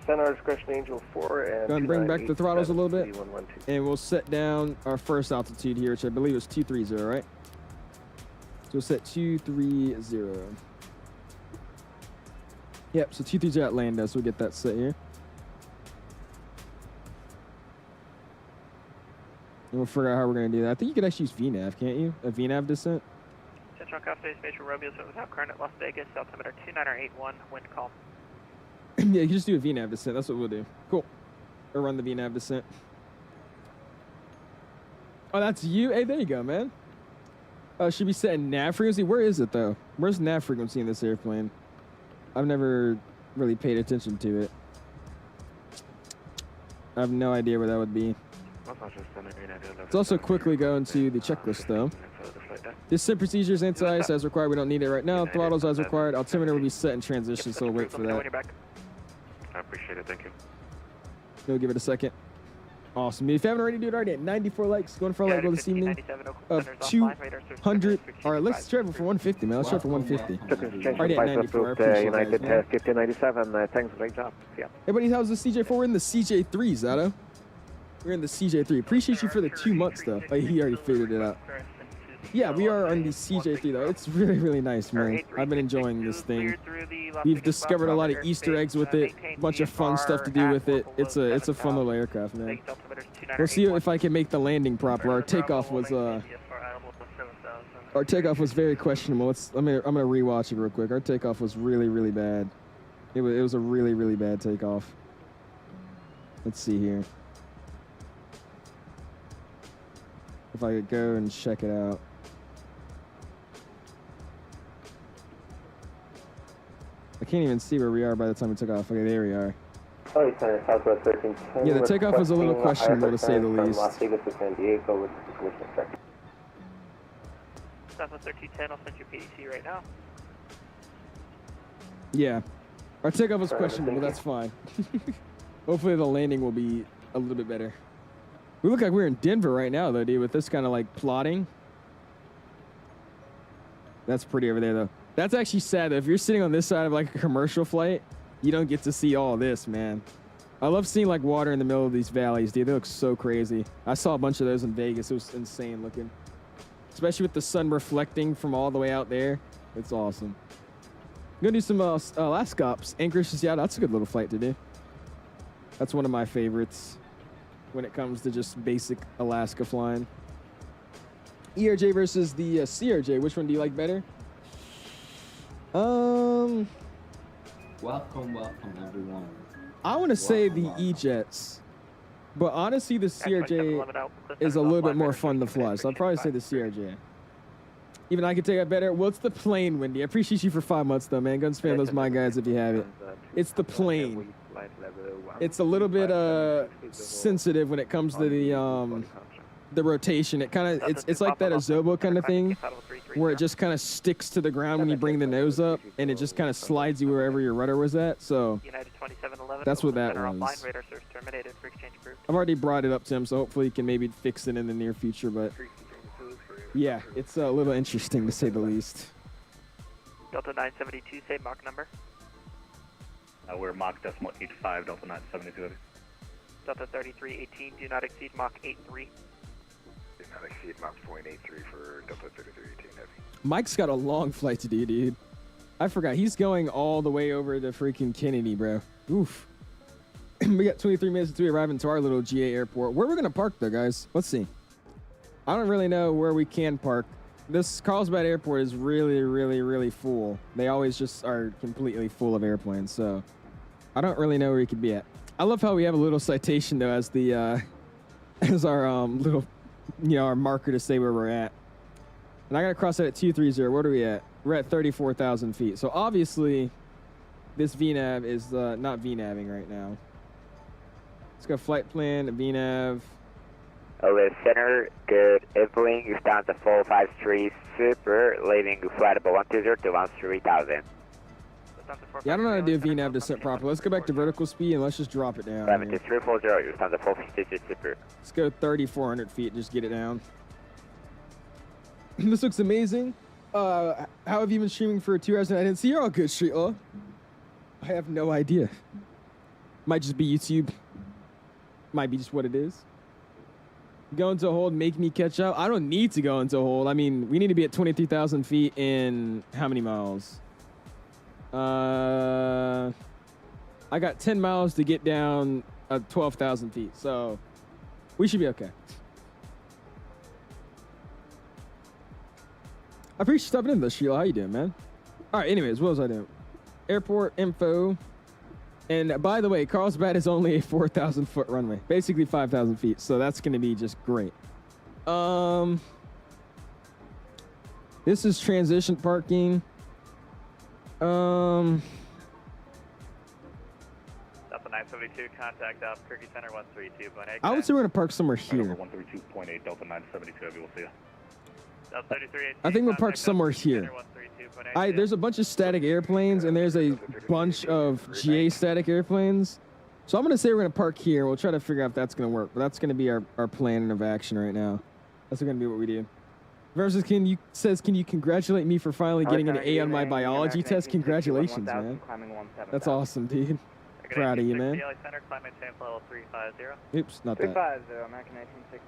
Send our discretion Angel 4 and... Go and bring back the throttles a little bit, 112. and we'll set down our first altitude here, which I believe is 230, right? So we'll set 230. Yep, so 230 at Lando, so we'll get that set here. And we'll figure out how we're going to do that. I think you could actually use VNAV, can't you? A VNAV descent? Central Cafe Spatial Romeo, so without current at Las Vegas, altimeter 2981, wind calm. Yeah, you can just do a VNAV descent. That's what we'll do. Cool. Or run the VNAV descent. Oh, that's you? Hey, there you go, man. Should be setting nav frequency. Where is it, though? Where's nav frequency in this airplane? I've never really paid attention to it. I have no idea where that would be. Let's also quickly go into the checklist, though. Descent procedures, anti-ice as required. We don't need it right now. Throttles as required. Altimeter will be set in transition, so we'll wait for that. I appreciate it, thank you. We'll give it a second. Awesome. If you haven't already, do it already at 94 likes. Going for a like goal this evening of 200. All right, let's travel for 150, man. Let's try for 150. Already at 94. I appreciate United that, 1597. Thanks, great job. Yeah. Hey, buddy, how's the CJ4? We're in the CJ3, Zato. We're in the CJ3. Appreciate you for the 2 months, though. Oh, he already figured it out. Yeah, we are on the CJ3, though. It's really, really nice, man. I've been enjoying this thing. We've discovered a lot of Easter eggs with it, a bunch of fun stuff to do with it. It's a fun little aircraft, man. We'll see if I can make the landing proper. Our takeoff was very questionable. I'm gonna rewatch it real quick. Our takeoff was really, really bad. It was a really, really bad takeoff. Let's see here. If I could go and check it out. I can't even see where we are by the time we took off. Okay, there we are. Oh, Center Southwest 1310. Yeah, the takeoff was a little questionable to say the least. Las Vegas to San Diego with the commission check. Southwest 1310, I'll send you PDC right now. Yeah. Our takeoff was questionable, that's fine. Hopefully the landing will be a little bit better. We look like we're in Denver right now, though, dude, with this kind of like plotting. That's pretty over there, though. That's actually sad, though. If you're sitting on this side of like a commercial flight, you don't get to see all this, man. I love seeing like water in the middle of these valleys, dude. They look so crazy. I saw a bunch of those in Vegas. It was insane looking. Especially with the sun reflecting from all the way out there. It's awesome. I'm gonna do some last stops. Anchorage, yeah, that's a good little flight to do. That's one of my favorites when it comes to just basic Alaska flying. ERJ versus the CRJ. Which one do you like better? Welcome everyone. I want to say the E-Jets, but honestly, the CRJ is a little bit more fun to fly, so I'd probably say the CRJ. Even I could take it better. Well, it's the plane, Wendy. I appreciate you for 5 months, though, man. Go and spam those my guys if you have it. It's the plane. It's a little bit sensitive when it comes to the rotation. It kind of it's like that 𝐂𝐨𝐽 kind of thing, where it just kind of sticks to the ground when you bring the nose up, and it just kind of slides you wherever your rudder was at. So that's what that was. I've already brought it up to him, so hopefully he can maybe fix it in the near future. But yeah, it's a little interesting to say the least. Delta 972, say Mach number. We're Mach decimal 85, Delta 972. Delta 3318, do not exceed Mach 83. Do not exceed Mach 0.83 for Delta 3318 Heavy. Mike's got a long flight to do, dude. I forgot. He's going all the way over to freaking Kennedy, bro. Oof. We got 23 minutes until we arrive into our little GA airport. Where are we going to park, though, guys? Let's see. I don't really know where we can park. This Carlsbad airport is really, really, really full. They always just are completely full of airplanes, so I don't really know where we could be at. I love how we have a little citation, though, as the as our little, our marker to say where we're at. And I got to cross that at 230. What are we at? We're at 34,000 feet. So obviously, this VNAV is not VNAVing right now. Let's go flight plan, VNAV. Center, good evening. You stand the 453 Super, leaving flight above 120 to 13,000. Yeah, I don't know how to do a VNAV descent properly. Let's go back to vertical speed and let's just drop it down. 340, you stand the 453 Super. Let's go 3,400 feet and just get it down. This looks amazing. How have you been streaming for 2 hours and I didn't see you're all good, Street Law? I have no idea. Might just be YouTube. Might be just what it is. Go into a hold, make me catch up. I don't need to go into a hold. I mean, we need to be at 23,000 feet in how many miles? I got 10 miles to get down 12,000 feet, so we should be okay. I appreciate you stopping in though, Sheila. How you doing, man? All right, anyways, what was I doing? Airport info. And by the way, Carlsbad is only a 4,000 foot runway, basically 5,000 feet. So that's going to be just great. This is transition parking. Delta 972, contact Albuquerque Center 132.8. I would say we're going to park somewhere here. 132.8, Delta 972, we will see you. Delta 3318, I think we'll park somewhere here. There's a bunch of static airplanes, and there's a bunch of GA static airplanes. So I'm going to say we're going to park here. We'll try to figure out if that's going to work. But that's going to be our plan of action right now. That's going to be what we do. Versus can you congratulate me for finally getting an A on my biology test? Congratulations, man. That's awesome, dude. Proud of you, man. Oops, not that. 350, American 1960.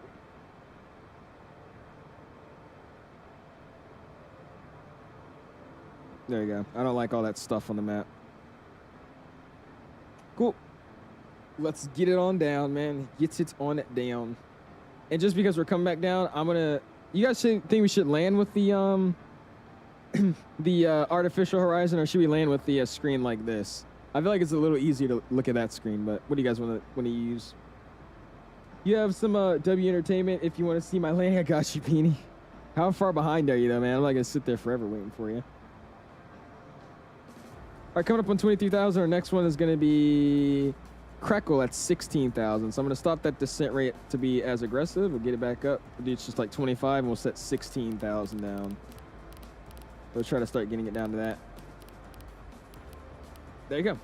There you go. I don't like all that stuff on the map. Cool. Let's get it on down, man. Gets it on it down. And just because we're coming back down, I'm gonna. You guys think we should land with the the artificial horizon, or should we land with the screen like this? I feel like it's a little easier to look at that screen, but what do you guys want to use? You have some W Entertainment. If you want to see my landing, I got you, Peony. How far behind are you, though, man? I'm not going to sit there forever waiting for you. All right, coming up on 23,000, our next one is going to be Crackle at 16,000. So I'm going to stop that descent rate to be as aggressive. We'll get it back up. We'll do just like 25, and we'll set 16,000 down. We'll try to start getting it down to that. There you go.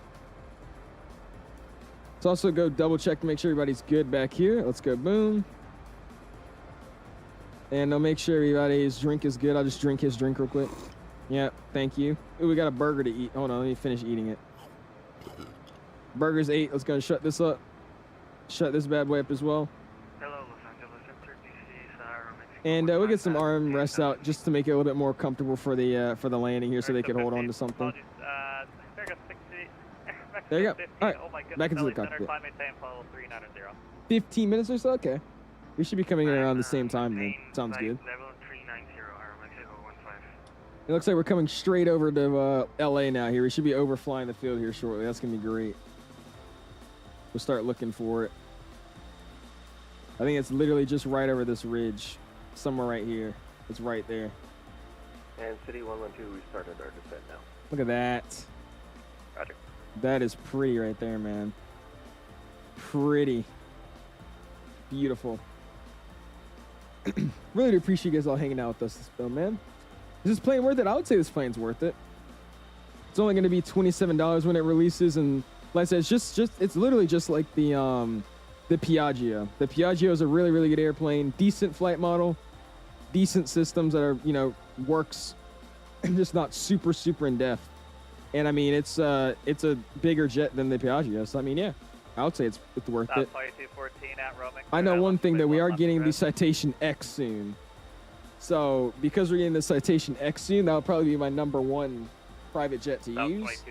Let's also go double check to make sure everybody's good back here. Let's go boom. And I'll make sure everybody's drink is good. I'll just drink his drink real quick. Yeah, thank you. Ooh, we got a burger to eat. Hold on, let me finish eating it. Burger's 8. Let's go and shut this up. Shut this bad boy up as well. Hello, Los Angeles, DC, And we'll get some arm rests out just to make it a little bit more comfortable for the landing here, so they can hold on to something. There you go. All right, back into the cockpit. 15 minutes or so? Okay. We should be coming in around the same time then. Sounds good. It looks like we're coming straight over to LA now here. We should be overflying the field here shortly. That's going to be great. We'll start looking for it. I think it's literally just right over this ridge. Somewhere right here. It's right there. And City 112, we started our descent now. Look at that. Roger. That is pretty right there, man. Pretty. Beautiful. Really do appreciate you guys all hanging out with us this film, man. Is this plane worth it? I would say this plane's worth it. It's only going to be $27 when it releases, and like I said, it's literally just like the Piaggio. The Piaggio is a really, really good airplane, decent flight model, decent systems that are, you know, works, just not super, super in depth. And I mean, it's a bigger jet than the Piaggio, so I mean, yeah, I would say it's worth it. I know one thing, that we are getting the Citation X soon. So because we're getting the Citation X soon, that'll probably be my #1 private jet to use.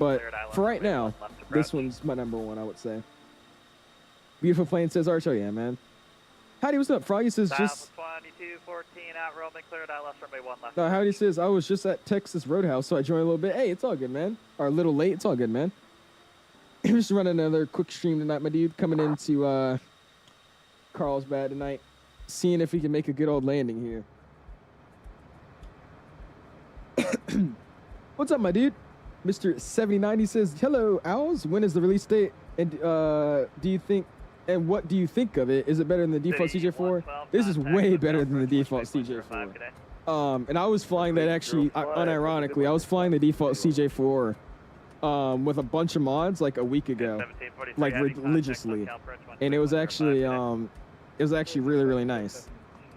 But for right now, this one's my #1, I would say. Beautiful plane, says Archo. Yeah, man. Howdy, what's up? Froggy says just. 2214 at Roman, cleared out left runway 1 left. No, Howdy says I was just at Texas Roadhouse, so I joined a little bit. Hey, it's all good, man. Or a little late, it's all good, man. Just running another quick stream tonight, my dude. Coming into Carlsbad tonight, seeing if we can make a good old landing here. What's up, my dude? Mr. 7090 says, hello, Owls. When is the release date? And what do you think of it? Is it better than the default CJ4? This is way better than the default CJ4. And I was flying that actually, unironically, I was flying the default CJ4 with a bunch of mods like a week ago, like religiously. And it was actually really, really nice.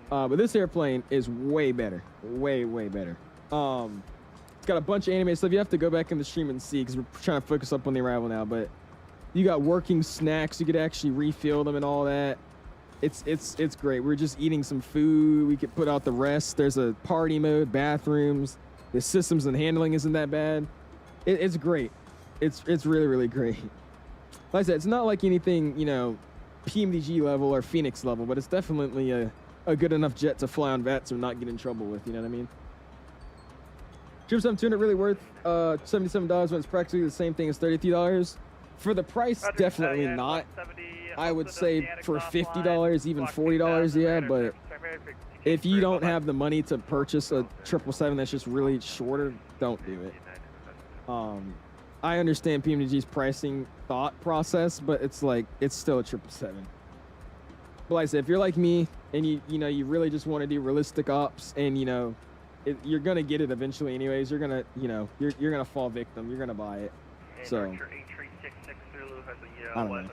But this airplane is way better, way, way better. It's got a bunch of animated stuff. You have to go back in the stream and see, because we're trying to focus up on the arrival now, but you got working snacks. You could actually refill them and all that. It's great. We're just eating some food. We could put out the rest. There's a party mode, bathrooms. The systems and handling isn't that bad. It's great. It's really, really great. Like I said, it's not like anything, you know, PMDG level or Phoenix level, but it's definitely a good enough jet to fly on VATSIM and not get in trouble with, you know what I mean? 777 really worth $77 when it's practically the same thing as $33. For the price, definitely not. I would say for $50, even $40, yeah, but if you don't have the money to purchase a 777 that's just really shorter, don't do it. I understand PMDG's pricing thought process, but it's like, it's still a 777. But like I said, if you're like me and you really just want to do realistic ops, and you're gonna get it eventually anyways, you're gonna fall victim, you're gonna buy it. So I don't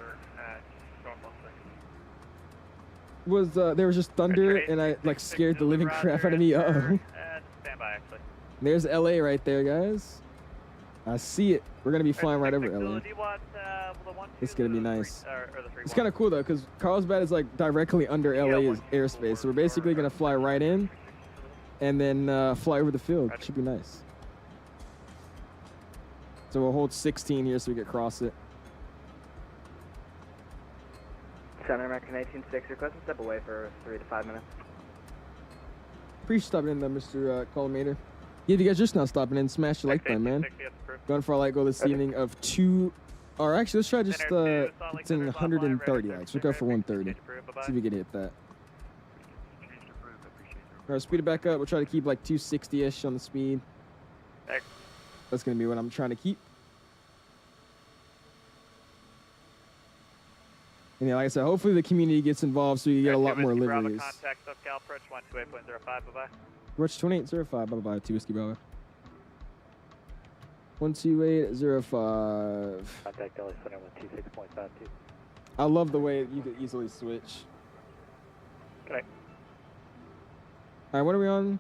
know. There was just thunder and I like scared the living crap out of me. Uh-oh. There's LA right there, guys. I see it. We're gonna be flying right over LA. It's gonna be nice. It's kind of cool though, because Carlsbad is like directly under LA's airspace, so we're basically gonna fly right in and then fly over the field. Should be nice. So we'll hold 16 here so we can cross it. Center American 18-6, request to step away for 3 to 5 minutes. Appreciate stopping in though, Mr. Collimator. Yeah, if you guys just now stopping in, smash the like button, man. Going for a light goal this evening of 2, or actually, let's try just, it's in 130 likes. We'll go for 130. See if we can hit that. All right, speed it back up. We'll try to keep like 260-ish on the speed. That's going to be what I'm trying to keep. And yeah, like I said, hopefully the community gets involved so you get a lot more liveries. Contact SoCal approach 128.05, bye-bye. Approach 2805, bye-bye, 2 Whiskey Bravo. 12805. Contact LA Center 126.52. I love the way you could easily switch. Okay. All right, what are we on?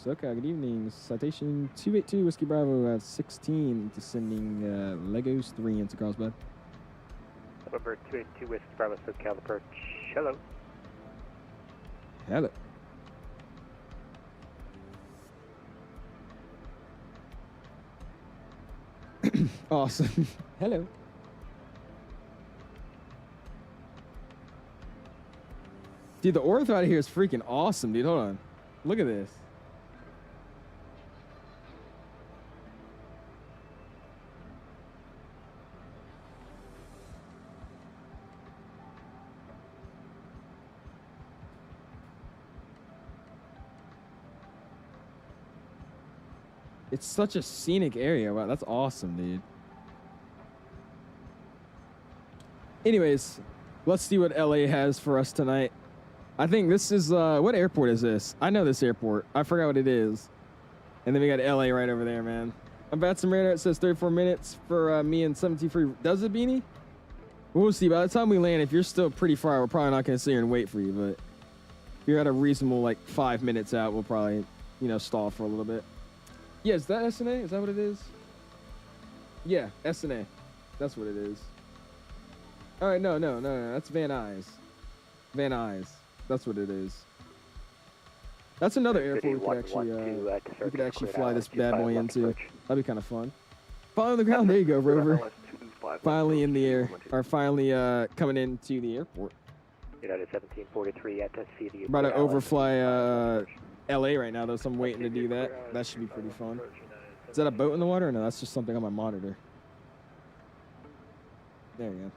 SoCal, good evening. Citation 282 Whiskey Bravo at 16, descending Legos 3 into Carlsbad. November 282 Whiskey Bravo SoCal approach. Hello. Hello. Awesome. Hello. Dude, the ortho out of here is freaking awesome, dude. Hold on. Look at this. It's such a scenic area. Wow, that's awesome, dude. Anyways, let's see what LA has for us tonight. I think this is, what airport is this? I know this airport. I forgot what it is. And then we got LA right over there, man. On VATSIM radar, it says 34 minutes for me and 17 free. Does it, Beanie? We'll see. By the time we land, if you're still pretty far, we're probably not going to sit here and wait for you. But if you're at a reasonable, like, 5 minutes out, we'll probably, you know, stall for a little bit. Yeah, is that SNA? Is that what it is? Yeah, SNA. That's what it is. All right, no. That's Van Nuys. Van Nuys. That's what it is. That's another airport we could actually fly this bad boy into. That'd be kind of fun. Finally on the ground. There you go, Rover. Finally in the air. Or finally coming into the airport. United 1743 at the About to overfly LA right now, though, so I'm waiting to do that. That should be pretty fun. Is that a boat in the water? Or no, that's just something on my monitor. There we go.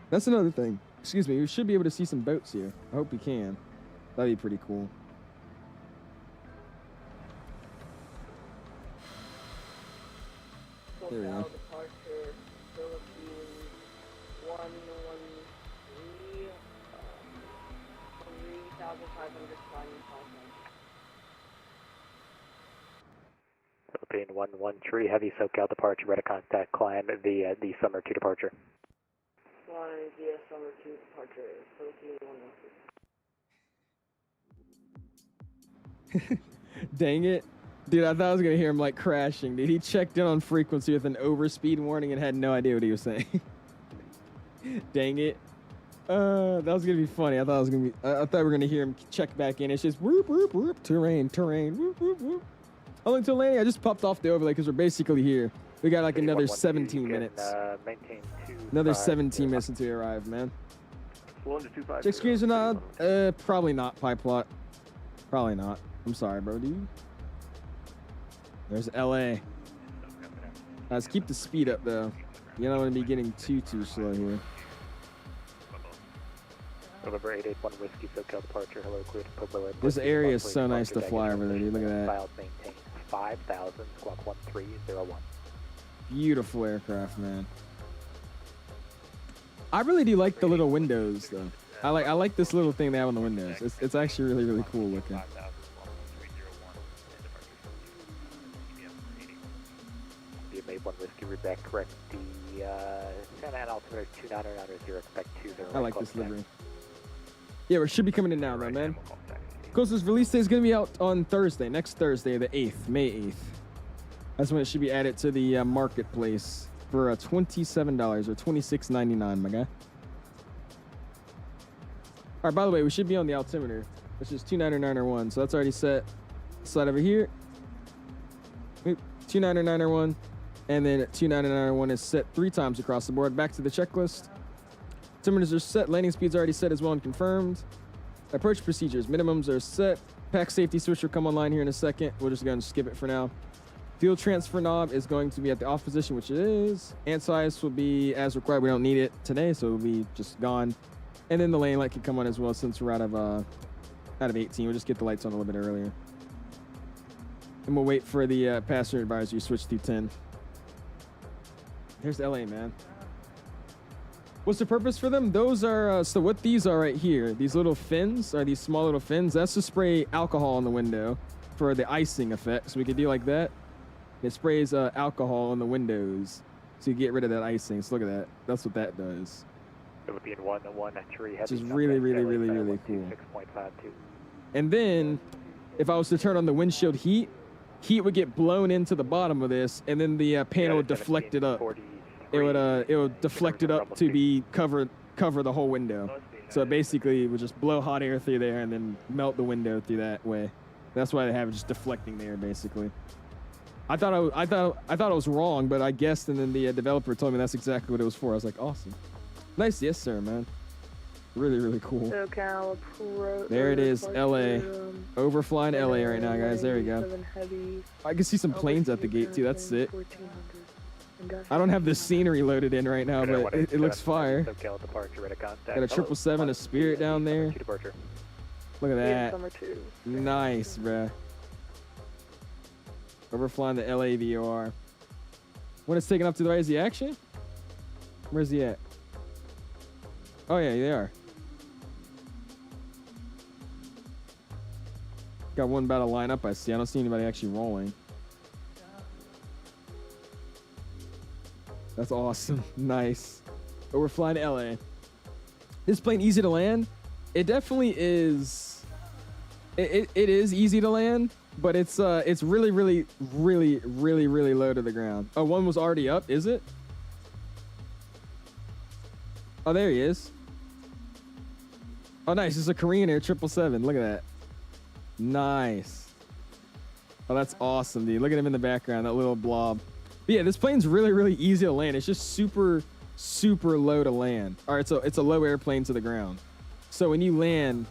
That's another thing. Excuse me, we should be able to see some boats here. I hope we can. That'd be pretty cool. There we go. Philippine 113 heavy SoCal departure, ready to contact climb via the Summer 2 departure. Flying via Summer 2 departure, Philippine 113. Dang it. Dude, I thought I was going to hear him like crashing. Dude, he checked in on frequency with an overspeed warning and had no idea what he was saying. Dang it. That was going to be funny. I thought I was going to be, I thought we were going to hear him check back in. It's just whoop, whoop, whoop, terrain, whoop, whoop, whoop. How long till landing? I just popped off the overlay because we're basically here. We got like another 17 minutes. Another 17 minutes until we arrive, man. Check screens or not? Probably not, Pipeplot. Probably not. I'm sorry, bro, dude. There's LA. Let's keep the speed up, though. You don't want to be getting too slow here. November 881 Whiskey SoCal departure. Hello, clear to Pueblo. This area is so nice to fly over there, dude. Look at that. Files maintained 5,000, squawk 1301. Beautiful aircraft, man. I really do like the little windows, though. I like this little thing they have on the windows. It's actually really, really cool looking. You made 1 Whiskey, read back correct. The Santa Ana altimeter 29900, expect 20. I like this livery. Yeah, we should be coming in now, though, man. Closest release day is going to be out on Thursday, next Thursday, the 8th, May 8th. That's when it should be added to the marketplace for $27 or $26.99, my guy. All right, by the way, we should be on the altimeter, which is 29901, so that's already set. Slide over here. 29901, and then 29901 is set 3 times across the board. Back to the checklist. Altimeters are set. Landing speeds already set as well and confirmed. Approach procedures. Minimums are set. Pack safety switch will come online here in a second. We're just going to skip it for now. Fuel transfer knob is going to be at the off position, which it is. Anti-ice will be as required. We don't need it today, so it'll be just gone. And then the lane light can come on as well since we're out of 18. We'll just get the lights on a little bit earlier. And we'll wait for the passenger advisory switch through 10. Here's LA, man. What's the purpose for them? Those are, so what these are right here, these little fins, are these small little fins. That's to spray alcohol on the window for the icing effect. So we could do like that. It sprays alcohol on the windows so you get rid of that icing. So look at that. That's what that does. Philippine 113 heavy. Which is really, really, really, really cool. 6.52. And then if I was to turn on the windshield heat would get blown into the bottom of this, and then the panel would deflect it up. It would deflect it up to be cover the whole window. So basically, it would just blow hot air through there and then melt the window through that way. That's why they have it just deflecting there, basically. I thought I was wrong, but I guessed, and then the developer told me that's exactly what it was for. I was like, awesome, nice, yes sir, man. Really, really cool. There it is, LA. Overflying LA right now, guys. There we go. I can see some planes at the gate too. That's it. I don't have the scenery loaded in right now, but it looks fire. Got a 777, a Spirit down there. Look at that. Nice, bruh. Overflying the LA VOR. When it's taken up to the right, is he action? Where's he at? Oh yeah, they are. Got one about to line up, I see. I don't see anybody actually rolling. That's awesome. Nice. Overflying LA. This plane easy to land? It definitely is. It is easy to land, but it's really, really, really, really, really low to the ground. Oh, one was already up, is it? Oh, there he is. Oh, nice. It's a Korean Air 777. Look at that. Nice. Oh, that's awesome, dude. Look at him in the background, that little blob. But yeah, this plane's really, really easy to land. It's just super, super low to land. All right, so it's a low airplane to the ground. So when you land,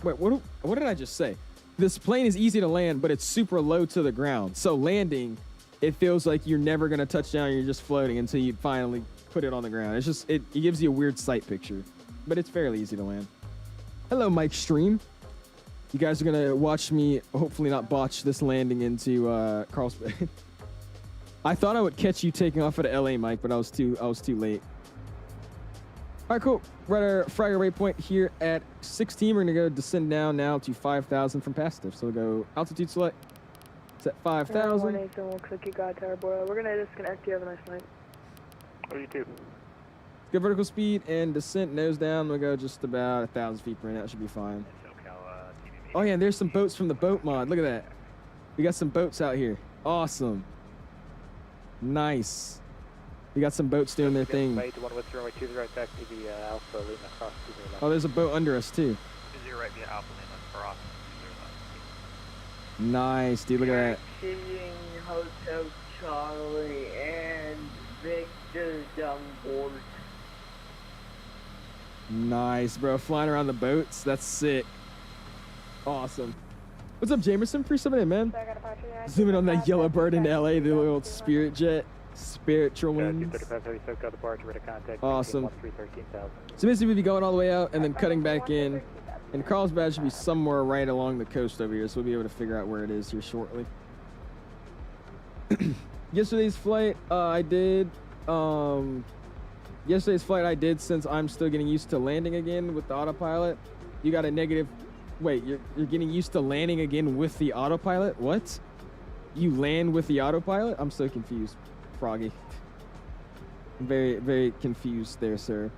wait, what did I just say? This plane is easy to land, but it's super low to the ground. So landing, it feels like you're never gonna touch down. You're just floating until you finally put it on the ground. It's just, it gives you a weird sight picture, but it's fairly easy to land. Hello, Mike Stream. You guys are gonna watch me hopefully not botch this landing into Carlsbad. I thought I would catch you taking off at LA, Mike, but I was too late. All right, cool. We're at our Fryer waypoint here at 16. We're gonna go descend down now to 5,000 from Passive. So we'll go altitude select. It's at 5,000. Looks like you got tower boil. We're gonna disconnect. You have a nice night. Oh, you too. Good vertical speed and descent nose down. We'll go just about 1,000 feet per minute. That should be fine. Oh yeah, and there's some boats from the boat mod. Look at that. We got some boats out here. Awesome. Nice. We got some boats doing their thing. Oh, there's a boat under us too. Nice, dude. Look at that. Hotel Charlie and Victor's on board. Nice, bro. Flying around the boats. That's sick. Awesome. What's up, Jamerson? Pre-subbing in, man. Zooming on that yellow bird in LA, the little Spirit jet. Spiritual wings. Awesome. So basically we'd be going all the way out and then cutting back in. And Carlsbad should be somewhere right along the coast over here, so we'll be able to figure out where it is here shortly. Yesterday's flight, I did since I'm still getting used to landing again with the autopilot. You got a negative. Wait, you're getting used to landing again with the autopilot? What? You land with the autopilot? I'm so confused, Froggy. I'm very, very confused there, sir.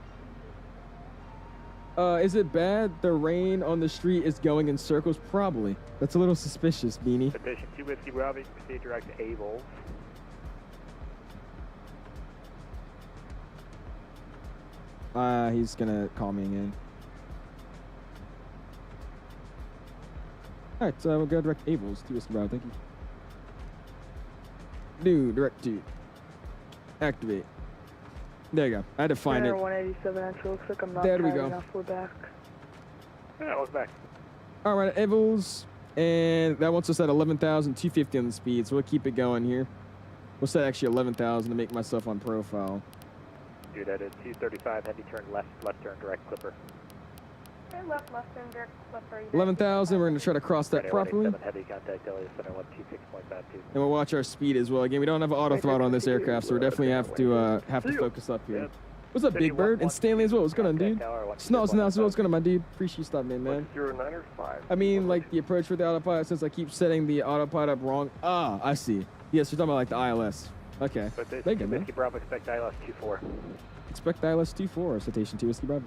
Is it bad the rain on the street is going in circles? Probably. That's a little suspicious, Beanie. Station 2 Whiskey Bravo, proceed direct to Able. He's gonna call me again. Alright, so we'll go direct Abel's to Whiskey Bravo, thank you. New direct to activate. There you go. I had to find it. 187 actually looks like I'm not there we tired go. enough. We're back. Yeah, welcome back. Alright, Evils. And that wants us at 11,250 on the speed, so we'll keep it going here. We'll set actually 11,000 to make myself on profile. Do that at 235, heavy turn left turn direct clipper. Okay, left turn, direct clipper. 11,000, we're going to try to cross that properly. Heavy contact LA center 126.52. And we'll watch our speed as well. Again, we don't have auto throttle on this aircraft, so we definitely have to focus up here. What's up, Big Bird? And Stanley as well. What's going on, dude? Snows now as well. What's going on, my dude? Appreciate you stopping in, man. 0905. I mean, like the approach with the autopilot, since I keep setting the autopilot up wrong. Ah, I see. Yes, you're talking about like the ILS. Okay. Thank you, man. Whiskey Bravo, expect ILS 24. Expect ILS 24, Citation 2, Whiskey Bravo.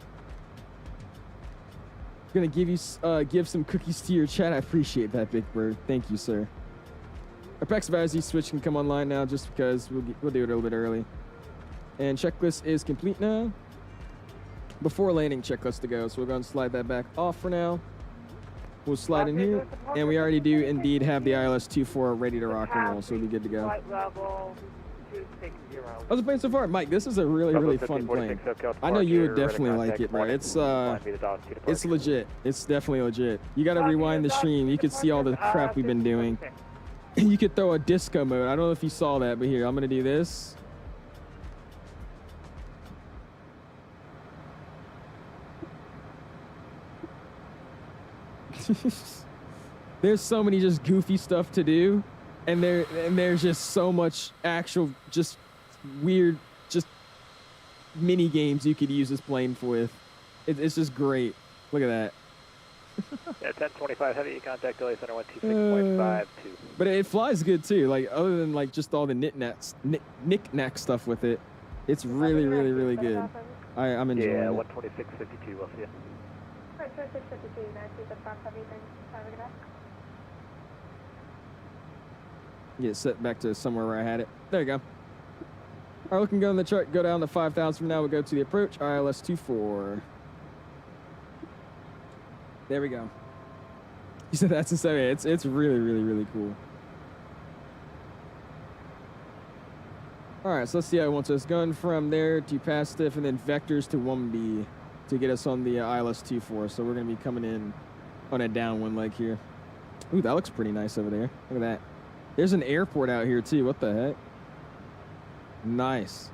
Gonna give you give some cookies to your chat. I appreciate that, Big Bird. Thank you, sir. Our PAX Advisory switch can come online now, just because we'll do it a little bit early. And checklist is complete now. Before landing checklist to go, so we're going to slide that back off for now. We'll slide in here, and we already do indeed have the ILS 24 ready to rock and roll, so we'll be good to go. Flight level 260. How's it playing so far? Mike, this is a really fun plane. I know you would definitely like it, bro. It's legit. It's definitely legit. You got to rewind the stream. You could see all the crap we've been doing. You could throw a disco mode. I don't know if you saw that, but here, I'm going to do this. There's so many just goofy stuff to do, and there's just so much actual just weird just mini games you could use this plane with. It's just great. Look at that. Yeah, 1025 heavy contact LA center 126.52. But it flies good too. Like other than like just all the knick-knack stuff with it, it's really good. I'm enjoying it. Yeah, 126.52. We'll see you. Alright, 2652, nice to the front heavy thing. Have a good day. Get set back to somewhere where I had it. There you go. All right, looking good on the chart. Go down to 5,000 from now. We'll go to the approach. ILS 24. There we go. You said that's insane. It's really cool. All right, so let's see how it wants us. Going from there to pass stiff and then vectors to 1B to get us on the ILS 24. So we're going to be coming in on a downwind leg here. Ooh, that looks pretty nice over there. Look at that. There's an airport out here too. What the heck? Nice.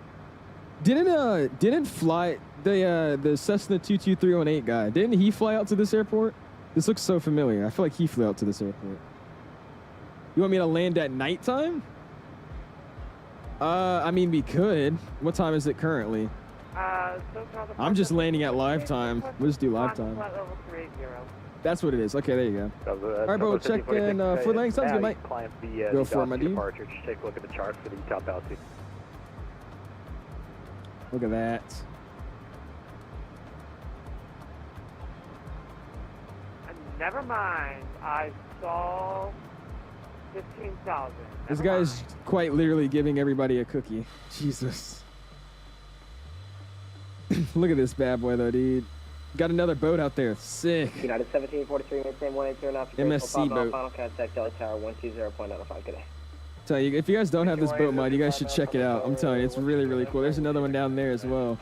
Didn't fly the Cessna 22318 guy? Didn't he fly out to this airport? This looks so familiar. I feel like he flew out to this airport. You want me to land at nighttime? I mean, we could. What time is it currently? I'm just landing at live time. We'll just do live time. That's what it is. Okay, there you go. All right, bro, check in for landing. Sounds good, Mike. Go for it, my dude. Just take a look at the chart for the top altitude. Look at that. Never mind. I saw 15,000. This guy's quite literally giving everybody a cookie. Jesus. Look at this bad boy, though, dude. Got another boat out there. Sick. United 1743, maintain 180 knots. MSC boat. Final contact Delta Tower 120.95. Good day. Tell you, if you guys don't have this boat mod, you guys should check it out. I'm telling you, it's really cool. There's another one down there as well.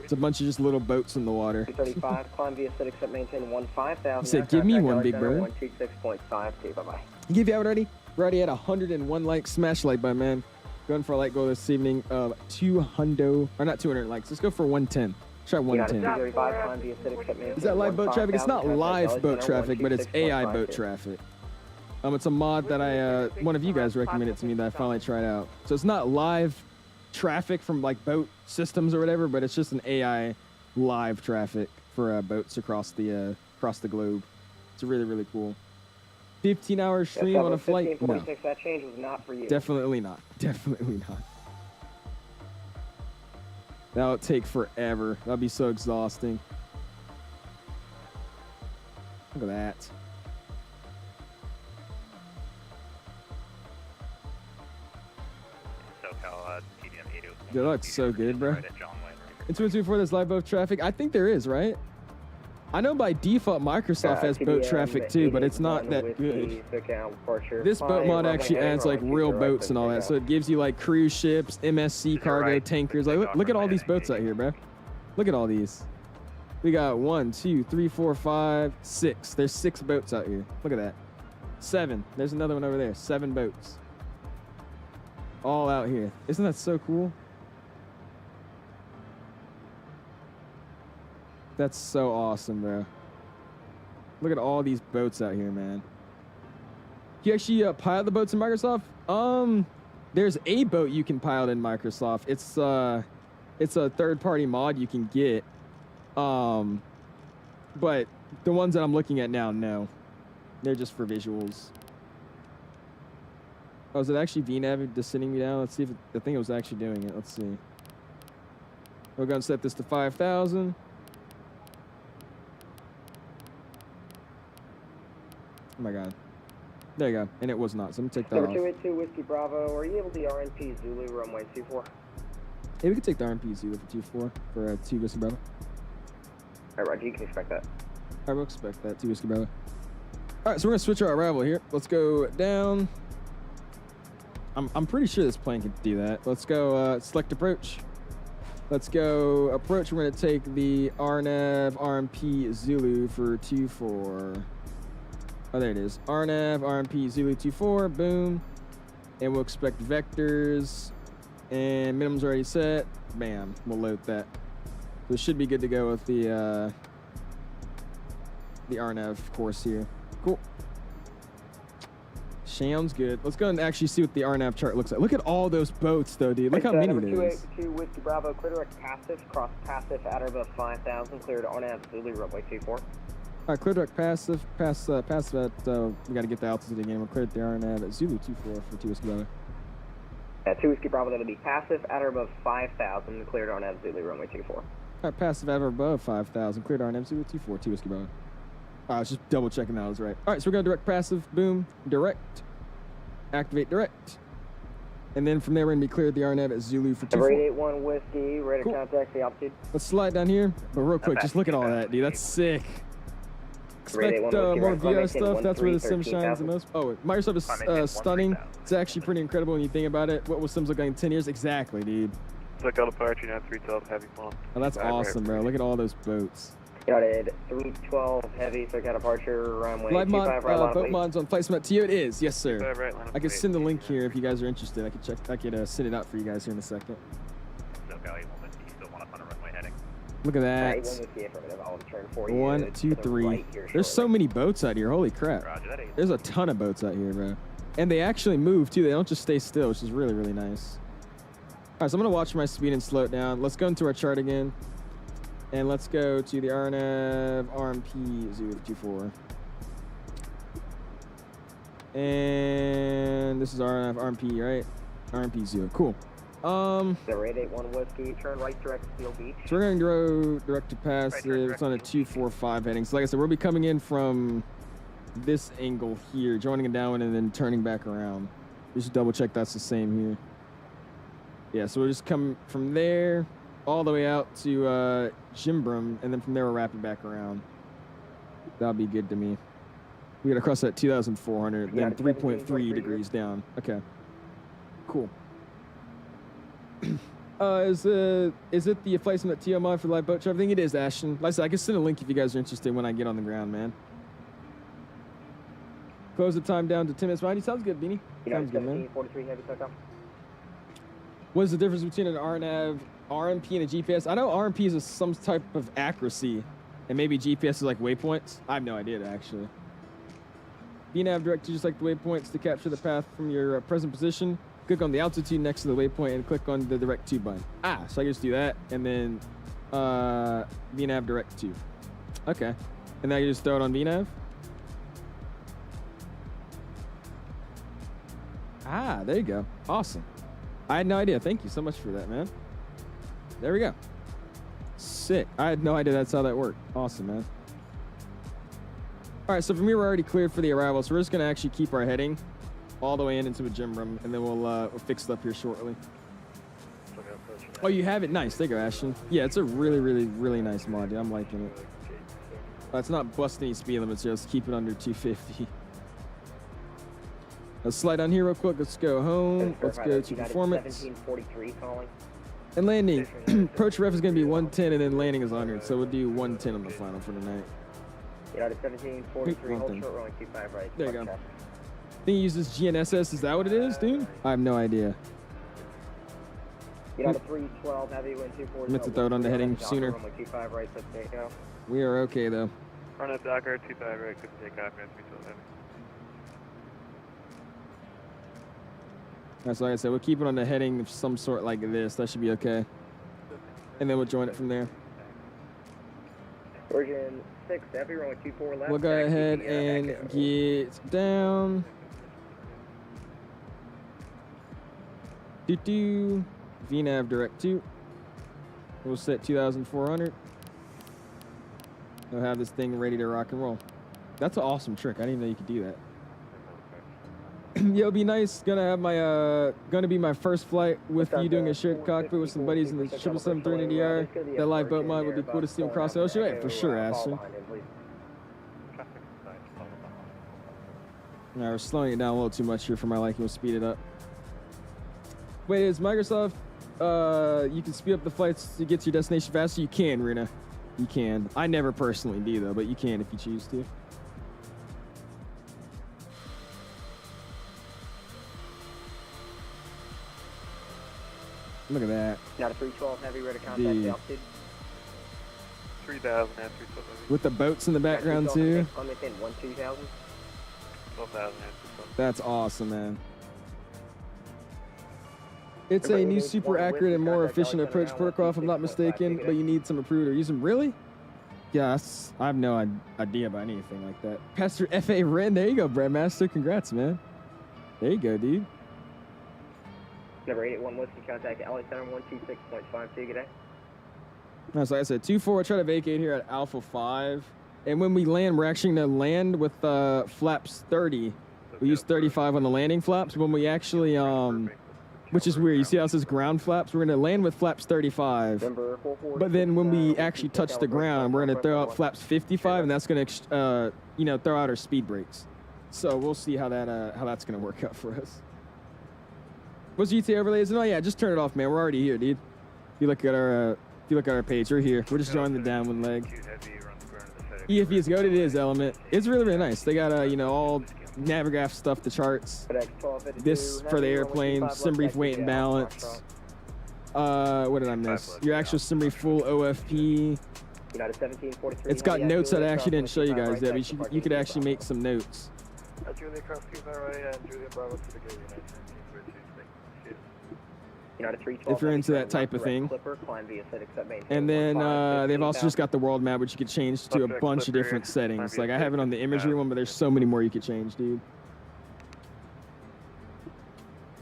It's a bunch of just little boats in the water. 235, climb via set, except maintain 15,000. He said, give me one, Big Bird. 126.52. Bye-bye. Give you out already? We're already at 101 likes. Smash like button, man. Going for a like goal this evening of 200, or not 200 likes. Let's go for 110. Try 110. Is that live boat traffic? It's not live boat traffic, but it's AI boat traffic. It's a mod that one of you guys recommended to me that I finally tried out. So it's not live traffic from like boat systems or whatever, but it's just an AI live traffic for boats across the globe. It's really cool. 15-hour stream on a flight? No. That change was not for you. Definitely not. Definitely not. That'll take forever. That'll be so exhausting. Look at that. That looks so good, bro. In 224, there's live boat traffic. I think there is, right? I know by default Microsoft has boat traffic too, but it's not that good. This boat mod actually adds like real boats and all that, so it gives you like cruise ships, MSC cargo tankers. Like look at all these boats out here, bro. Look at all these. We got 1, 2, 3, 4, 5, 6. There's 6 boats out here. Look at that. 7. There's another one over there. 7 boats. All out here. Isn't that so cool? That's so awesome, bro. Look at all these boats out here, man. You actually pilot the boats in Microsoft? There's a boat you can pilot in Microsoft. It's a third-party mod you can get. But the ones that I'm looking at now, no. They're just for visuals. Oh, is it actually VNav just sending me down? Let's see if I think it was actually doing it. Let's see. We're gonna set this to 5,000. Oh my God. There you go. And it was not. So I'm gonna take that off. 282 Whiskey Bravo. Are you able to RNP Zulu runway 24? Yeah, we could take the RMP Zulu for 24 for 2 Whiskey Bravo. All right, Roger. You can expect that. I will expect that, 2 Whiskey Bravo. All right, so we're gonna switch our arrival here. Let's go down. I'm pretty sure this plane can do that. Let's go select approach. Let's go approach. We're gonna take the RNAV RMP Zulu for 24. Oh, there it is. RNAV RMP Zulu 24. Boom. And we'll expect vectors. And minimum's already set. Bam. We'll load that. So it should be good to go with the RNAV course here. Cool. Sounds good. Let's go and actually see what the RNAV chart looks like. Look at all those boats, though, dude. Look how many there is. 282 Whiskey Bravo. Clear direct passive. Cross passive at or above 5,000. Cleared RNAV Zulu runway 24. All right, clear direct passive. Passive at, we got to get the altitude again. We'll clear the RNAV at Zulu 24 for 2 Whiskey Bravo. 2 Whiskey Bravo, that'll be passive at or above 5,000. Cleared RNAV Zulu runway 24. All right, passive at or above 5,000. Cleared RNAV Zulu 24, 2 Whiskey Bravo. I was just double checking that was right. All right, so we're going to direct passive. Boom. Direct. Activate direct. And then from there, we're going to be cleared the RNAV at Zulu for 24. 881 Whiskey, ready to contact the altitude. Let's slide down here. But real quick, just look at all that, dude. That's sick. Expect more VR stuff. That's where the sim shines the most. Oh, Microsoft is stunning. It's actually pretty incredible when you think about it. What will sims look like in 10 years? Exactly, dude. Look out of Power 29312, heavy fun. Oh, that's awesome, bro. Look at all those boats. Got it. 312 heavy, so got departure runway Live mod, 25 right line, boat please. mods on FlightSimExpo. It is, yes, sir. Right line, I can send the link here if you guys are interested. I could send it out for you guys here in a second. SoCal 81 you still want us on a runway heading. Look at that. 1, 2, 3. There's so many boats out here. Holy crap. Roger that. There's a ton of boats out here, bro. And they actually move too. They don't just stay still, which is really, really nice. All right, so I'm gonna watch my speed and slow it down. Let's go into our chart again. And let's go to the RNAV RMP 024. And this is RNAV RMP, right? RMP 0. Cool. 881 Whiskey, turn right direct Steel Beach. So we're gonna go direct to passive. It's on a 245 heading. So like I said, we'll be coming in from this angle here, joining a downwind and then turning back around. Just double check that's the same here. Yeah, so we'll just come from there all the way out to Jimbrum, and then from there we'll wrap it back around. That'll be good to me. We gotta cross that 2,400, then 3.3 degrees down. Okay, cool. Is it the FlightSimExpo mod for live boat trip? I think it is, Ashton. Like I said, I can send a link if you guys are interested when I get on the ground, man. Close the time down to 10 minutes behind you. Sounds good, Beanie. Sounds good, man. 43 heavy SoCal. What is the difference between an RNAV, RMP, and a GPS? I know RMP is some type of accuracy, and maybe GPS is like waypoints. I have no idea, actually. VNav direct to just like the waypoints to capture the path from your present position. Click on the altitude next to the waypoint and click on the direct to button. So I can just do that, and then VNav direct to. Okay. And now you just throw it on VNav? There you go. Awesome. I had no idea. Thank you so much for that, man. There we go. Sick. I had no idea that's how that worked. Awesome, man. All right, so from here, we're already cleared for the arrival, so we're just going to actually keep our heading all the way into a gym room, and then we'll fix it up here shortly. Oh, you have it? Nice. There you go, Ashton. Yeah, it's a really, really, really nice mod, dude. I'm liking it. It's not busting any speed limits, just keep it under 250. Let's slide down here real quick. Let's go home. Let's go to performance. 1743 calling. And landing. Approach ref is going to be 110, and then landing is 100. So we'll do 110 on the final for tonight. United 1743, hold short runway 25 right. There you go. Think he uses GNSS. Is that what it is, dude? I have no idea. You know, the 312 heavy, wind 240. Meant to throw it on the heading sooner. Runway 25 right, set to take off. We are okay, though. Run up Docker, 25 right, good to take off, man, 312 heavy. That's like I said, we'll keep it on the heading of some sort like this. That should be okay. And then we'll join it from there. Virgin 6 heavy, runway 24 left. We'll go ahead and get down. Doo-doo. VNAV direct 2. We'll set 2,400. We'll have this thing ready to rock and roll. That's an awesome trick. I didn't even know you could do that. Yeah, it'll be nice. Gonna be my first flight with you doing a shared cockpit with some buddies in the 777-380R. That live boat mod would be cool to see them cross the ocean. Yeah, for sure, Ashton. Now we're slowing it down a little too much here for my liking. We'll speed it up. Wait, is Microsoft? You can speed up the flights to get to your destination faster. You can, Rena. You can. I never personally do though, but you can if you choose to. Look at that. Now the 312 heavy, ready to contact Dude. the altitude. 3,000 and 312 heavy. With the boats in the background too. 12,000. 12,000 and 312. That's awesome, man. It's a new super accurate and more efficient approach protocol, if I'm not mistaken, but you need some approved or use them. Really? Yes. I have no idea about anything like that. Pastor F.A. Wren, there you go, Brandmaster. Congrats, man. There you go, dude. Number 881 Whiskey, contact LA Center 126.52, good day. No, so like I said, 2-4, try to vacate here at Alpha 5. And when we land, we're actually going to land with flaps 30. We use 35 on the landing flaps. When we actually, which is weird. You see how it says ground flaps? We're going to land with flaps 35. But then when we actually touch the ground, we're going to throw out flaps 55, and that's going to, throw out our speed brakes. So we'll see how that's going to work out for us. What's GTA overlays? No, yeah, just turn it off, man. We're already here, dude. If you look at our page, we're here. We're just joining the downwind leg. EFB is goated. It is Element. It's really, really nice. They got all Navigraph stuff, the charts. This for the airplane, SimBrief weight and balance. What did I miss? Your actual SimBrief full OFP. It's got notes that I actually didn't show you guys yet, but you could actually make some notes. Julia Cross 25 right and Julia Bravo to the gate. If you're into that type of thing. And then they've also just got the world map, which you could change to a bunch of different settings. Like I have it on the imagery one, but there's so many more you could change, dude.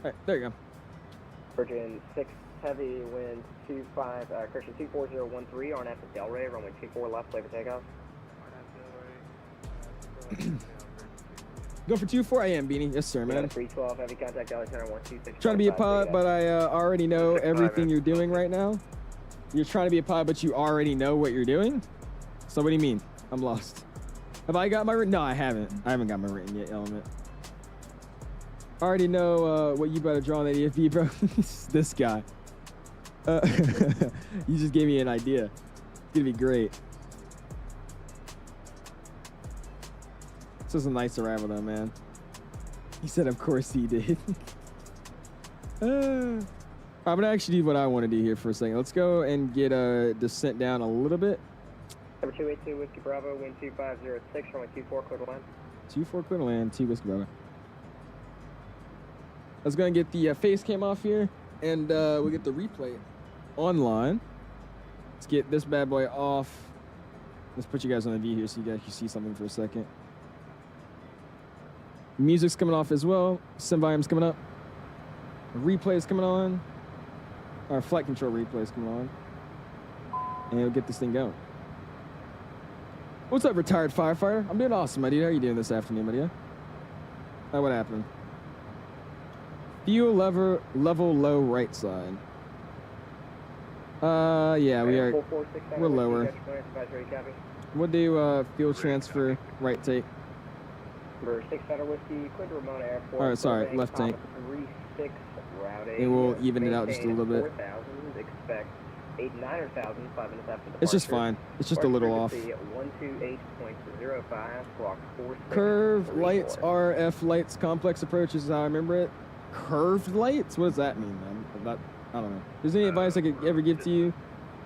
All right, there you go. Virgin 6 heavy, wind 25, correction 24013 on after Delray, runway 24 left, clear for takeoff. Go for 2-4. I am, Beanie. Yes, sir, man. 312 heavy contact LA Center 126. Trying to be a pilot, but I already know everything you're doing right now. You're trying to be a pilot, but you already know what you're doing. So what do you mean? I'm lost. Have I got my written? No, I haven't. I haven't got my written yet, Element. I already know what you better draw on that EFB, bro. This guy. You just gave me an idea. It's gonna be great. This was a nice arrival though, man. He said, of course he did. I'm gonna actually do what I want to do here for a second. Let's go and get a descent down a little bit. Number 282 Whiskey Bravo, wind 2506, runway 24, clear to land. 24 clear to land, 2 Whiskey Bravo. I was gonna get the face cam off here, and we'll get the replay online. Let's get this bad boy off. Let's put you guys on the view here so you guys can see something for a second. Music's coming off as well. Sim volume's coming up. Replay's coming on. Our flight control replay's coming on. And we'll get this thing going. What's up, retired firefighter? I'm doing awesome, my dude. How are you doing this afternoon, my dude? What happened? Fuel level low right side. Yeah, we're lower. We'll do fuel transfer, right take. Number 6 Federal Whiskey, clear to Ramona Airport. All right, sorry, left tank. 36 routing. And we'll even it out just a little bit. 4,000, expect 89,000, 5 minutes after departure. It's just fine. It's just a little off. 128.05, block 4. Curve lights, RF lights, complex approaches is how I remember it. Curved lights? What does that mean, man? I don't know. If there's any advice I could ever give to you,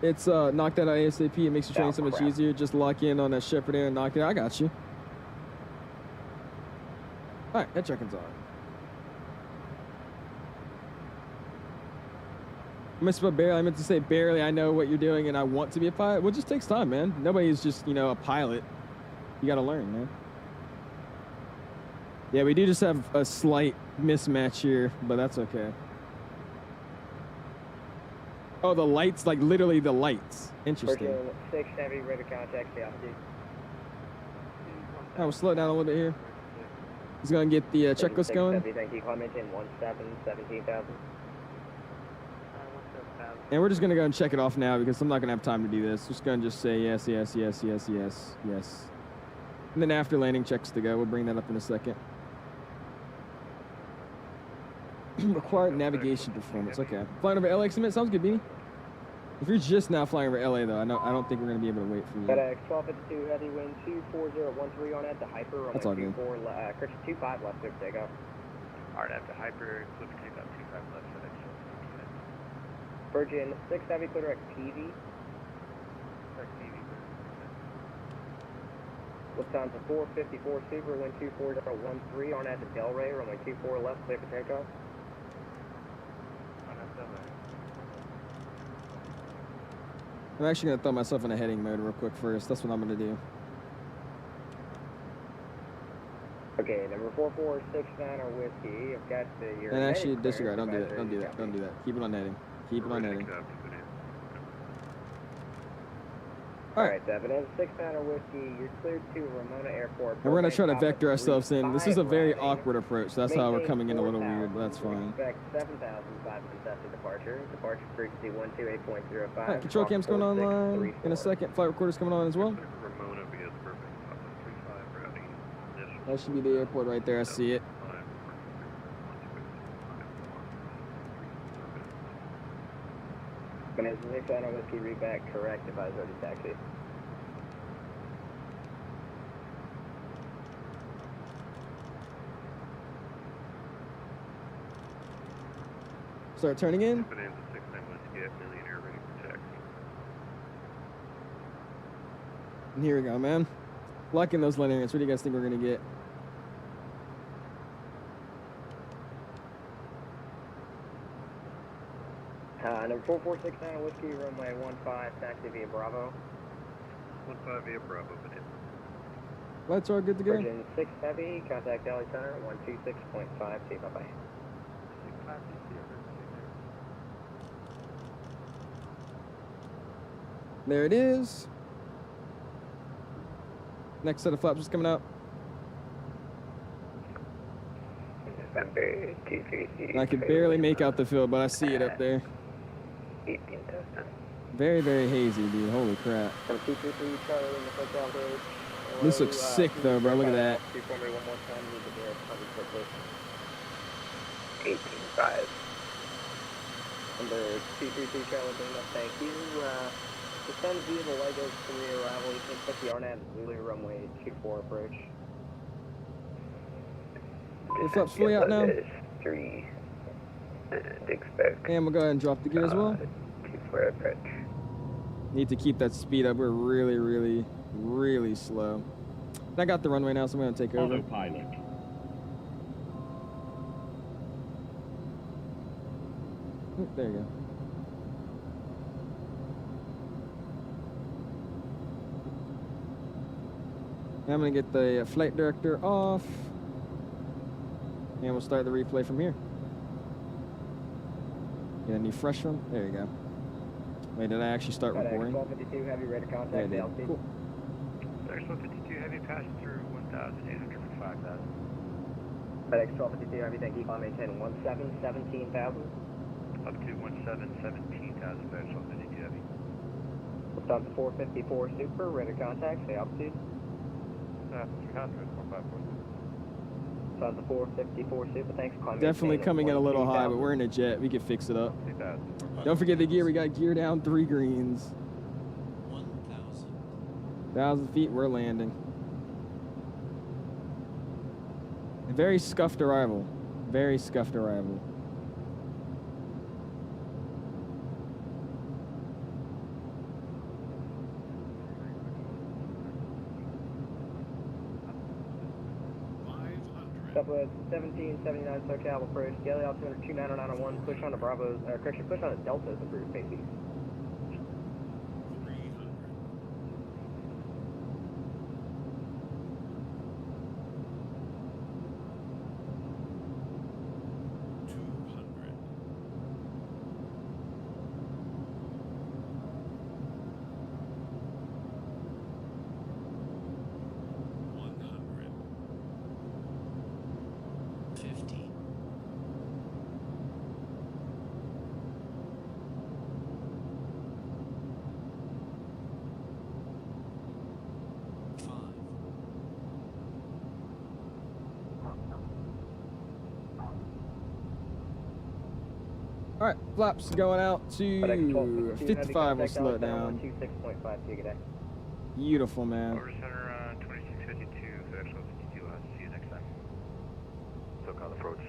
it's knock that out ASAP. It makes your training so much easier. Just lock in on that Shepherd Air and knock it out. I got you. All right, head check-in's on. I meant to say barely. I know what you're doing and I want to be a pilot. Well, it just takes time, man. Nobody's just, you know, a pilot. You got to learn, man. Yeah, we do just have a slight mismatch here, but that's okay. Oh, the lights, like literally the lights. Interesting. 6 Heavy, ready to contact the altitude. I will slow down a little bit here. He's going to get the checklist going. Heavy, thank you. Climb engine 17,000. And we're just going to go and check it off now because I'm not going to have time to do this. Just going to just say yes, yes, yes, yes, yes, yes. And then after landing checks to go, we'll bring that up in a second. Required navigation performance. Okay. Flying over LA submit. Sounds good, Beanie. If you're just now flying over LA, though, I don't think we're going to be able to wait for you. FedEx 1252 heavy wind 24013 on at the hyper. That's all good. Correction 25 left clear for takeoff. Alright, after hyper, clear for takeoff, 25 left, FedEx. Virgin 6 heavy, clear direct PV. Lufthansa 454 Super, wind 24013 on at the Delray, runway 24 left, clear for takeoff. I'm actually going to throw myself in a heading mode real quick first. That's what I'm going to do. Okay, number 4469 or whiskey. I've got your. And actually, disregard. Don't do that. Don't do that. Don't do that. Keep it on heading. Keep it on heading. All right, Evidence 69 or whiskey. You're cleared to Ramona Airport. And we're going to try to vector ourselves in. This is a very awkward approach. That's how we're coming in a little weird, but that's fine. Expect 7,005 minutes after departure. Departure frequency 128.05. All right, control cam's going online in a second. Flight recorder's coming on as well. Ramona via perfect, 35 routing. That should be the airport right there. I see it. Evidence 69 or whiskey. Read back. Correct. Advise already taxi. Start turning in. Bonanza 69 whiskey at Millionaire ready for taxi. And here we go, man. Luck in those linears. What do you guys think we're going to get? Number 4469 whiskey, runway 15, taxi via Bravo. 15 via Bravo, Bonanza. Lights are good to go. Virgin 6 heavy, contact Delhi Center 126.5, T, bye-bye. There it is. Next set of flaps is coming out. November 233. I can barely make out the field, but I see it up there. 18,000. Very, very hazy, dude. Holy crap. From 233 Charlie in the hotel bridge. This looks sick, though, bro. Look at that. 240 one more time, need to be at 100 quickly. 18.5. Number 233 Charlie, bring up, thank you. Descend via the Legos 3 arrival, you can expect the RNAV Zulu runway 24 approach. The flaps fully out now. 3. And expect. And we'll go ahead and drop the gear as well. 24 approach. Need to keep that speed up. We're really, really, really slow. And I got the runway now, so I'm going to take over. Autopilot. There you go. I'm going to get the flight director off. And we'll start the replay from here. Get a new fresh one. There you go. Wait, did I actually start recording? 1252 heavy, ready to Yeah, I contact did. LT. Cool. There's 152 heavy pass through 1,800 for 5,000. FedEx 1252 heavy, thank you. Climb maintain 17,000. Up to 17,017,000 FedEx 1252 heavy. Lufthansa 454 Super, ready to contact, say altitude. 300, 454. outside the 454 Super. Thanks. Definitely coming in a little high, but we're in a jet. We can fix it up. Don't forget the gear. We got gear down 3 greens. 1,000 feet, we're landing. A very scuffed arrival. Very scuffed arrival. Couple of 1779 SoCal approach, daily altimeter 29091, push on to Bravo's, correction, push on to Delta's approved base. All right, flaps going out to 55. We'll slow it down. 26.5 gigaday. Beautiful, man. Over center 2652, actual 52. See you next time. SoCal approach,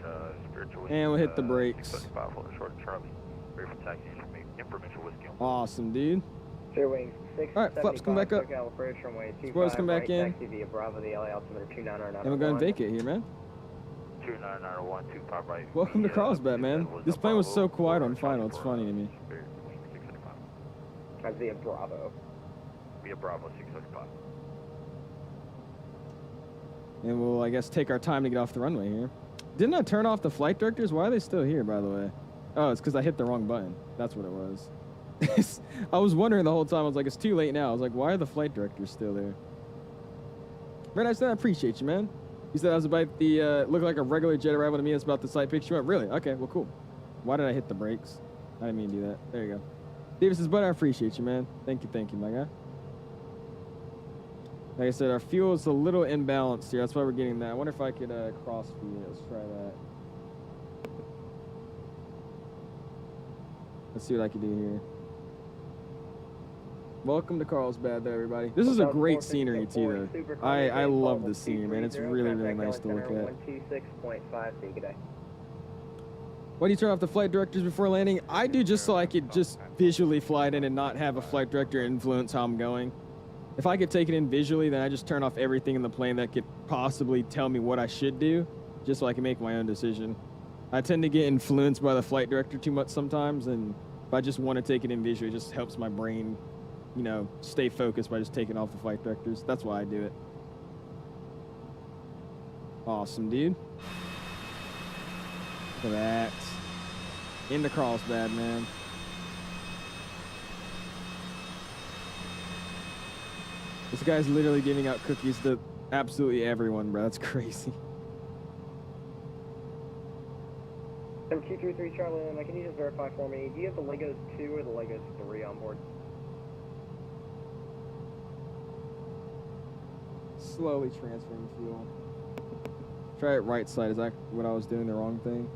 spiritual. And we'll hit the brakes. 675 for the short Charlie. Ready for taxi, information whiskey. Awesome, dude. Fair wings, 6. All right, flaps come back up. SoCal approach, runway 25. Spoilers come back in. Taxi via Bravo, the LA altimeter 29091. And we'll go and vacate here, man. 29901, 25 right. Welcome to Carlsbad, man. This plane was so quiet on final. It's funny to me. Via Bravo. Via Bravo 675. And we'll, I guess, take our time to get off the runway here. Didn't I turn off the flight directors? Why are they still here, by the way? Oh, it's because I hit the wrong button. That's what it was. I was wondering the whole time. I was like, it's too late now. I was like, why are the flight directors still there? Very nice. I appreciate you, man. You said I was about the, look like a regular jet arrival to me. It's about the slight picture. Really? Okay, well, cool. Why did I hit the brakes? I didn't mean to do that. There you go. Davis says, but I appreciate you, man. Thank you, my guy. Like I said, our fuel is a little imbalanced here. That's why we're getting that. I wonder if I could cross feed it. Let's try that. Let's see what I can do here. Welcome to Carlsbad, there, everybody. This is a great scenery, too, though. I love the scene, man. It's really, really nice to look at. 126.5 gigaday. Why do you turn off the flight directors before landing? I do just so I could just visually fly it in and not have a flight director influence how I'm going. If I could take it in visually, then I just turn off everything in the plane that could possibly tell me what I should do, just so I can make my own decision. I tend to get influenced by the flight director too much sometimes, and if I just want to take it in visually, it just helps my brain, you know, stay focused by just taking off the flight directors. That's why I do it. Awesome, dude. Look at that. Into Carlsbad, man. This guy's literally giving out cookies to absolutely everyone, bro. That's crazy. 233 Charlie Lima, can you just verify for me? Do you have the Legos 2 or the Legos 3 on board? Slowly transferring fuel. Try it right side. Is that what I was doing? The wrong thing?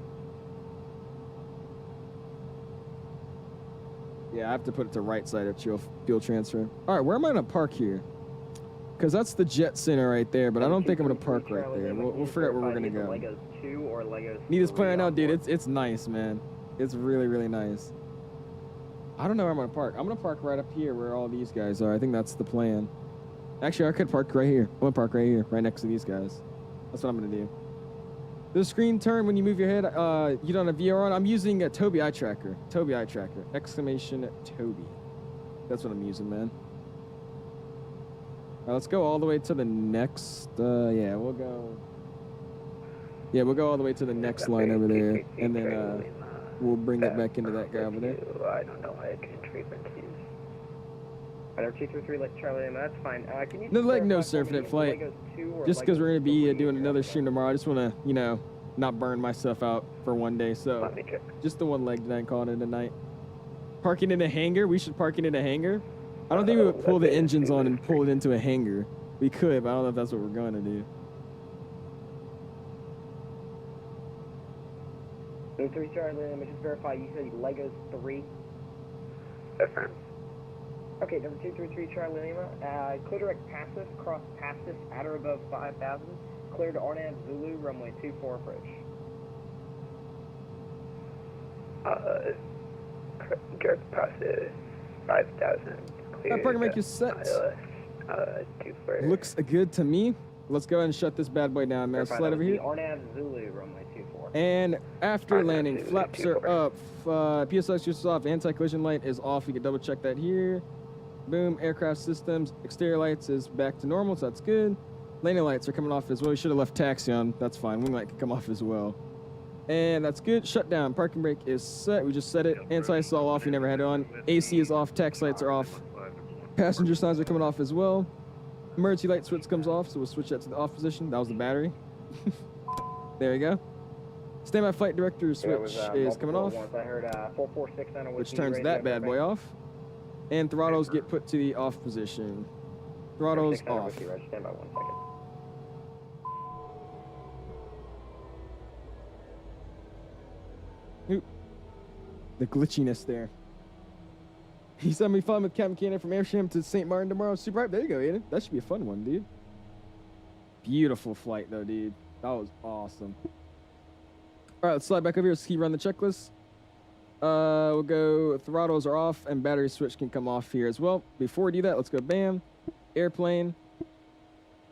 Yeah, I have to put it to right side of fuel transfer. All right, where am I going to park here? Because that's the jet center right there, but I don't think I'm going to park right there. We'll figure out where we're going to go. Legos 2 or Legos Need this plane right now, dude. It's nice, man. It's really, really nice. I don't know where I'm going to park. I'm going to park right up here where all these guys are. I think that's the plan. Actually, I could park right here. I'm going to park right here, right next to these guys. That's what I'm going to do. The screen turn when you move your head. You don't have VR on. I'm using a Toby eye tracker. Toby eye tracker. Exclamation Toby. That's what I'm using, man. All right, let's go all the way to the next. Yeah, we'll go. Yeah, we'll go all the way to the next line over there, and then we'll bring it back into that guy over there. I don't know how I can treatment keys. I know 233 like Charlie Lima, that's fine. Can you no surfing at flight. Just because we're gonna be doing another stream tomorrow, I just wanna, you know, not burn myself out for one day. So just the one leg tonight, calling it a night. Parking in a hangar. We should park it in a hangar. I don't think we would pull the engines on and pull it into a hangar. We could, but I don't know if that's what we're going to do. 3 Charlie Lima, just verify you said Legos 3. Affirm. Okay, number 233 Charlie Lima, clear direct passive, cross passive at or above 5,000, clear to RNAV Zulu, runway 24 approach. Direct passive 5,000. That parking brake is set. Looks good to me. Let's go ahead and shut this bad boy down, man. Slide over here. RNAV Zulu, runway 24. And after RNAV landing, Zulu, flaps are 24. up. PSI is off. Anti-collision light is off. You can double check that here. Boom. Aircraft systems. Exterior lights is back to normal, so that's good. Landing lights are coming off as well. You should have left taxi on. That's fine. Wing light can come off as well. And that's good. Shut down. Parking brake is set. We just set it. Anti-is all off. You never had it on. AC is off. Tax lights are off. Passenger signs are coming off as well. Emergency light switch comes off, so we'll switch that to the off position. That was the battery. There you go. Standby flight director switch is coming off, I heard 446 which turns that bad boy off. And throttles get put to the off position. Throttles off. Stand by 1 second. Oop. The glitchiness there. He's having fun with Captain Cannon from Airsham to St. Martin tomorrow. Super right. There you go, Aiden. That should be a fun one, dude. Beautiful flight, though, dude. That was awesome. All right, let's slide back over here. Let's keep running the checklist. We'll go throttles are off and battery switch can come off here as well. Before we do that, let's go bam. Airplane.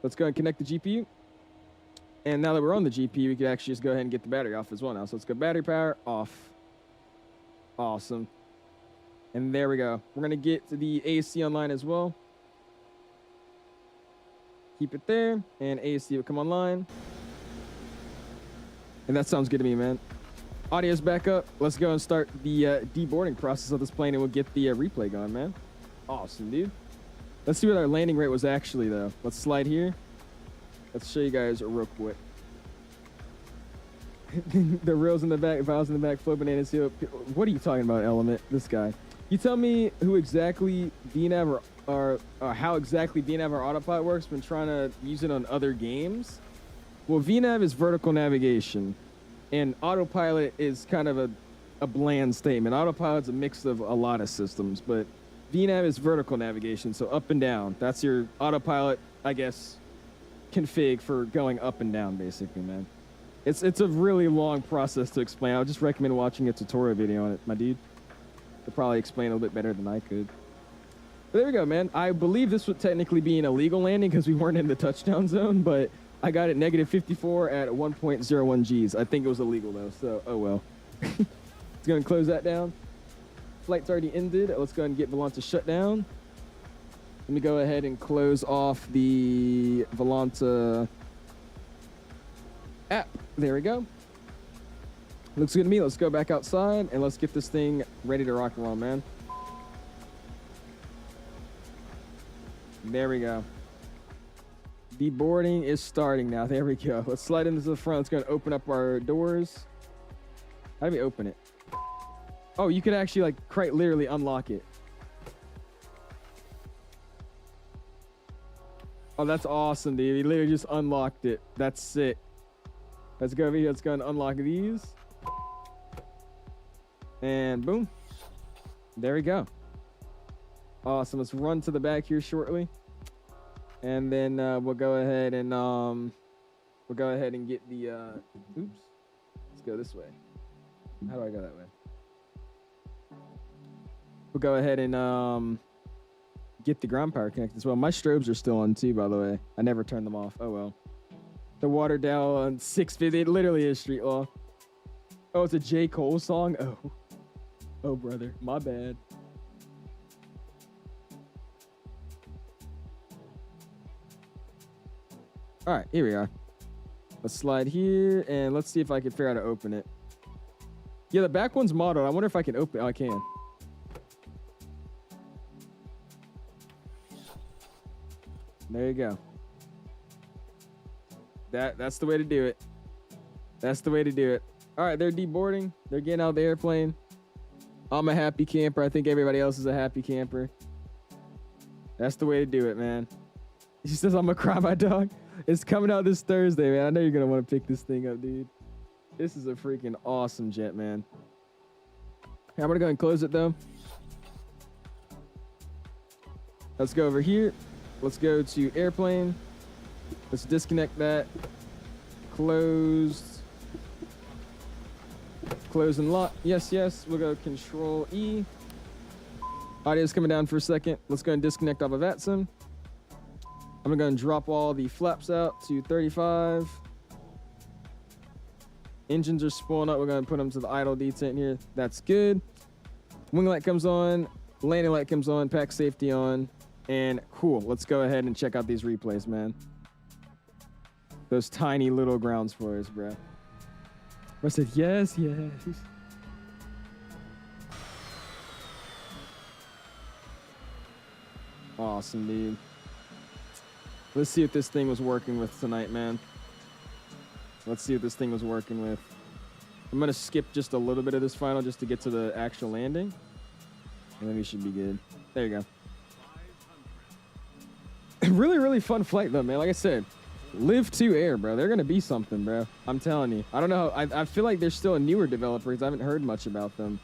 Let's go and connect the GPU. And now that we're on the GPU, we can actually just go ahead and get the battery off as well now. So let's go battery power off. Awesome. And there we go. We're going to get to the AC online as well. Keep it there. And AC will come online. And that sounds good to me, man. Audio's back up. Let's go and start the deboarding process of this plane, and we'll get the replay going, man. Awesome, dude. Let's see what our landing rate was actually, though. Let's slide here. Let's show you guys real quick. The rails in the back, valves in the back, flow bananas here. What are you talking about, Element? This guy. You tell me who exactly VNAV or how exactly VNAV or autopilot works. Been trying to use it on other games. Well, VNAV is vertical navigation, and autopilot is kind of a bland statement. Autopilot's a mix of a lot of systems, but VNAV is vertical navigation, so up and down. That's your autopilot, I guess, config for going up and down, basically, man. It's a really long process to explain. I would just recommend watching a tutorial video on it, my dude. They'll probably explain a little bit better than I could. But there we go, man. I believe this would technically be an illegal landing because we weren't in the touchdown zone, but I got it negative 54 at 1.01 Gs. I think it was illegal, though, so oh well. Let's go and close that down. Flight's already ended. Let's go ahead and get Volanta shut down. Let me go ahead and close off the Volanta app. There we go. Looks good to me. Let's go back outside and let's get this thing ready to rock and roll, man. There we go. Deboarding is starting now. There we go. Let's slide into the front. Let's go and open up our doors. How do we open it? Oh, you can actually like quite literally unlock it. Oh, that's awesome, dude. He literally just unlocked it. That's sick. Let's go over here. Let's go and unlock these. And boom. There we go. Awesome. Let's run to the back here shortly. And then we'll go ahead and get the oops. Let's go this way. How do I go that way? We'll go ahead and get the ground power connected as well. My strobes are still on too, by the way. I never turned them off. Oh well. The water down on 650. It literally is street law. Oh, it's a J. Cole song? Oh. Oh, brother. My bad. All right, here we are. Let's slide here, and let's see if I can figure out how to open it. Yeah, the back one's modeled. I wonder if I can open it. Oh, I can. There you go. That's the way to do it. That's the way to do it. All right, they're deboarding. They're getting out of the airplane. I'm a happy camper. I think everybody else is a happy camper. That's the way to do it, man. He says, I'm gonna cry my dog. It's coming out this Thursday, man. I know you're gonna want to pick this thing up, dude. This is a freaking awesome jet, man. Okay, I'm gonna go and close it though. Let's go over here. Let's go to airplane. Let's disconnect that. Closed. Close and lock. Yes, yes. We'll go Control E. Audio's coming down for a second. Let's go and disconnect off of VATSIM. I'm gonna go and drop all the flaps out to 35. Engines are spooling up. We're gonna put them to the idle detent here. That's good. Wing light comes on. Landing light comes on. Pack safety on. And cool. Let's go ahead and check out these replays, man. Those tiny little ground spoilers, bro. I said yes, yes. Awesome, dude. Let's see if this thing was working with tonight, man. Let's see if this thing was working with. I'm gonna skip just a little bit of this final just to get to the actual landing. And then we should be good. There you go. Really, really fun flight though, man. Like I said, LivToAir, bro. They're gonna be something, bro. I'm telling you. I don't know. I feel like they're still a newer developer because I haven't heard much about them.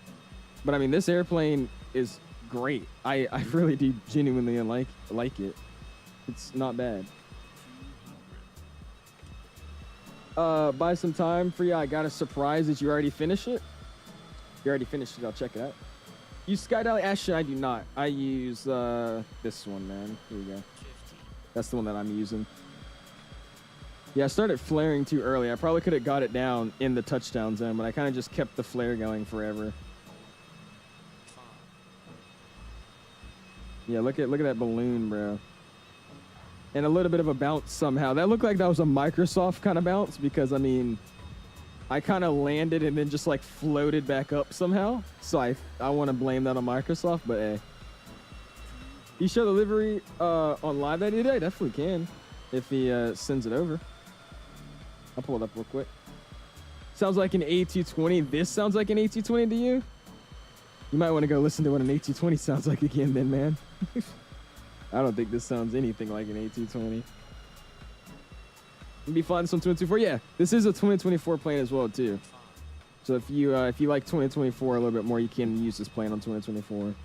But I mean, this airplane is great. I really do genuinely like it. It's not bad. Buy some time for you. I got a surprise. Did you already finish it? You already finished it. I'll check it out. Use Skydally Ashton. I do not. I use this one, man. Here we go. That's the one that I'm using. Yeah, I started flaring too early. I probably could have got it down in the touchdown zone, but I kind of just kept the flare going forever. Yeah, look at that balloon, bro. And a little bit of a bounce somehow. That looked like that was a Microsoft kind of bounce because, I mean, I kind of landed and then just like floated back up somehow. So I want to blame that on Microsoft, but hey. You show the livery on live that day? I definitely can if he sends it over. I'll pull it up real quick. Sounds like an A220. This sounds like an A220 to you? You might want to go listen to what an A220 sounds like again then, man. I don't think this sounds anything like an A220. It'd be flying this on 2024. Yeah, this is a 2024 plane as well too. So if you like 2024 a little bit more, you can use this plane on 2024.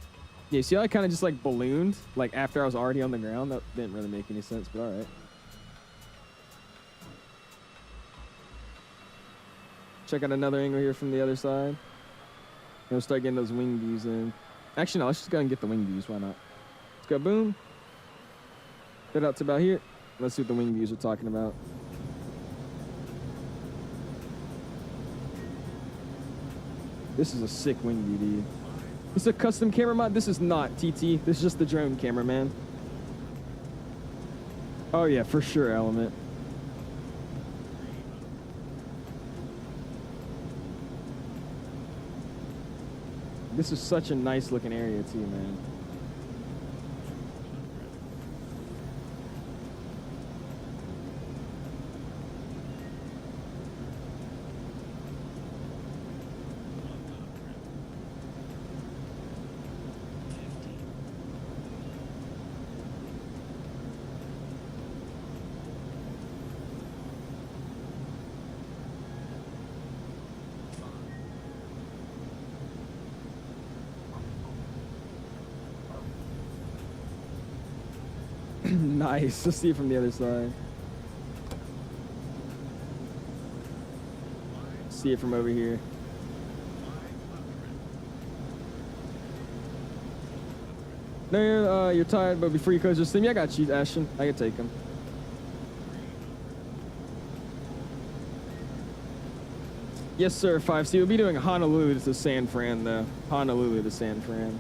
Yeah, see how I kind of just like ballooned like after I was already on the ground? That didn't really make any sense, but all right. Check out another angle here from the other side. And we'll start getting those wing views in. Actually, no, let's just go and get the wing views. Why not? Let's go, boom. Get out to about here. Let's see what the wing views are talking about. This is a sick wing view, dude. This is a custom camera mod. This is not TT. This is just the drone camera, man. Oh yeah, for sure, Element. This is such a nice looking area too, man. Nice. Let's see it from the other side. See it from over here. No, you're tired, but before you close your stream, yeah, I got you, Ashton. I can take him. Yes, sir, 5C. We'll be doing Honolulu to San Fran, though. Honolulu to San Fran.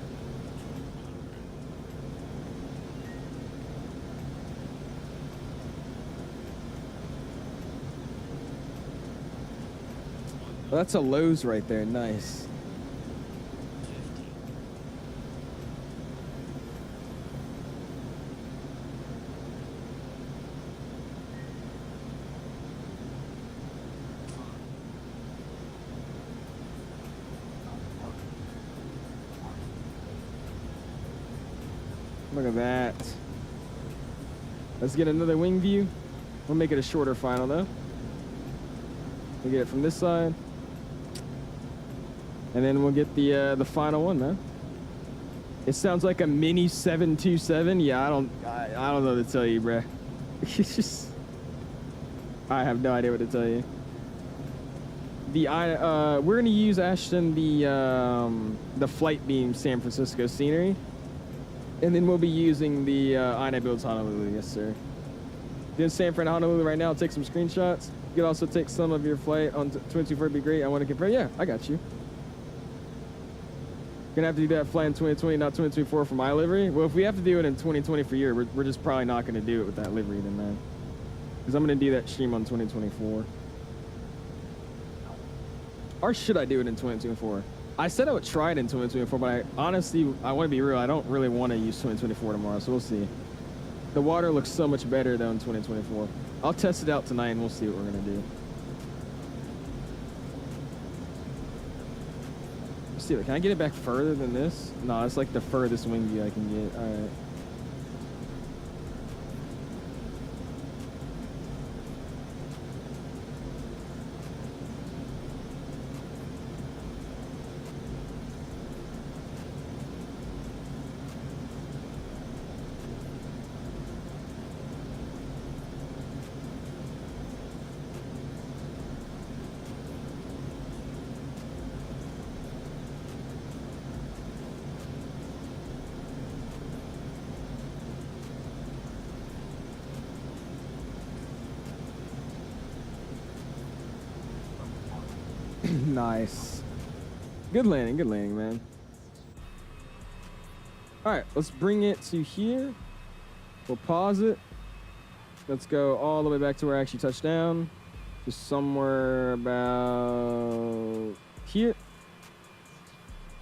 Well, that's a Lowe's right there. Nice. Look at that. Let's get another wing view. We'll make it a shorter final, though. We'll get it from this side. And then we'll get the final one, man. It sounds like a mini 727. Yeah, I don't know what to tell you, bruh. It's just, I have no idea what to tell you. We're gonna use Ashton the flight beam San Francisco scenery, and then we'll be using the 𝐈 builds Honolulu. Yes, sir. Doing San Fran Honolulu right now. I'll take some screenshots. You could also take some of your flight on 2024. Be great. I want to compare. Yeah, I got you. Gonna have to do that flight in 2020, not 2024 for my livery. Well, if we have to do it in 2020 for your, we're just probably not gonna do it with that livery then, man. Because I'm gonna do that stream on 2024. Or should I do it in 2024? I said I would try it in 2024, but I want to be real. I don't really want to use 2024 tomorrow, so we'll see. The water looks so much better though in 2024. I'll test it out tonight and we'll see what we're gonna do. Let's see, can I get it back further than this? No, it's like the furthest wing view I can get. All right. Nice. Good landing, man. All right, let's bring it to here. We'll pause it. Let's go all the way back to where I actually touched down. Just somewhere about here.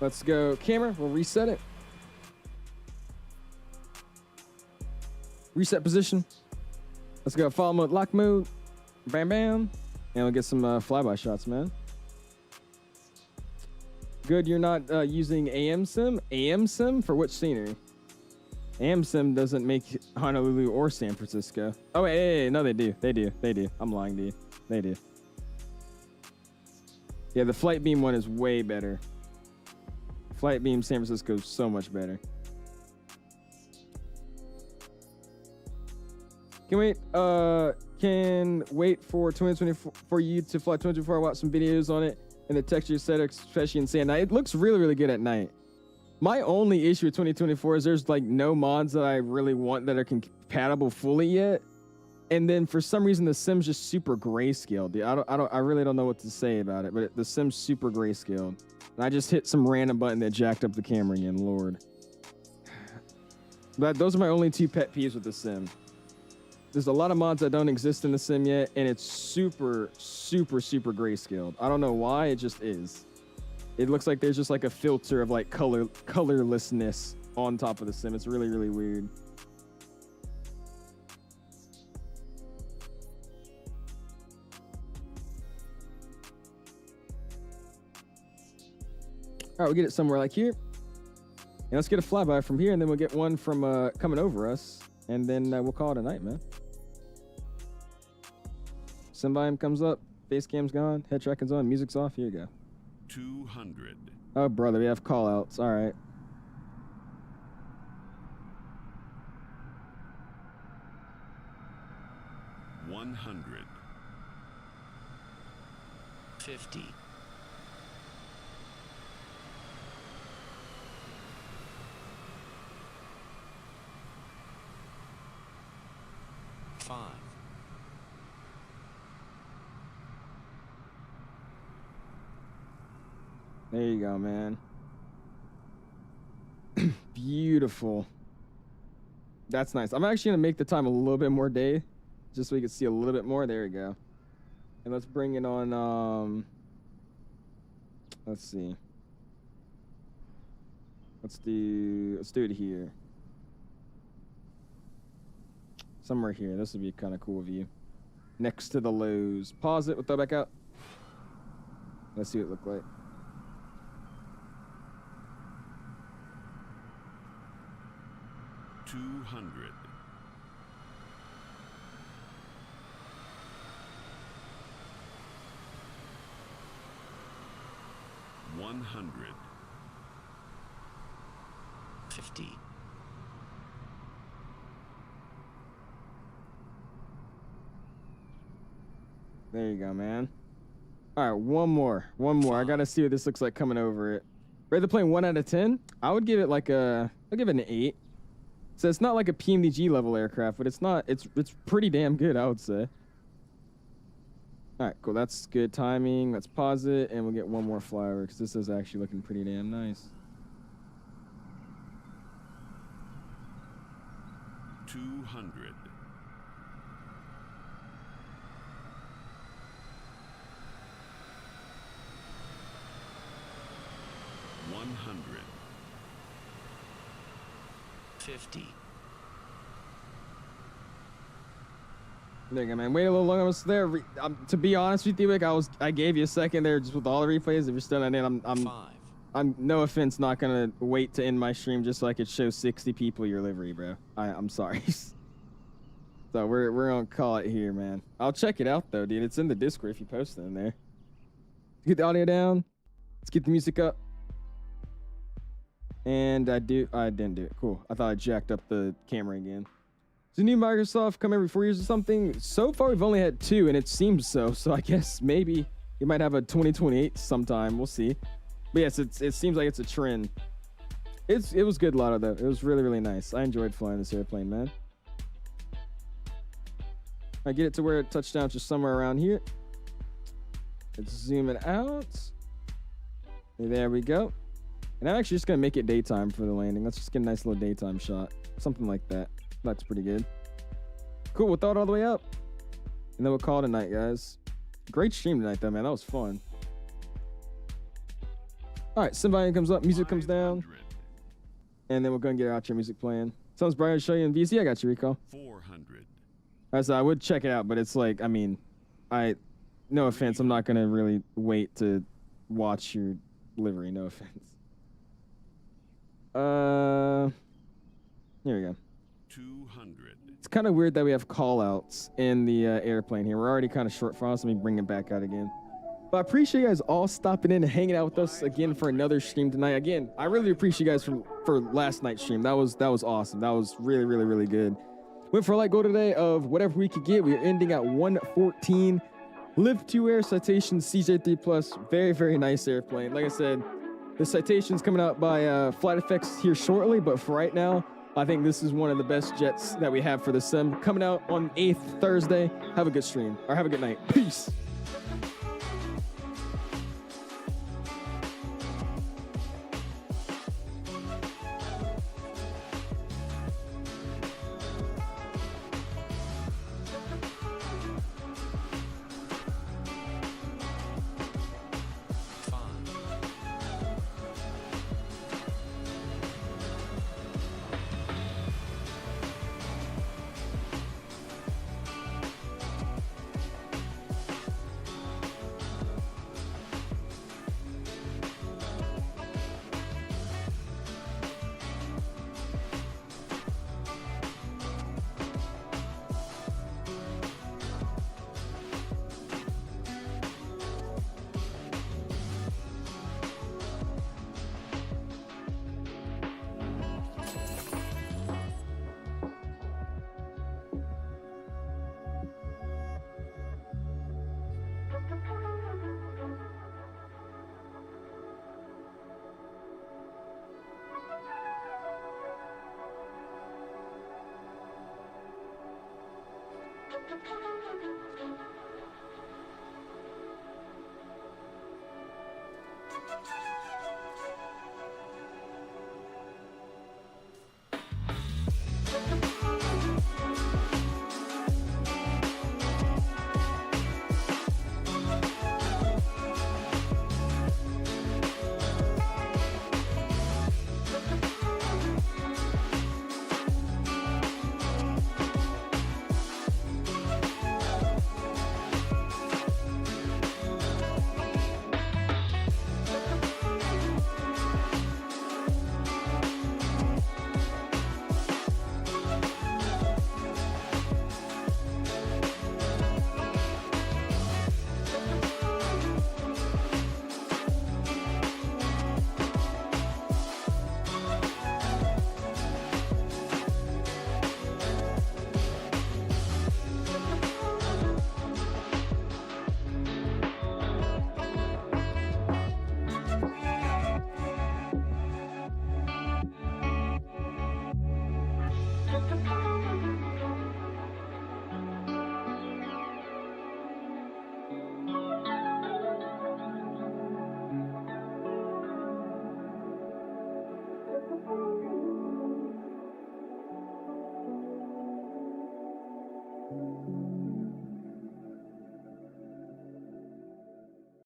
Let's go camera. We'll reset it. Reset position. Let's go follow mode, lock mode. Bam, bam. And we'll get some flyby shots, man. Good, you're not using AMSIM? AMSIM for which scenery? AMSIM doesn't make Honolulu or San Francisco. Oh, hey, no, they do. They do. I'm lying to you. They do. Yeah, the flight beam one is way better. Flight beam San Francisco is so much better. Can wait for 2024 for you to fly 2024. Watch some videos on it. And the texture set, especially in sand. Now, it looks really, really good at night. My only issue with 2024 is there's like no mods that I really want that are compatible fully yet. And then for some reason, the sim's just super grayscaled. Dude, I really don't know what to say about it, but the sim's super grayscaled. And I just hit some random button that jacked up the camera again, Lord. But those are my only two pet peeves with the sim. There's a lot of mods that don't exist in the sim yet, and it's super, super, super grayscaled. I don't know why, it just is. It looks like there's just like a filter of like colorlessness on top of the sim. It's really, really weird. All right, we'll get it somewhere like here. And let's get a flyby from here, and then we'll get one from coming over us, and then we'll call it a night, man. Sim volume comes up, face cam's gone, head tracking's on, music's off. Here you go. 200. Oh, brother, we have call outs. All right. $100. 50. 5. There you go, man. Beautiful. That's nice. I'm actually gonna make the time a little bit more day, just so we can see a little bit more. There we go. And let's bring it on. Let's see. Let's do it here. Somewhere here. This would be a kind of cool view. Next to the lows. Pause it. We'll throw it back out. Let's see what it looked like. $200. 100. 100. 50. There you go, man. All right, one more. I gotta see what this looks like coming over it. Rate the plane 1 out of 10. I would give it like I'll give it an 8. So it's not like a PMDG level aircraft, but it's pretty damn good, I would say. All right, cool. That's good timing. Let's pause it, and we'll get one more flyover because this is actually looking pretty damn nice. 200. 100. 50. There you go, man. Wait a little long. I was there. To be honest with you, Vic, I gave you a second there just with all the replays. If you're still not in, I'm no offense, not gonna wait to end my stream just so I could show 60 people your livery, bro. I'm sorry. So we're gonna call it here, man. I'll check it out though, dude. It's in the Discord if you post it in there. Get the audio down. Let's get the music up. And I didn't do it. Cool. I thought I jacked up the camera again. Does the new Microsoft come every 4 years or something? So far, we've only had 2, and it seems so. So I guess maybe you might have a 2028 sometime. We'll see. But yes, it seems like it's a trend. It was good, Lotto, though. It was really, really nice. I enjoyed flying this airplane, man. I get it to where it touched down just somewhere around here. Let's zoom it out. There we go. And I'm actually just going to make it daytime for the landing. Let's just get a nice little daytime shot. Something like that. That's pretty good. Cool, we'll throw it all the way up. And then we'll call it a night, guys. Great stream tonight, though, man. That was fun. All right, sim volume comes up, music comes down. And then we're going to get our outro music playing. Sounds Brian, show you in VC. I got you, Recall. 400. I would check it out, but it's like, I mean, no offense, I'm not going to really wait to watch your livery. No offense. Here we go. 200. It's kind of weird that we have call-outs in the airplane here. We're already kind of short for us. Let me bring it back out again. But I appreciate you guys all stopping in and hanging out with us again for another stream tonight. Again, I really appreciate you guys for last night's stream. That was awesome. That was really, really, really good. Went for a light goal today of whatever we could get. We are ending at 114. LivToAir Citation CJ3 Plus. Very, very nice airplane. Like I said, the Citation's coming out by Flight Effects here shortly, but for right now, I think this is one of the best jets that we have for the sim. Coming out on 8th Thursday. Have a good stream, or have a good night. Peace. Just a